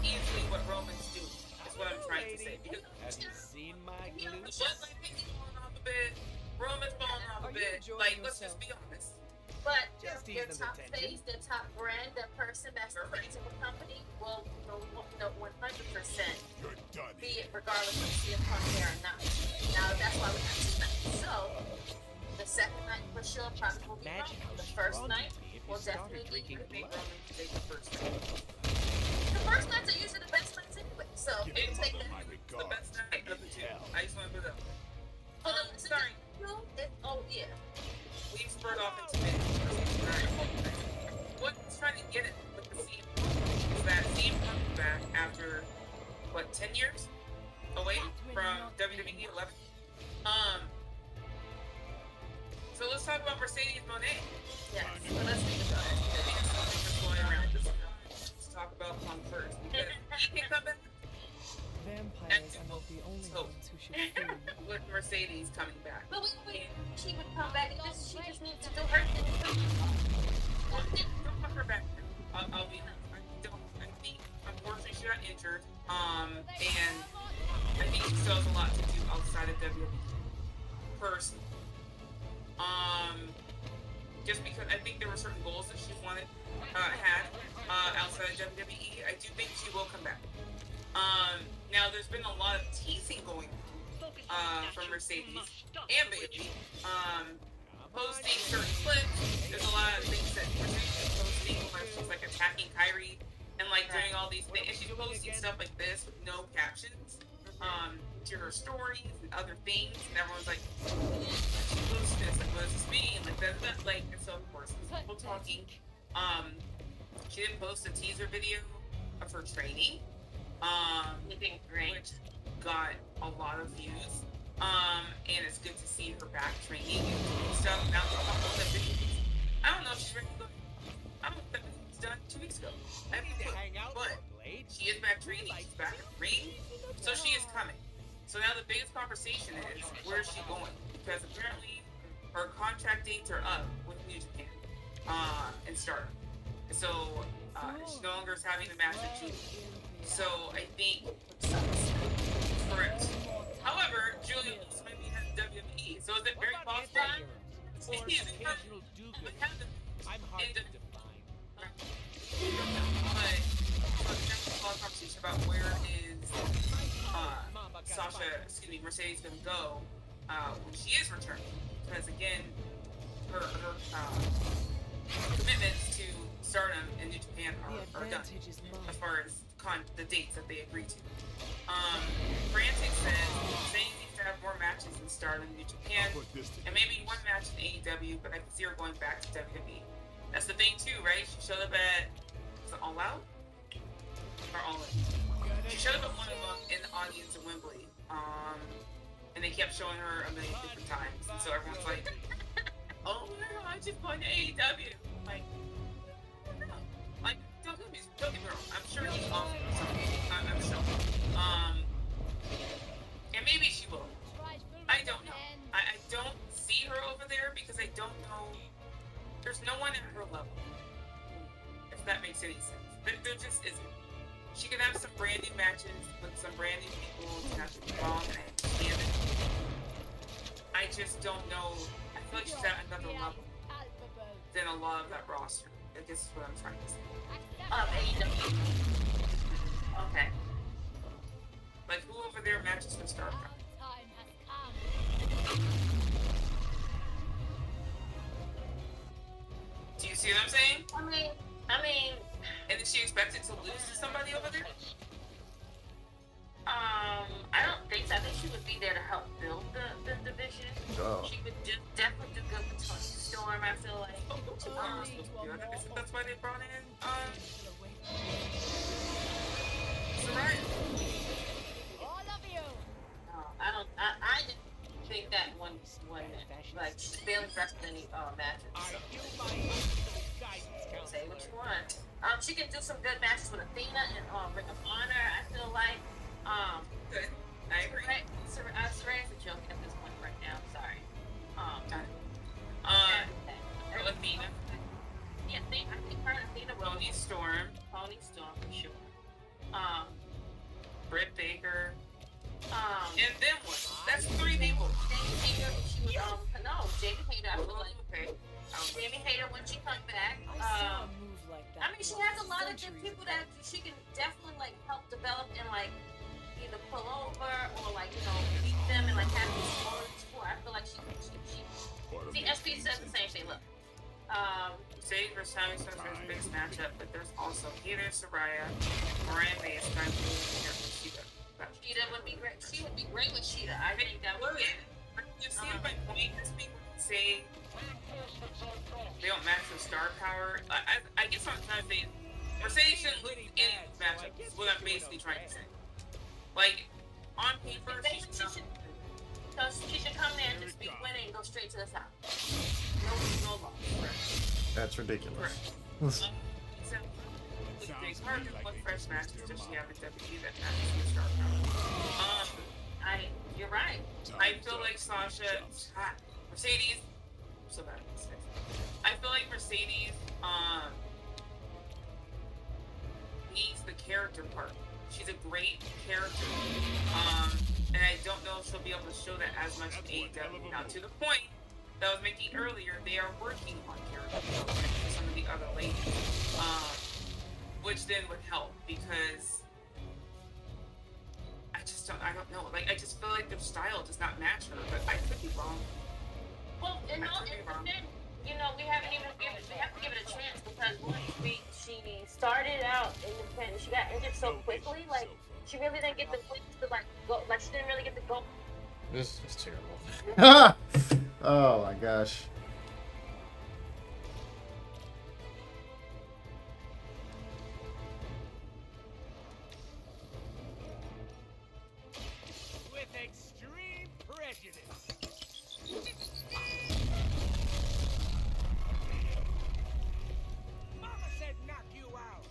easily what Roman's doing. That's what I'm trying to say. Because have you seen my glutes? But like, he's falling off a bit. Roman's falling off a bit. Like, let's just be honest. But their top face, their top brand, their person that's the face of a company will 100% be it regardless of CM Punk there or not. Now that's why we have 2 nights. So the second night for sure probably will be Roman. The first night will definitely be Roman. The first nights are usually the best nights anyway. So it's like the best night of the 2. I just want to put it up. Sorry. Oh yeah. We've spurred off into mid. What's trying to get it with the CM is that CM Punk is back after, 10 years away from WWE 11? So let's talk about Mercedes Moné. Yes, so let's think about it. I think it's something that's going around. Let's talk about Punk first. Because he can come back. Vampires are not the only ones who should fear. With Mercedes coming back. But she would come back. She just needs to do her thing. Don't put her back. I think, unfortunately, she got injured. And I think she still has a lot to do outside of WWE. Personally. Just because I think there were certain goals that she had outside of WWE. I do think she will come back. Now there's been a lot of teasing going on from Mercedes and Bayley. Posting certain clips. There's a lot of things that Mercedes is posting where she's like attacking Kyrie and like doing all these things. And she's posting stuff like this with no captions to her stories and other things. And everyone's like, she posted this, like, what does this mean? Like that, like, and so of course, people talking. She did post a teaser video of her training. Which got a lot of views. And it's good to see her back training and doing stuff. Now, I don't know if she's ready to go. I don't know if that was done 2 weeks ago. I haven't looked, but She is back training. She's back in the ring. So she is coming. So now the biggest conversation is, where is she going? Because apparently her contract dates are up with New Japan and Stardom. So she no longer is having the match with Julie. So I think correct. However, Julie also might be at WWE. So is it very possible? I'm hard to define. But there's a lot of conversation about where is Mercedes gonna go when she is returning, because again, her commitments to Stardom and New Japan are done as far as the dates that they agreed to. Frantic says they need to have more matches in Stardom and New Japan, and maybe one match in AEW, but I can see her going back to WWE. That's the thing too, right? She showed up at All Out or All In. She showed up at one of them in the audience at Wembley, and they kept showing her a million different times, and so everyone's like, "Oh my God, she's going to AEW!" Like, no, like don't get me wrong. I'm sure he's awesome or something. I'm sure. And maybe she will. I don't know. I don't see her over there because I don't know. There's no one at her level. If that makes any sense. There just isn't. She could have some brand new matches with some brand new people. It's not to be wrong, and I understand it. I just don't know. I feel like she's at another level than a lot of that roster. I guess is what I'm trying to say. AEW. Okay. Like, who over there matches for StarCraft? Do you see what I'm saying? I mean. And is she expected to lose to somebody over there? I don't think so. I think she would be there to help build the division. Oh. She would definitely do good with Tony Storm, I feel like. That's why they brought in Soraya. All of you. I didn't think that one like she barely wrestled any matches. Say what you want. She can do some good matches with Athena and Ring of Honor. I feel like Good. I agree. Saraya's a joke at this point right now. I'm sorry. Athena. Yeah, I think her and Athena will. Tony Storm for sure. Britt Baker. And then what? That's 3 people. Jamie Hayter, she was Jamie Hayter. I feel like Jamie Hayter when she comes back. I mean, she has a lot of good people that she can definitely like help develop and like either pull over or like beat them and like have these stories for. I feel like she. See, SP says the same thing. Look. Sage versus Tommy Stone's the biggest matchup, but there's also Heather, Soraya, Mariah May is trying to Sheeta. Sheeta would be great. She would be great with Sheeta. I think that would. You see my point? This people say they don't match with star power. I guess what I'm trying to say is Mercedes shouldn't lose any matchup. Is what I'm basically trying to say. Like on paper, she should come there and just be winning and go straight to the top. No loss. That's ridiculous. It's hard to put fresh matches does she have a WWE that matches with star power. You're right. I feel like Mercedes. So bad. I feel like Mercedes needs the character part. She's a great character. And I don't know if she'll be able to show that as much in AEW. Now, to the point that I was making earlier, they are working on character development for some of the other ladies, which then would help because I don't know. Like, I just feel like their style does not match her, but I could be wrong. Well, we have to give it a chance because she started out independent. She got injured so quickly, like she really didn't get the quick to go. Like she didn't really get the go. This is terrible. Oh my gosh. With extreme prejudice. Mama said knock you out.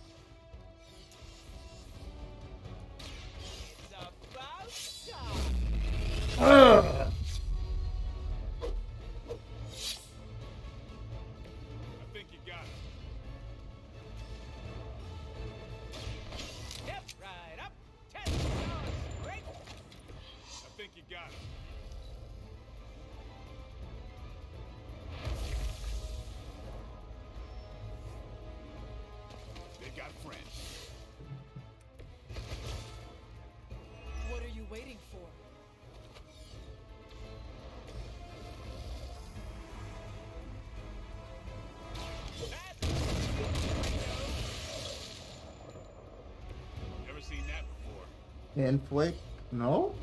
Inflict? No?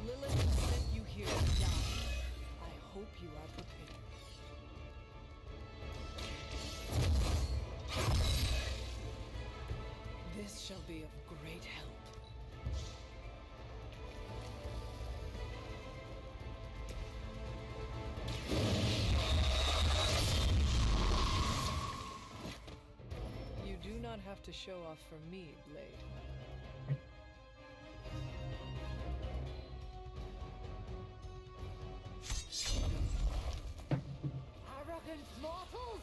Lilith sent you here to die. I hope you are prepared. This shall be of great help. You do not have to show off for me, Blade. Arrogant mortals!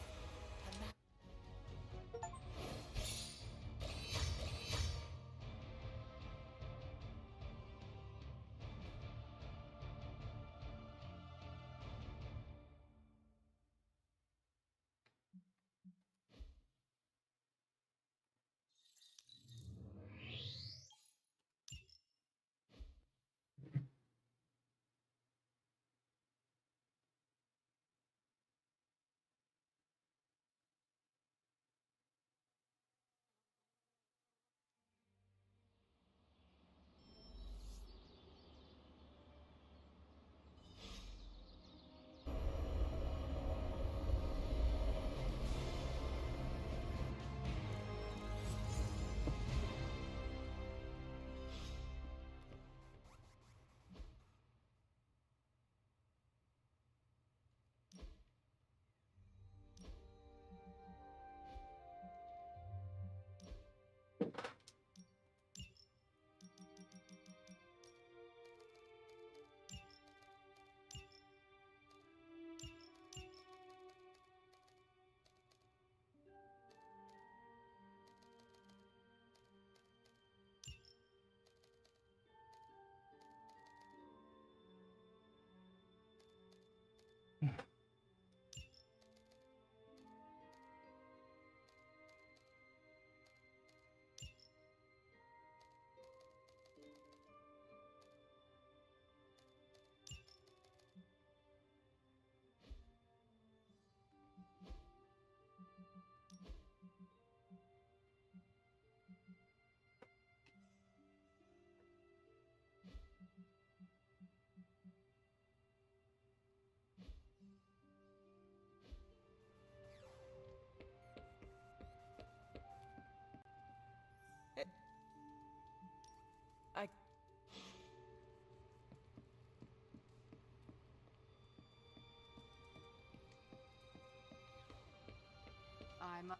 I'm...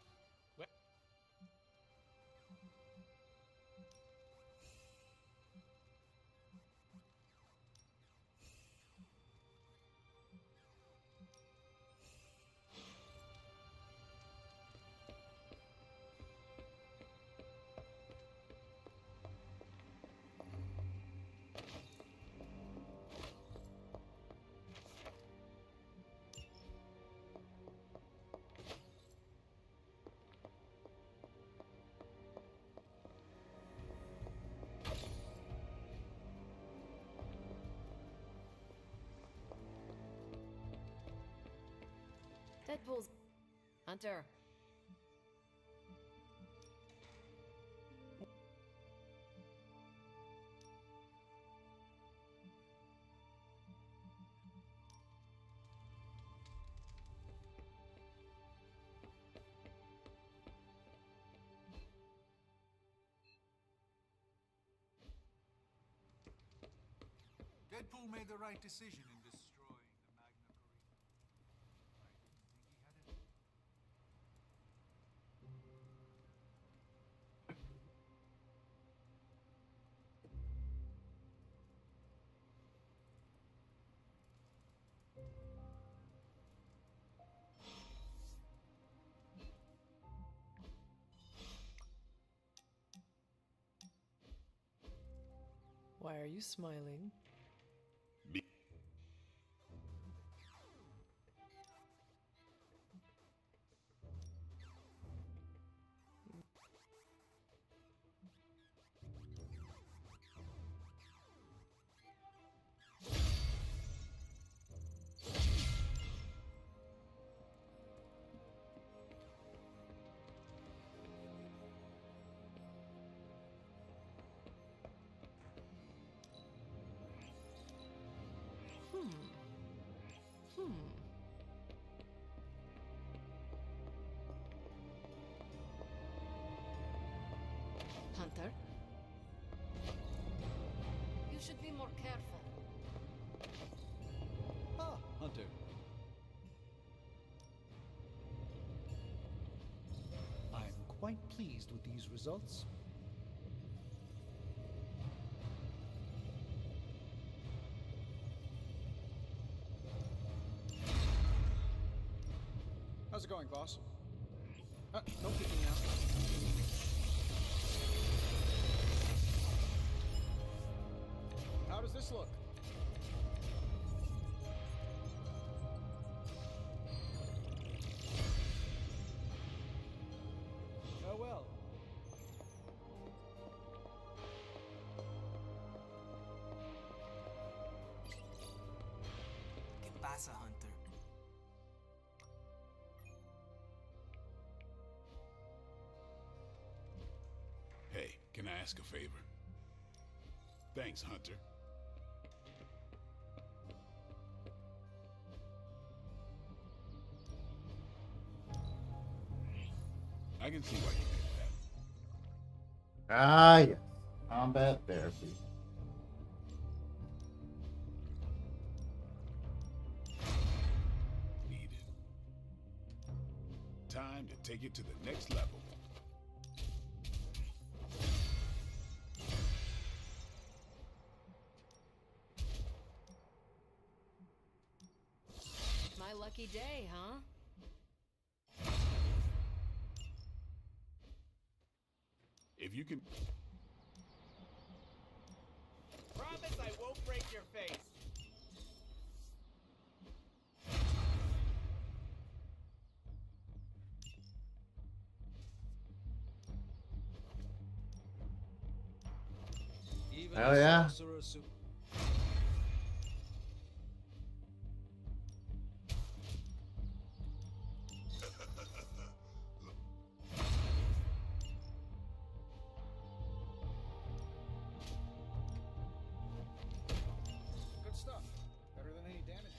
Deadpool's Hunter. Deadpool made the right decision in destroying the Magna Carino. I didn't think he had it. Why are you smiling? Hunter. You should be more careful. Ah, Hunter. I'm quite pleased with these results. How's it going, boss? Don't kick me out. How does this look? Oh well. ¿Qué pasa, Hunter? Hey, can I ask a favor? Thanks, Hunter. I can see why you did that. Ah, yes. Combat therapy. Needed. Time to take it to the next level. My lucky day, huh? If you can... Promise I won't break your face. Even Hell the yeah. sorcerer su- Good stuff. Better than any damage.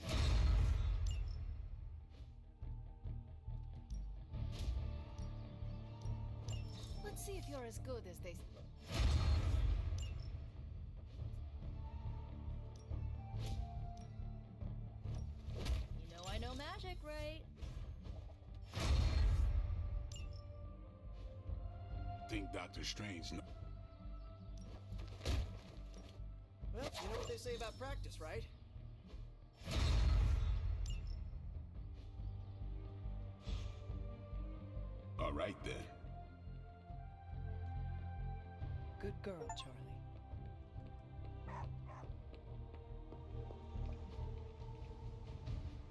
Let's see if you're as good as they. You know I know magic, right? Think Doctor Strange... Well, you know what they say about practice, right? All right, then. Good girl, Charlie.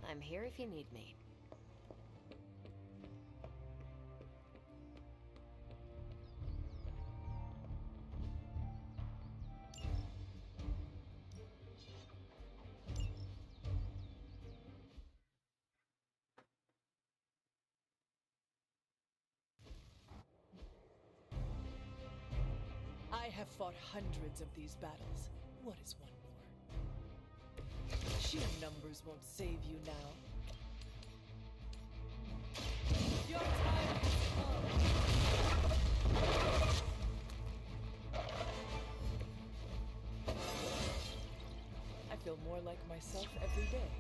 I'm here if you need me. I have fought hundreds of these battles. What is one more? Sheer numbers won't save you now. Your time has come. I feel more like myself every day.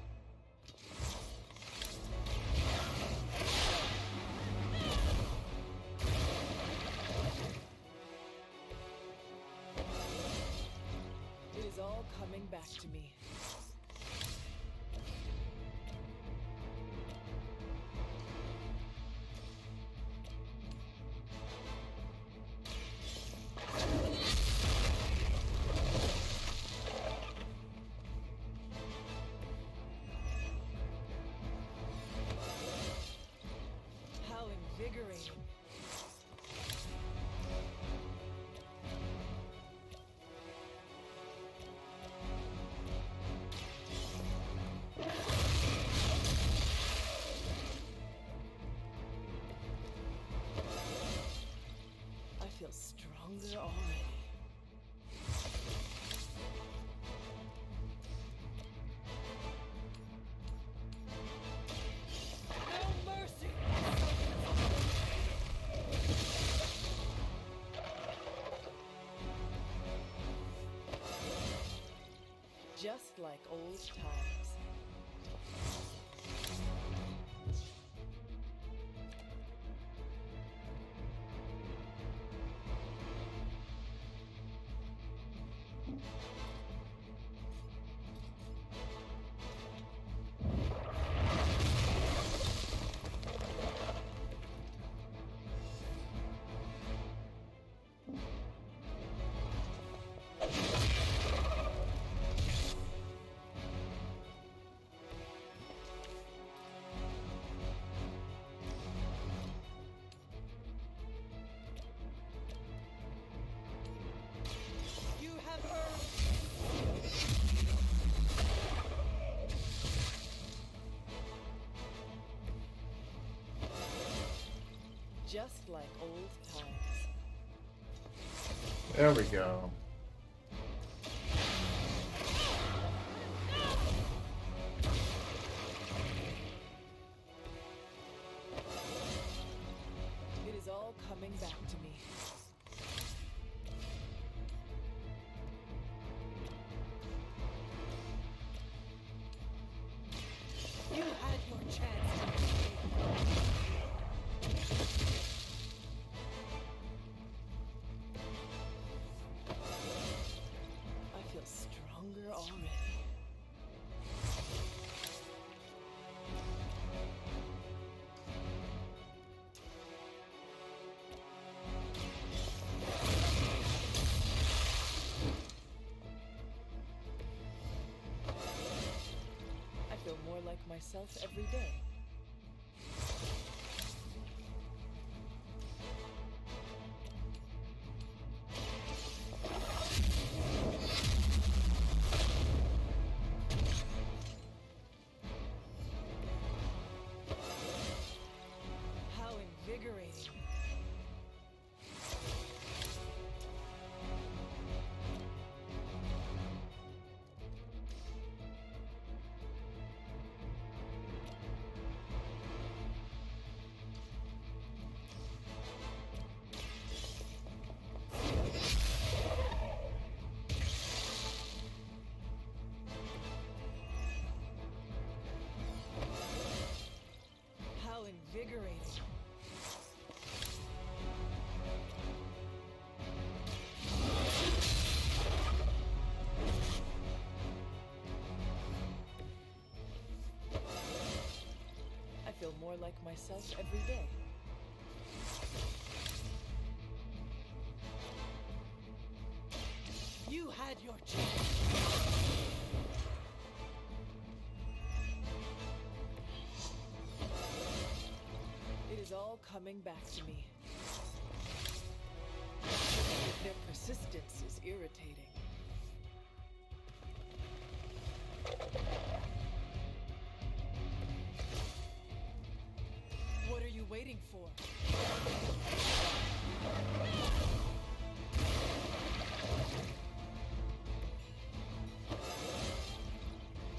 It is all coming back to me. How invigorating. I feel stronger already. No mercy! Just like old times. Just like old times. There we go. It is all coming back to me. You had your chance to I feel stronger already. I feel more like myself every day. How invigorating. How invigorating. I feel more like myself every day. You had your chance. It is all coming back to me. Their persistence is irritating. What are you waiting for?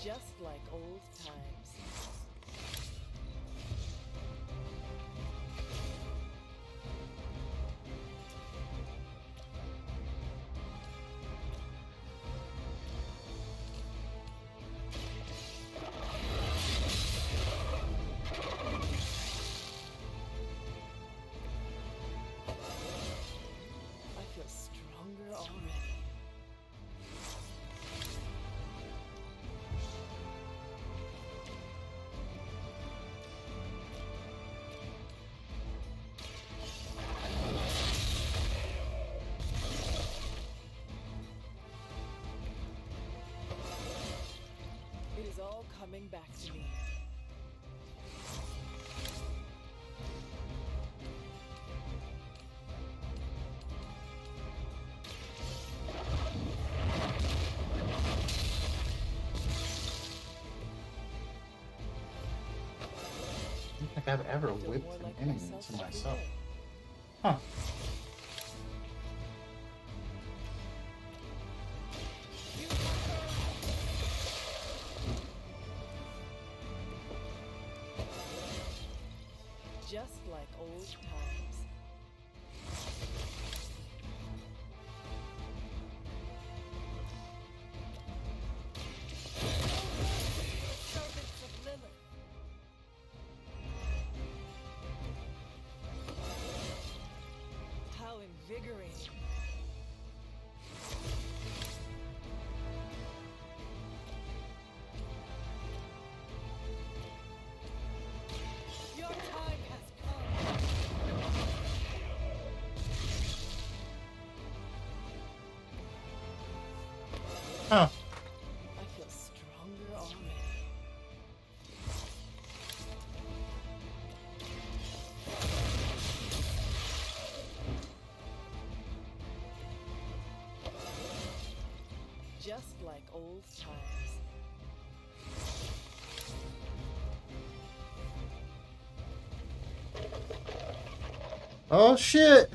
Just like old times. I feel stronger already. It is all coming back to me. I don't think I've ever whipped an enemy to myself. Huh. Just like old times. How invigorating. Your time has come. Huh. I feel stronger already. Just like old times. Oh shit.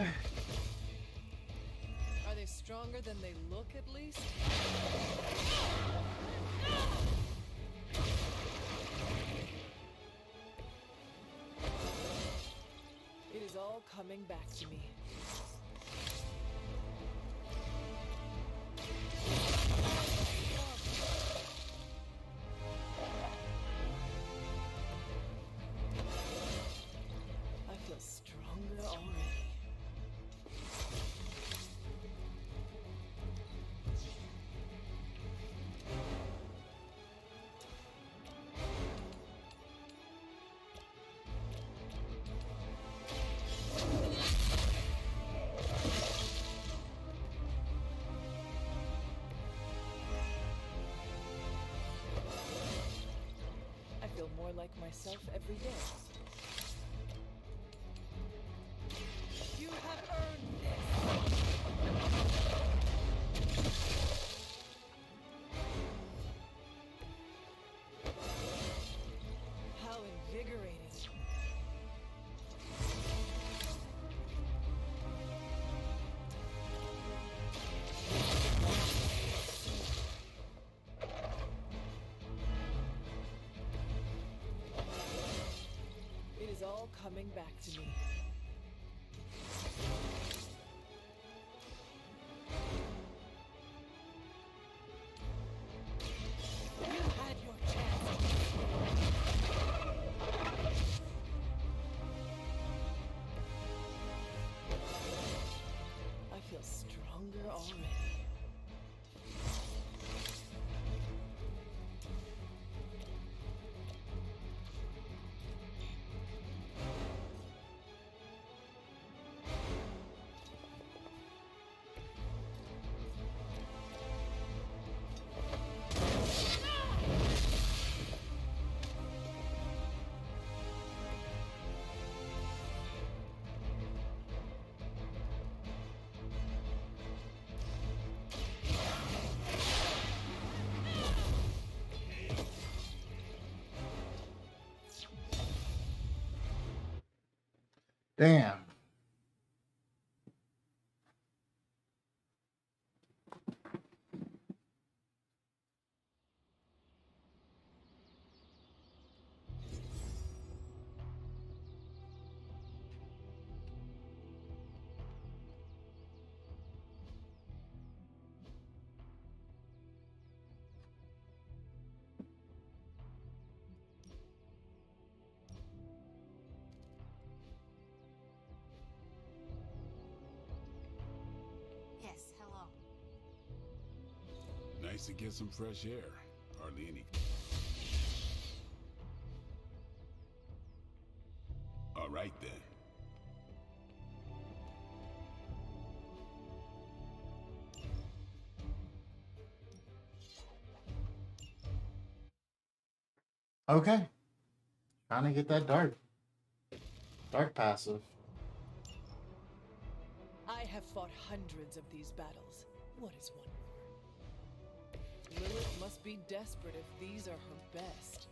Are they stronger than they look at least? It is all coming back to me. I feel stronger already. I feel more like myself every day. You have earned this. How invigorating. It is all coming back to me. You had your chance. I feel stronger already. Damn. Yes, hello. Nice to get some fresh air. Hardly any. All right then. Okay. Trying to get that dark passive. I have fought hundreds of these battles. What is one more? Lilith must be desperate if these are her best.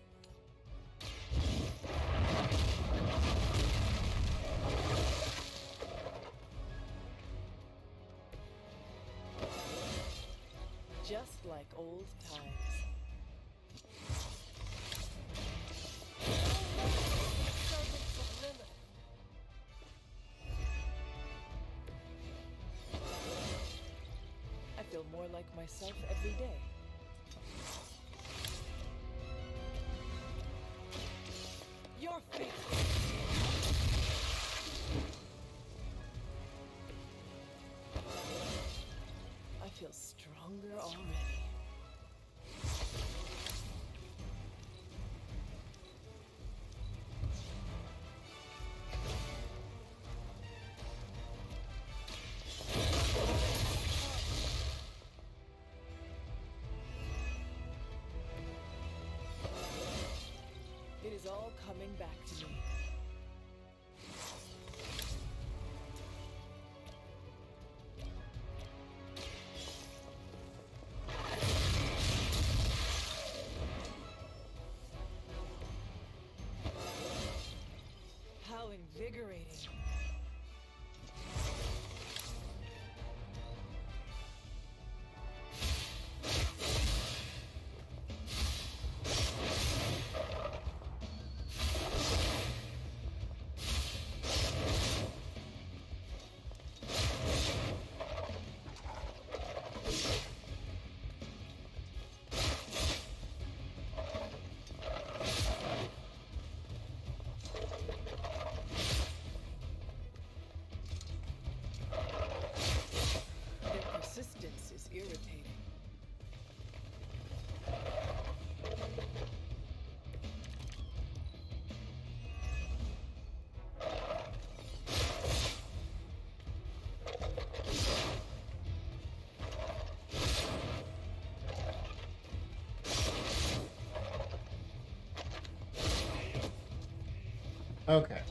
Just like old times. Servants of Lilith. I feel more like myself every day. Your fate. feel stronger already. It is all coming back to me. How invigorating. Their persistence is irritating. Okay.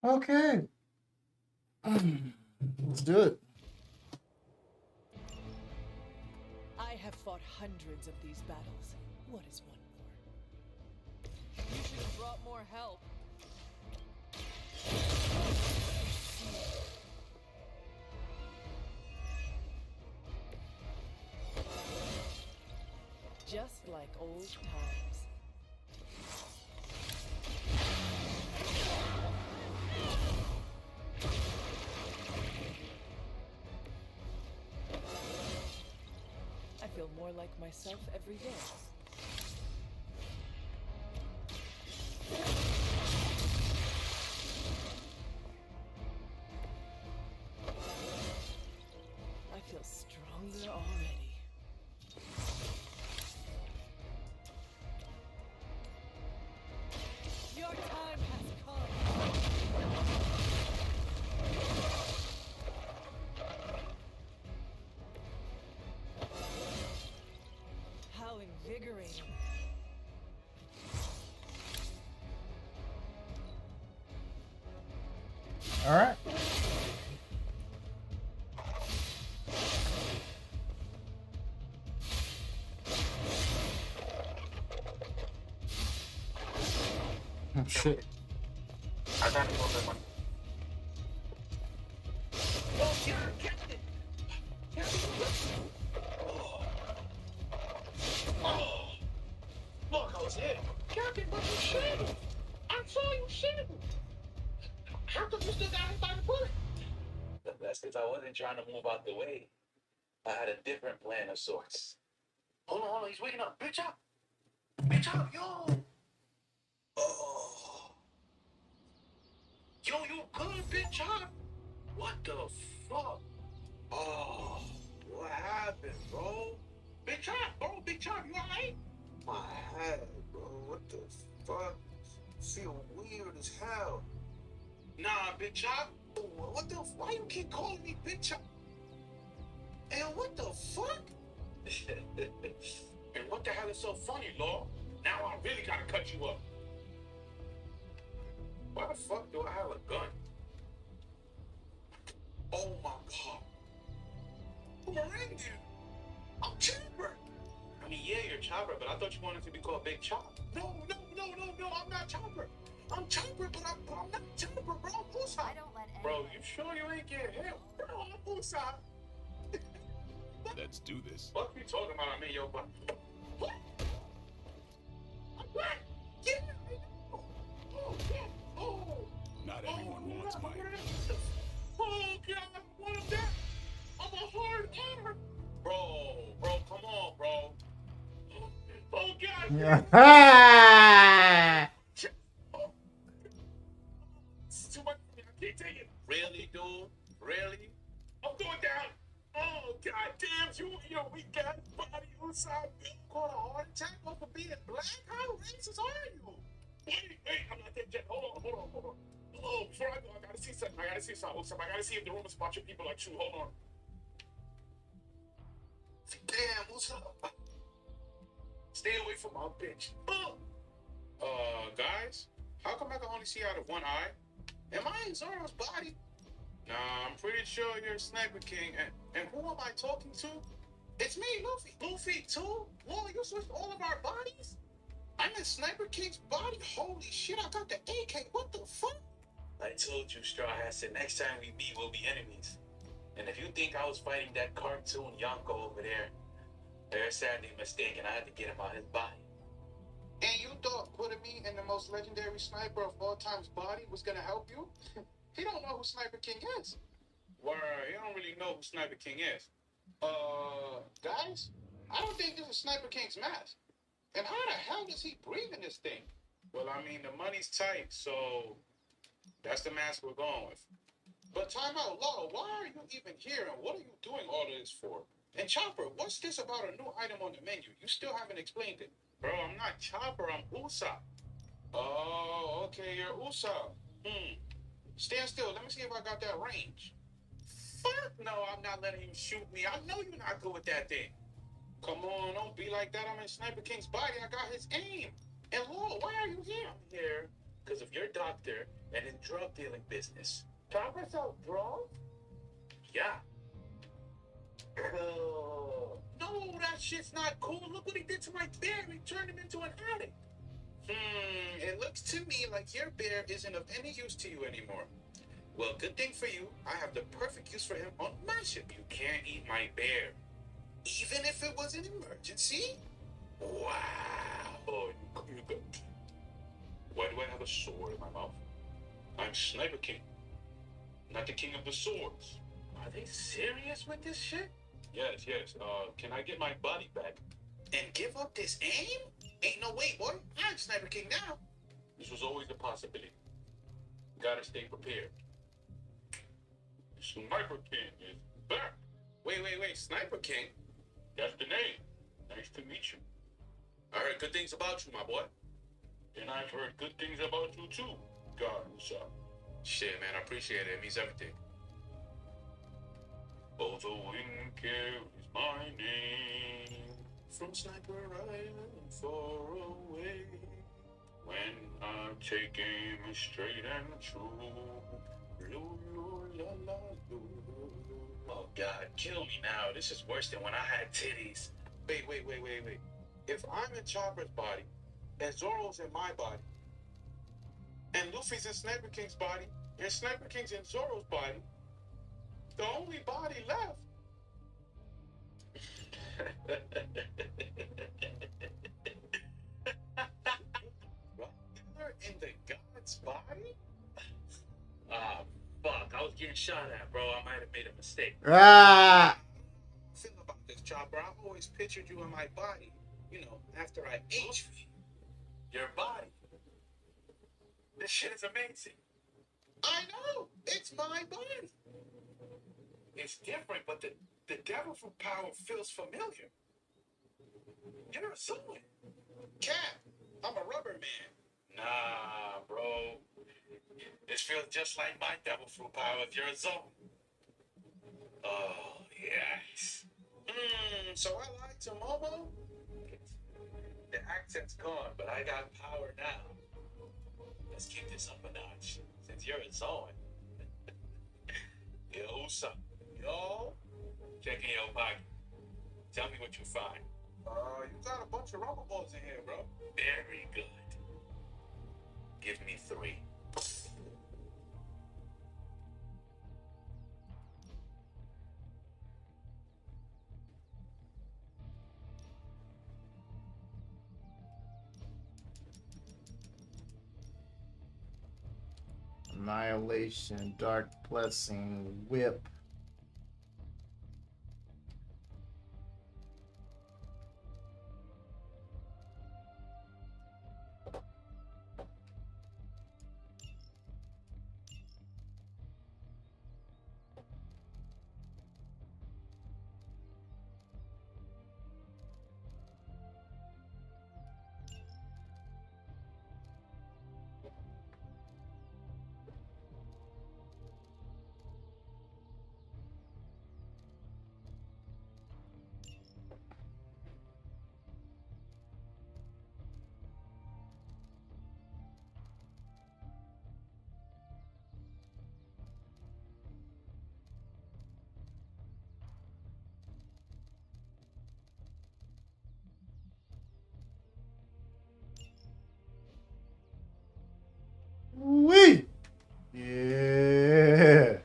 Okay. Let's do it. I have fought hundreds of these battles. What is one more? You should have brought more help. Just like old times. I feel more like myself every day. I feel stronger already. Your time has come. How invigorating. All right. Oh, shit. I got to go with one. Oh, Captain! Oh, look, I was here. Captain, but you shit. I saw you shit. How come you still got hit by the bullet? That's because I wasn't trying to move out the way. I had a different plan of sorts. Hold on, he's waking up. Bitch up! Bitch up, yo! Oh. Yo, you good, bitch up? What the fuck? Oh, what happened, bro? Big Chop, bro, Big Chop, you alright? my head, bro. What the fuck? Feel weird as hell. Nah, Big Chop. What the? Why you keep calling me Big Chop? And what the fuck? And what the hell is so funny, Law? Now I really gotta cut you up. Why the fuck do I have a gun? Oh my god. Who are in there? I'm Chopper. I mean, yeah, you're Chopper, but I thought you wanted to be called Big Chop. No, I'm not Chopper. I'm Chopper, but I'm not Chopper, bro. I'm Usopp. I don't let anyone... Bro, you sure you ain't getting hit? Bro, I'm Usopp. Let's do this. What you talking about? I mean, yo, but... What? What? Yeah, I know. Oh, yeah. Oh. Not everyone wants my opinion. Oh, God, what is that? I'm a hard R. Bro, come on, bro. Oh, God. Yeah. It's too much for me. I can't take it. Really, dude? Really? I'm going down. Oh, God damn you, weak ass body. Usopp, you caught a heart attack over being black? How racist are you? Wait, I'm not dead yet. Hold on. Oh, before I go, I gotta see something. Usopp, I gotta see if the rumors about your people are true. Hold on. Damn, Usopp. Stay away from my bitch. Guys? How come I can only see out of one eye? Am I in Zoro's body? Nah, I'm pretty sure you're Sniper King. And who am I talking to? It's me, Luffy. Luffy, too? Whoa, you switched all of our bodies? I'm in Sniper King's body? Holy shit, I got the AK. What the fuck? I told you, Straw Hats, that next time we meet, we'll be enemies. And if you think I was fighting that cartoon Yonko over there, they're sadly mistaken. I had to get him out his body. And you thought putting me in the most legendary sniper of all time's body was gonna help you? He don't know who Sniper King is. Word, he don't really know who Sniper King is. Guys? I don't think this is Sniper King's mask. And how the hell does he breathe in this thing? Well, I mean, the money's tight, so that's the mask we're going with. But time out, Law, why are you even here and what are you doing all of this for? And Chopper, what's this about a new item on the menu? You still haven't explained it. Bro, I'm not Chopper, I'm Usopp. Oh, okay, you're Usopp. Stand still, let me see if I got that range. Fuck no, I'm not letting you shoot me. I know you're not good with that thing. Come on, don't be like that. I'm in Sniper King's body. I got his aim. And Lord, why are you here? I'm here because of your doctor and his drug dealing business. Chopper sells drugs? Yeah. Cool. No, that shit's not cool. Look what he did to my bear. He turned him into an addict. It looks to me like your bear isn't of any use to you anymore. Well, good thing for you, I have the perfect use for him on my ship. You can't eat my bear. Even if it was an emergency? Wow. Oh, you got... Why do I have a sword in my mouth? I'm Sniper King, not the king of the swords. Are they serious with this shit? Yes. Can I get my body back? And give up this aim? Ain't no way, boy. I'm Sniper King now. This was always a possibility. Gotta stay prepared. Sniper King is back. Wait. Sniper King? That's the name. Nice to meet you. I heard good things about you, my boy. And I've heard good things about you too, God. Shit, man, I appreciate it. It means everything. Although in carries my name from Sniper Island far away. When I take aim straight and true. Oh God, kill me now. This is worse than when I had titties. Wait. If I'm in Chopper's body, and Zoro's in my body, and Luffy's in Sniper King's body, and Sniper King's in Zoro's body, the only body left. In the god's body? Fuck, I was getting shot at, bro. I might have made a mistake. Feel about this, Chopper. I've always pictured you in my body. You know, after I ate your body. This shit is amazing. I know. It's my body. It's different, but the devil from power feels familiar. You're a Zoan. Cap, I'm a rubber man. Nah, bro. This feels just like my devil fruit power if you're a zone. Oh, yes. So I lied to Momo? The accent's gone, but I got power now. Let's keep this up a notch. Since you're a zone. Yo, what's up? Yo? Check in your pocket. Tell me what you find. You got a bunch of rubber balls in here, bro. Very good. Give me 3. Annihilation, Dark Blessing, Whip. Wee! Yeah.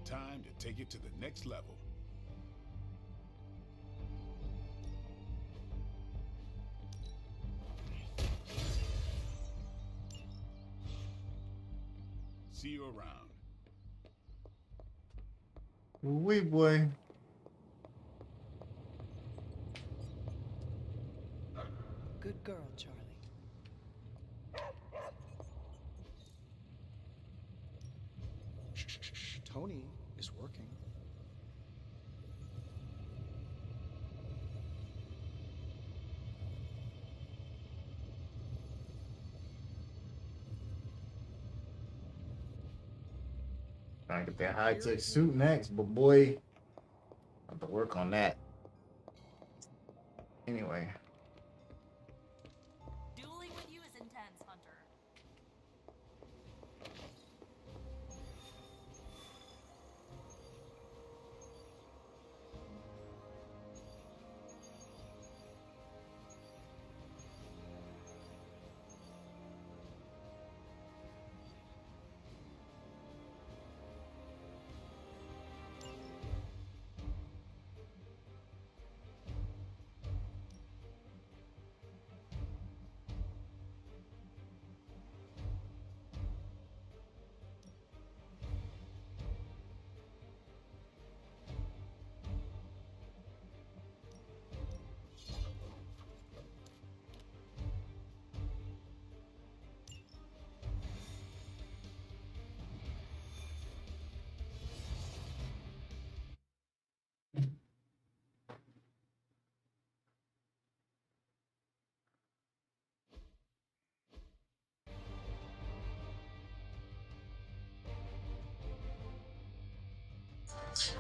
Time to take it to the next level. See you around. Wee boy. Good girl, Charlie. Tony is working. Trying to get that high-tech suit next, but boy, I have to work on that. Anyway. Dueling with you is intense, Hunter.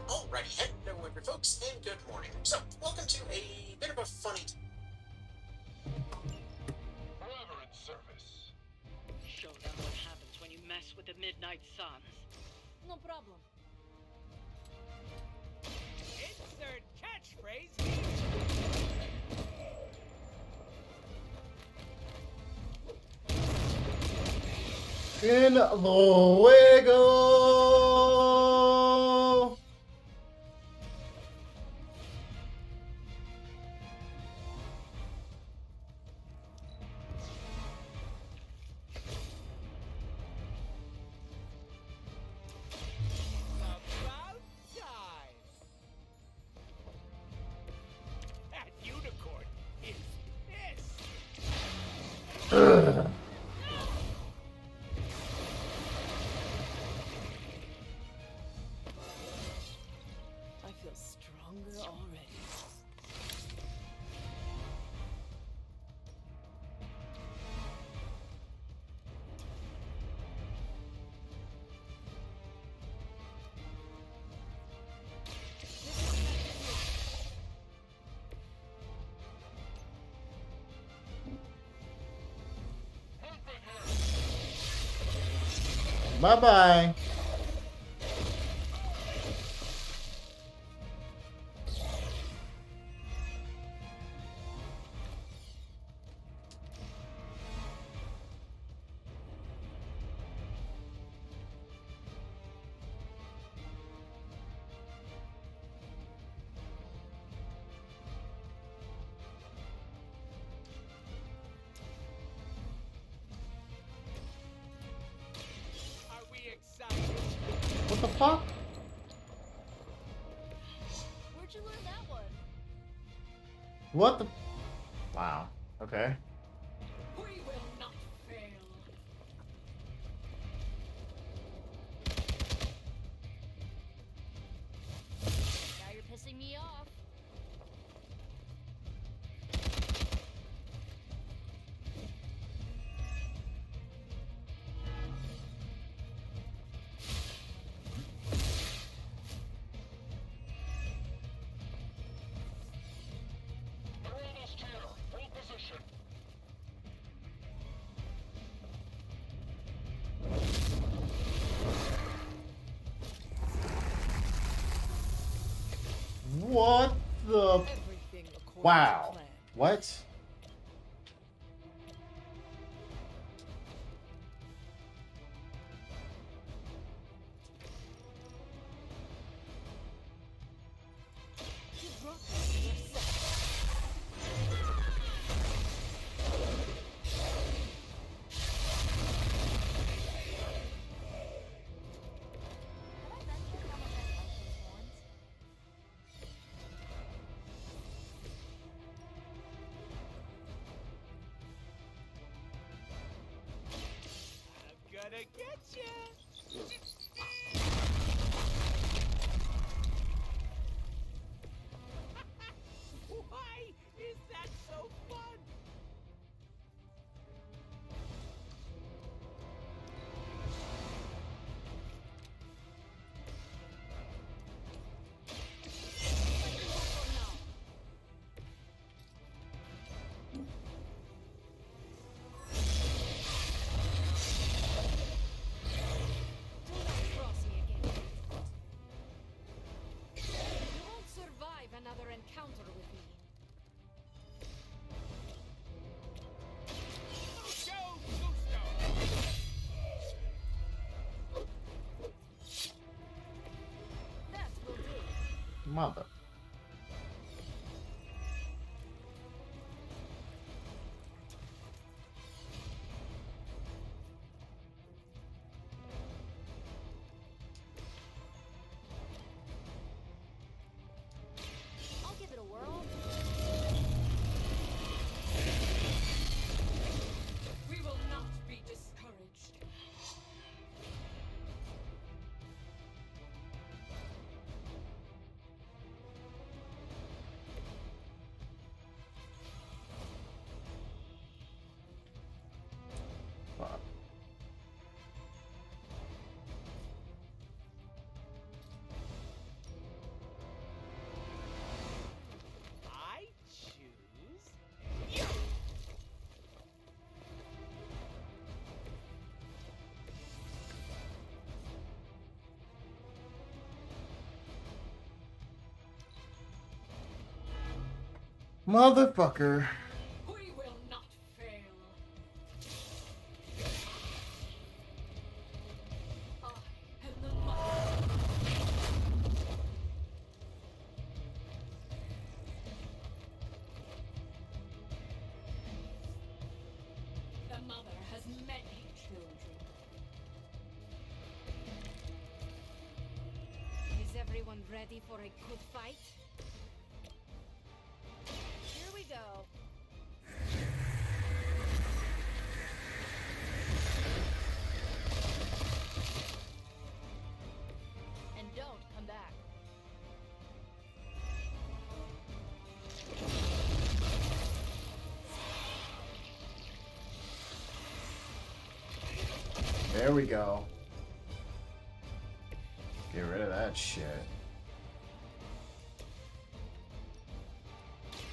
Alrighty, hello everyone folks, and good morning. So, welcome to a bit of a funny... Forever in service. Show them what happens when you mess with the Midnight Suns. No problem. Insert catchphrase. In the fuego. About time. Bye-bye. What the fuck? Where'd you learn that one? What the? Wow. Okay. We will not fail. Now you're pissing me off. What the? Wow. What? Gonna get ya! Why is that so fun? Another encounter with me. That will do. Mother. I'll give it a whirl. We will not be discouraged. Fuck. I choose you! Motherfucker. We will not fail. I am the mother. The mother has many children. Is everyone ready for a good fight? Here we go. And don't come back. There we go. Get rid of that shit.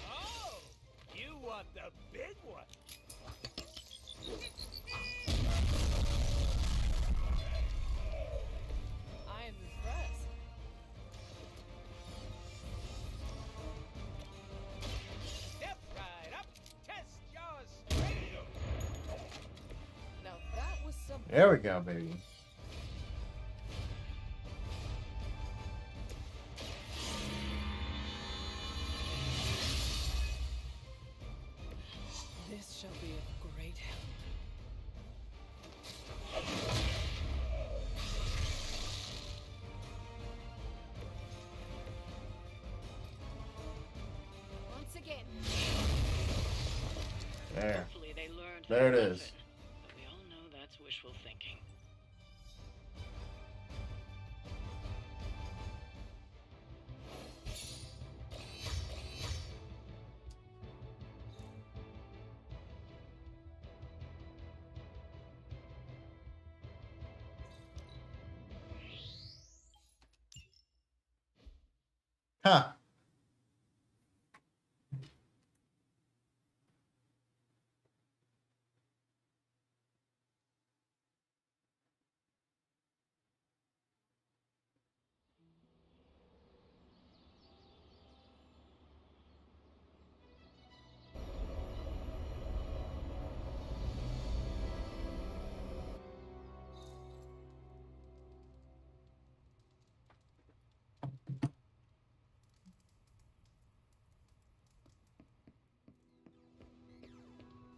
Oh! You want the big one! There we go, baby. This shall be of great help. Once again. There. Hopefully they learned There it their is. lesson, but we all know that's wishful thinking. Huh.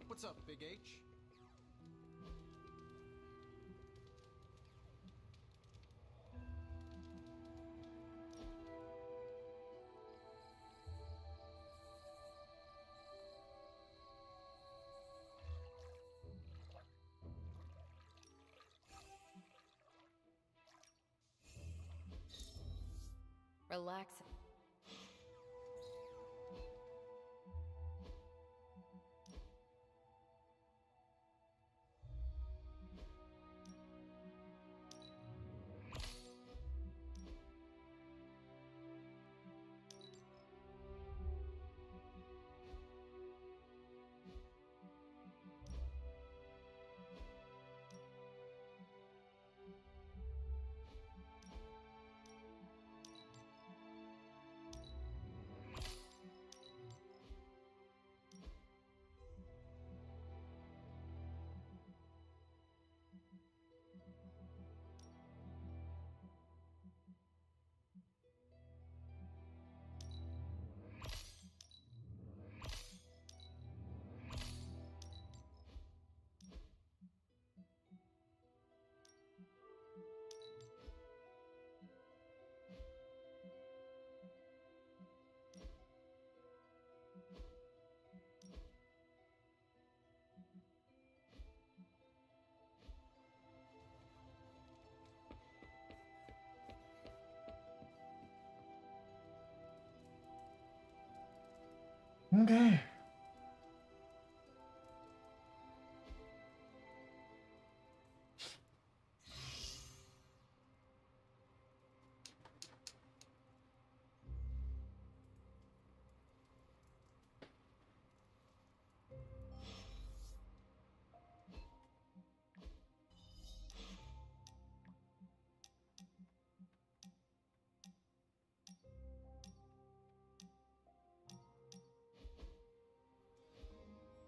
What's up, Big H? Relax. Okay.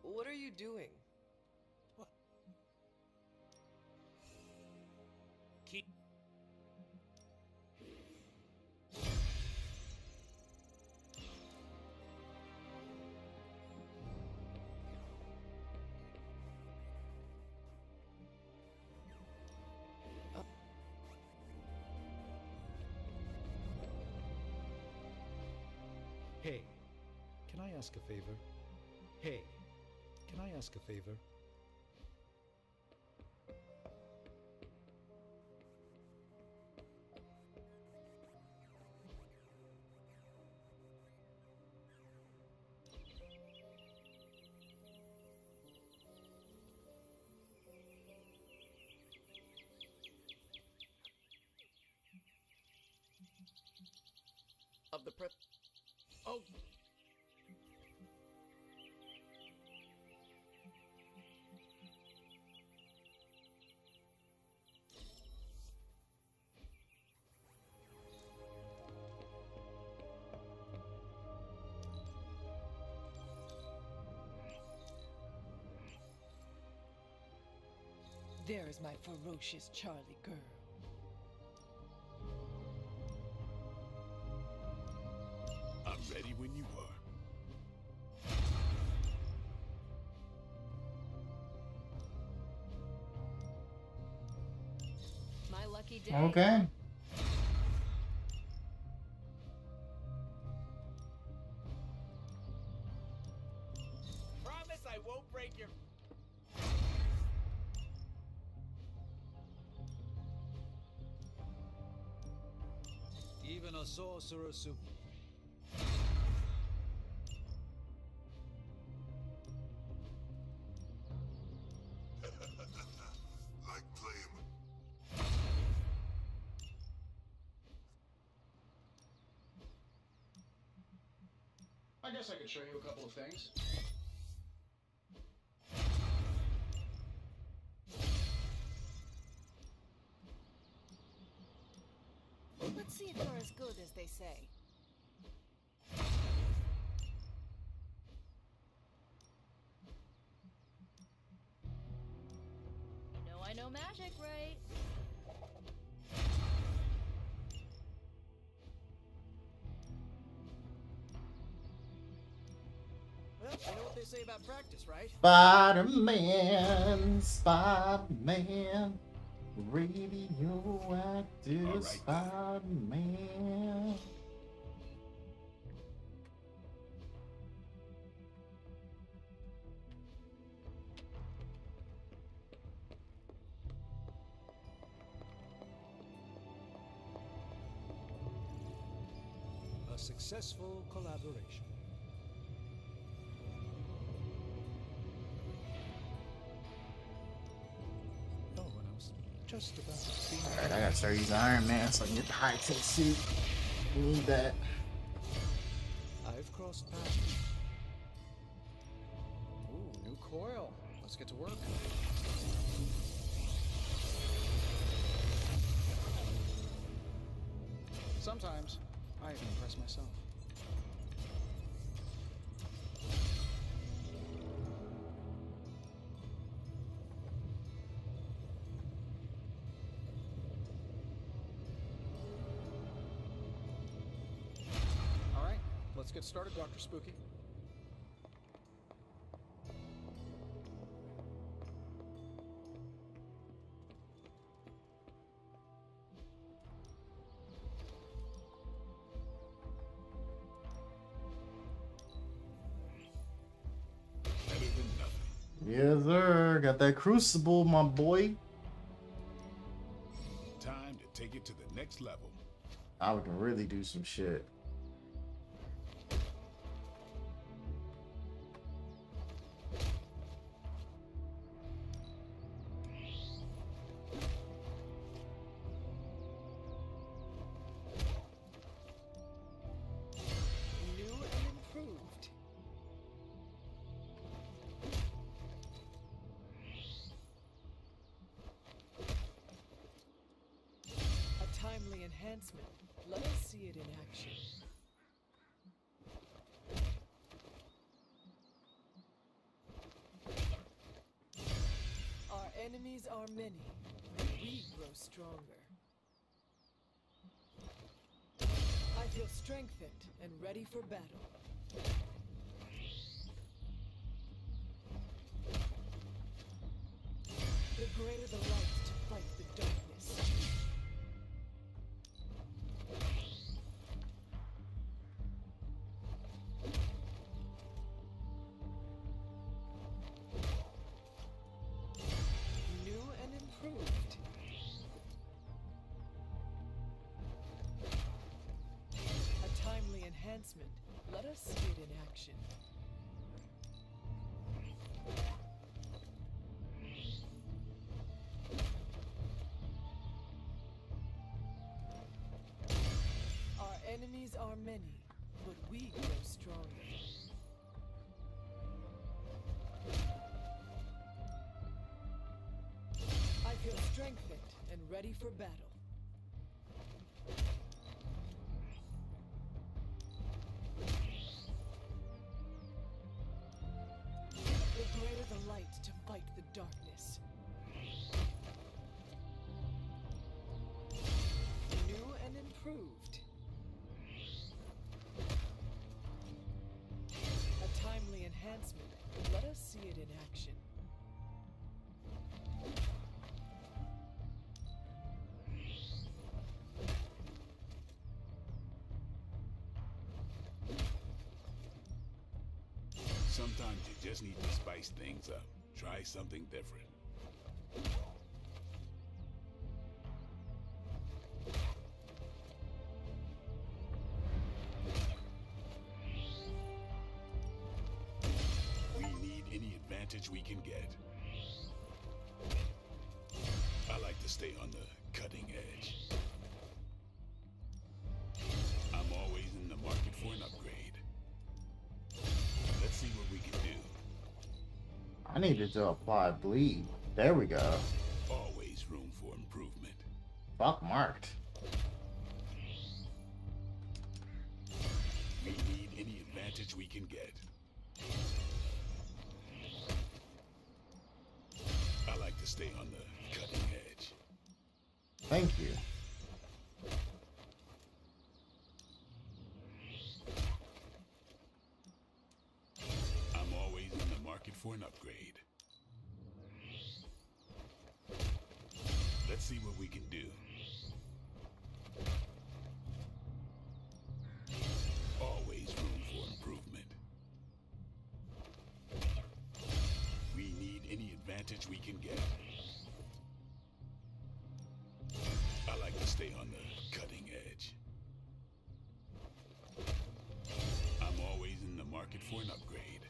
What are you doing? Keep. Hey, can I ask a favor? Hey, can I ask a favor? Of the prep. Oh. There is my ferocious Charlie girl. I'm ready when you are. My lucky day. Okay. Promise I won't break your. Even a sorcerer soup. Like playing. I guess I could show you a couple of things. Let's see if you're as good as they say. You know I know magic, right? Well, you know what they say about practice, right? Spider-Man, Spider-Man, radioactive right, Spider-Man. A successful collaboration. Oh, and I was just about to see. Alright, I gotta start using Iron Man so I can get the high-tech suit. Need that. I've crossed paths. Ooh, new coil. Let's get to work. Sometimes I even impress myself. All right, let's get started, Dr. Spooky. Better than nothing. Yes, sir. Got that crucible, my boy. Time to take it to the next level. I can really do some shit. New and improved. A timely enhancement. Let us see it in action. Our enemies are many, but we grow stronger. I feel strengthened and ready for battle. The greater the light to fight the darkness. New and improved. A timely enhancement. Let us see it in action. Our enemies are many, but we grow stronger. I feel strengthened and ready for battle. The greater the light to fight the darkness. see it in action. Sometimes you just need to spice things up. Try something different. We need any advantage we can get. I like to stay on the cutting edge. I'm always in the market for an upgrade. Let's see what we can do. I needed to apply bleed. There we go. Always room for improvement. Fuck marked. We need any advantage we can get. I like to stay on the cutting edge. Thank you. I'm always in the market for an upgrade. Let's see what we can do. Always room for improvement. We need any advantage we can get. I like to stay on the cutting edge. I'm always in the market for an upgrade.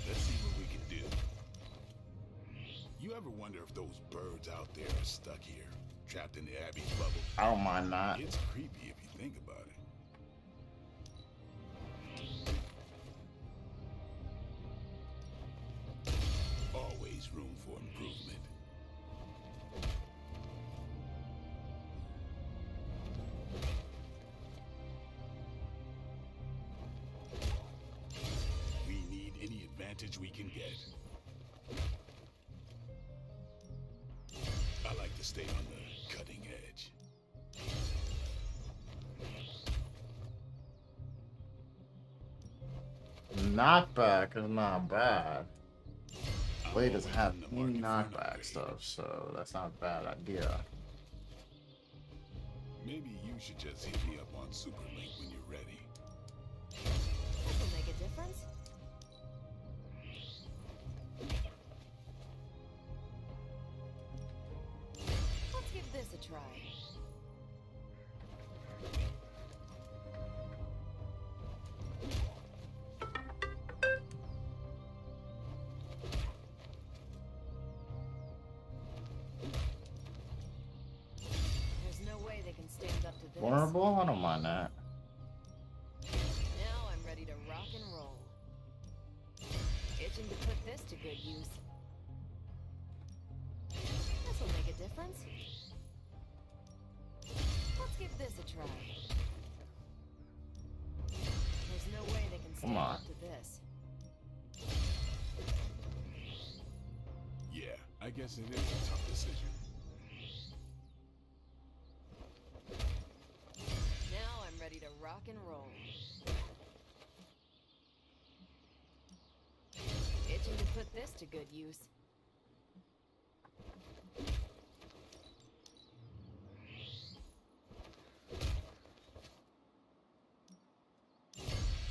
Let's see what we can do. You ever wonder if those birds out there are stuck here, trapped in the Abbey's bubble? I don't mind that. It's creepy if you think about it. Always room for improvement. We need any advantage we can get. I like to stay on the cutting edge. Knockback is not bad. Blade doesn't have any knockback stuff, so that's not a bad idea. Maybe you should just hit me up on Superlink when you're ready. That will make a difference. Let's give this a try. There's no way they can stand up to this. Vulnerable? I don't mind that. Now I'm ready to rock and roll. Itching to put this to good use. This'll make a difference. Let's give this a try. There's no way they can stand on. up to this. Yeah, I guess it is a tough decision. Now I'm ready to rock and roll. Itching to put this to good use.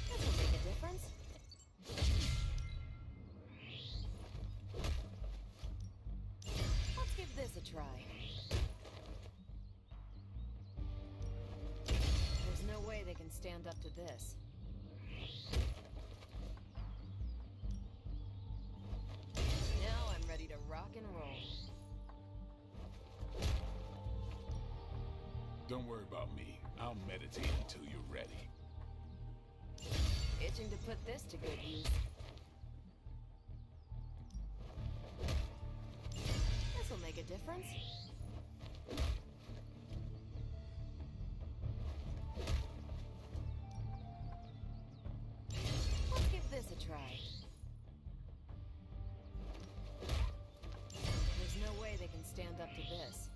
This'll make a difference. Let's give this a try. There's no way they can stand up to this. Now I'm ready to rock and roll. Don't worry about me. I'll meditate until you're ready. Itching to put this to good use. This'll make a difference. Let's give this a try. There's no way they can stand up to this.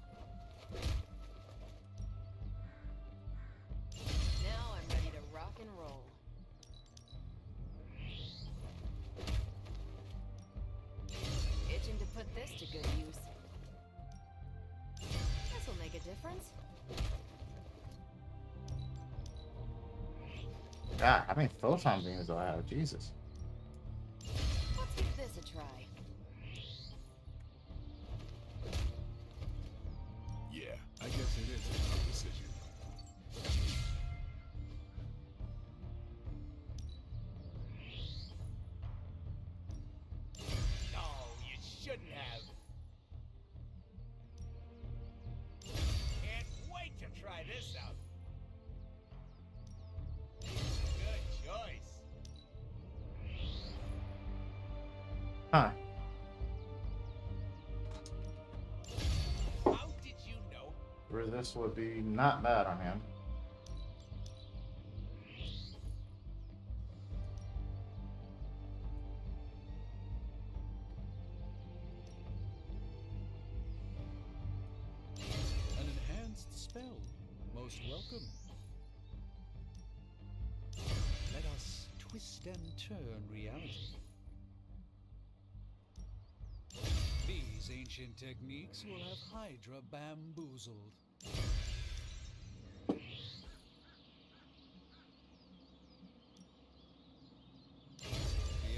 Now I'm ready to rock and roll. to good use. This will make a difference. God, how many photon beams do I have? Jesus. Let's give this a try. Yeah, I guess it is a tough decision. No, you shouldn't have. Can't wait to try this out. Good choice. Huh. How did you know? Where this would be not bad on him. An enhanced spell. Most welcome. Let us twist and turn reality. These ancient techniques will have Hydra bamboozled. The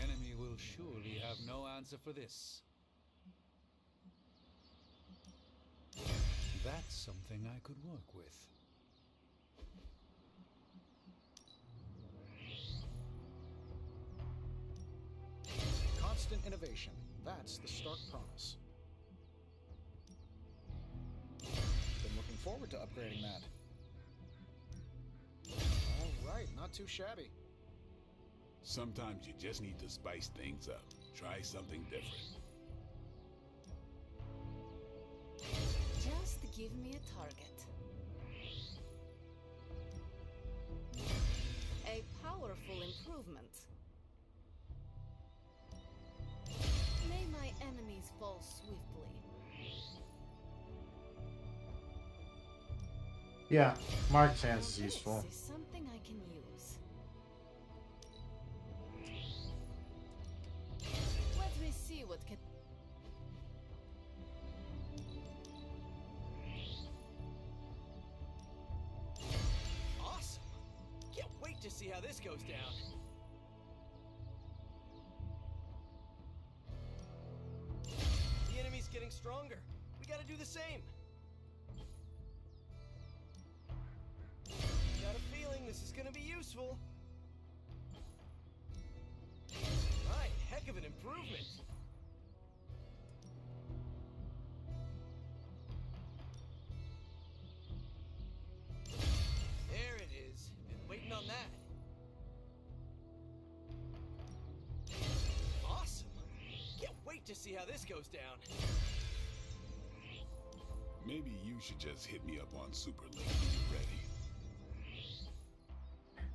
enemy will surely have no answer for this. That's something I could work with. Constant innovation. That's the Stark promise. Been looking forward to upgrading that. All right, not too shabby. Sometimes you just need to spice things up. Try something different. Just give me a target. A powerful improvement. May my enemies fall swiftly. Yeah, Mark Chance is useful. This is something I can use. Let me see what can... Awesome! Can't wait to see how this goes down. The enemy's getting stronger. We gotta do the same. Got a feeling this is gonna be useful. Right, heck of an improvement. There it is. Been waiting on that. Awesome. Can't wait to see how this goes down. Maybe you should just hit me up on Super Link when you're ready.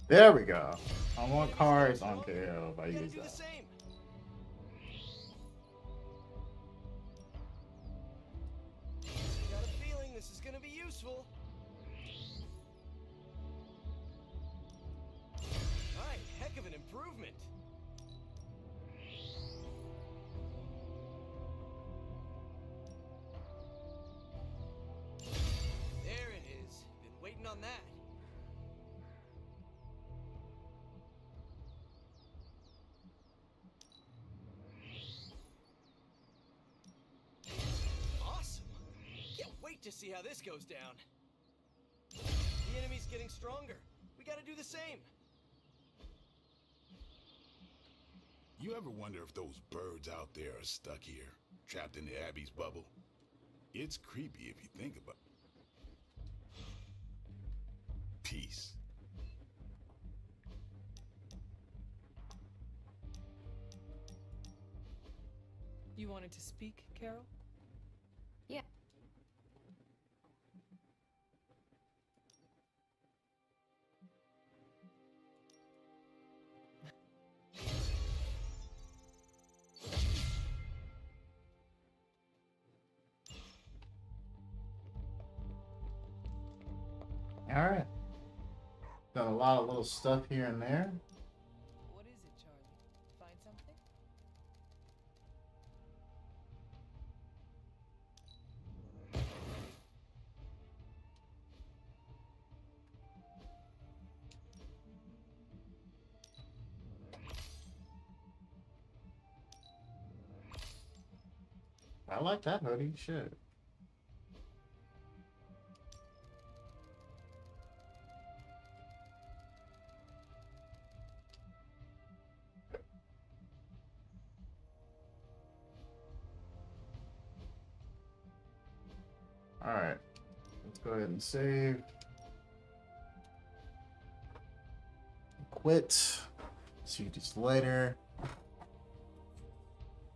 There we go. I want cards on KO if I use that. Got a feeling this is gonna be useful. Right, heck of an improvement. There it is. Been waiting on that. Awesome. Can't wait to see how this goes down. The enemy's getting stronger. We gotta do the same. You ever wonder if those birds out there are stuck here, trapped in the Abbey's bubble? It's creepy if you think about it. Peace. You wanted to speak, Carol? Yeah. Alright. Done a lot of little stuff here and there. What is it, Charlie? Find something? I like that hoodie. Shit. Alright. Let's go ahead and save. Quit. See you just later.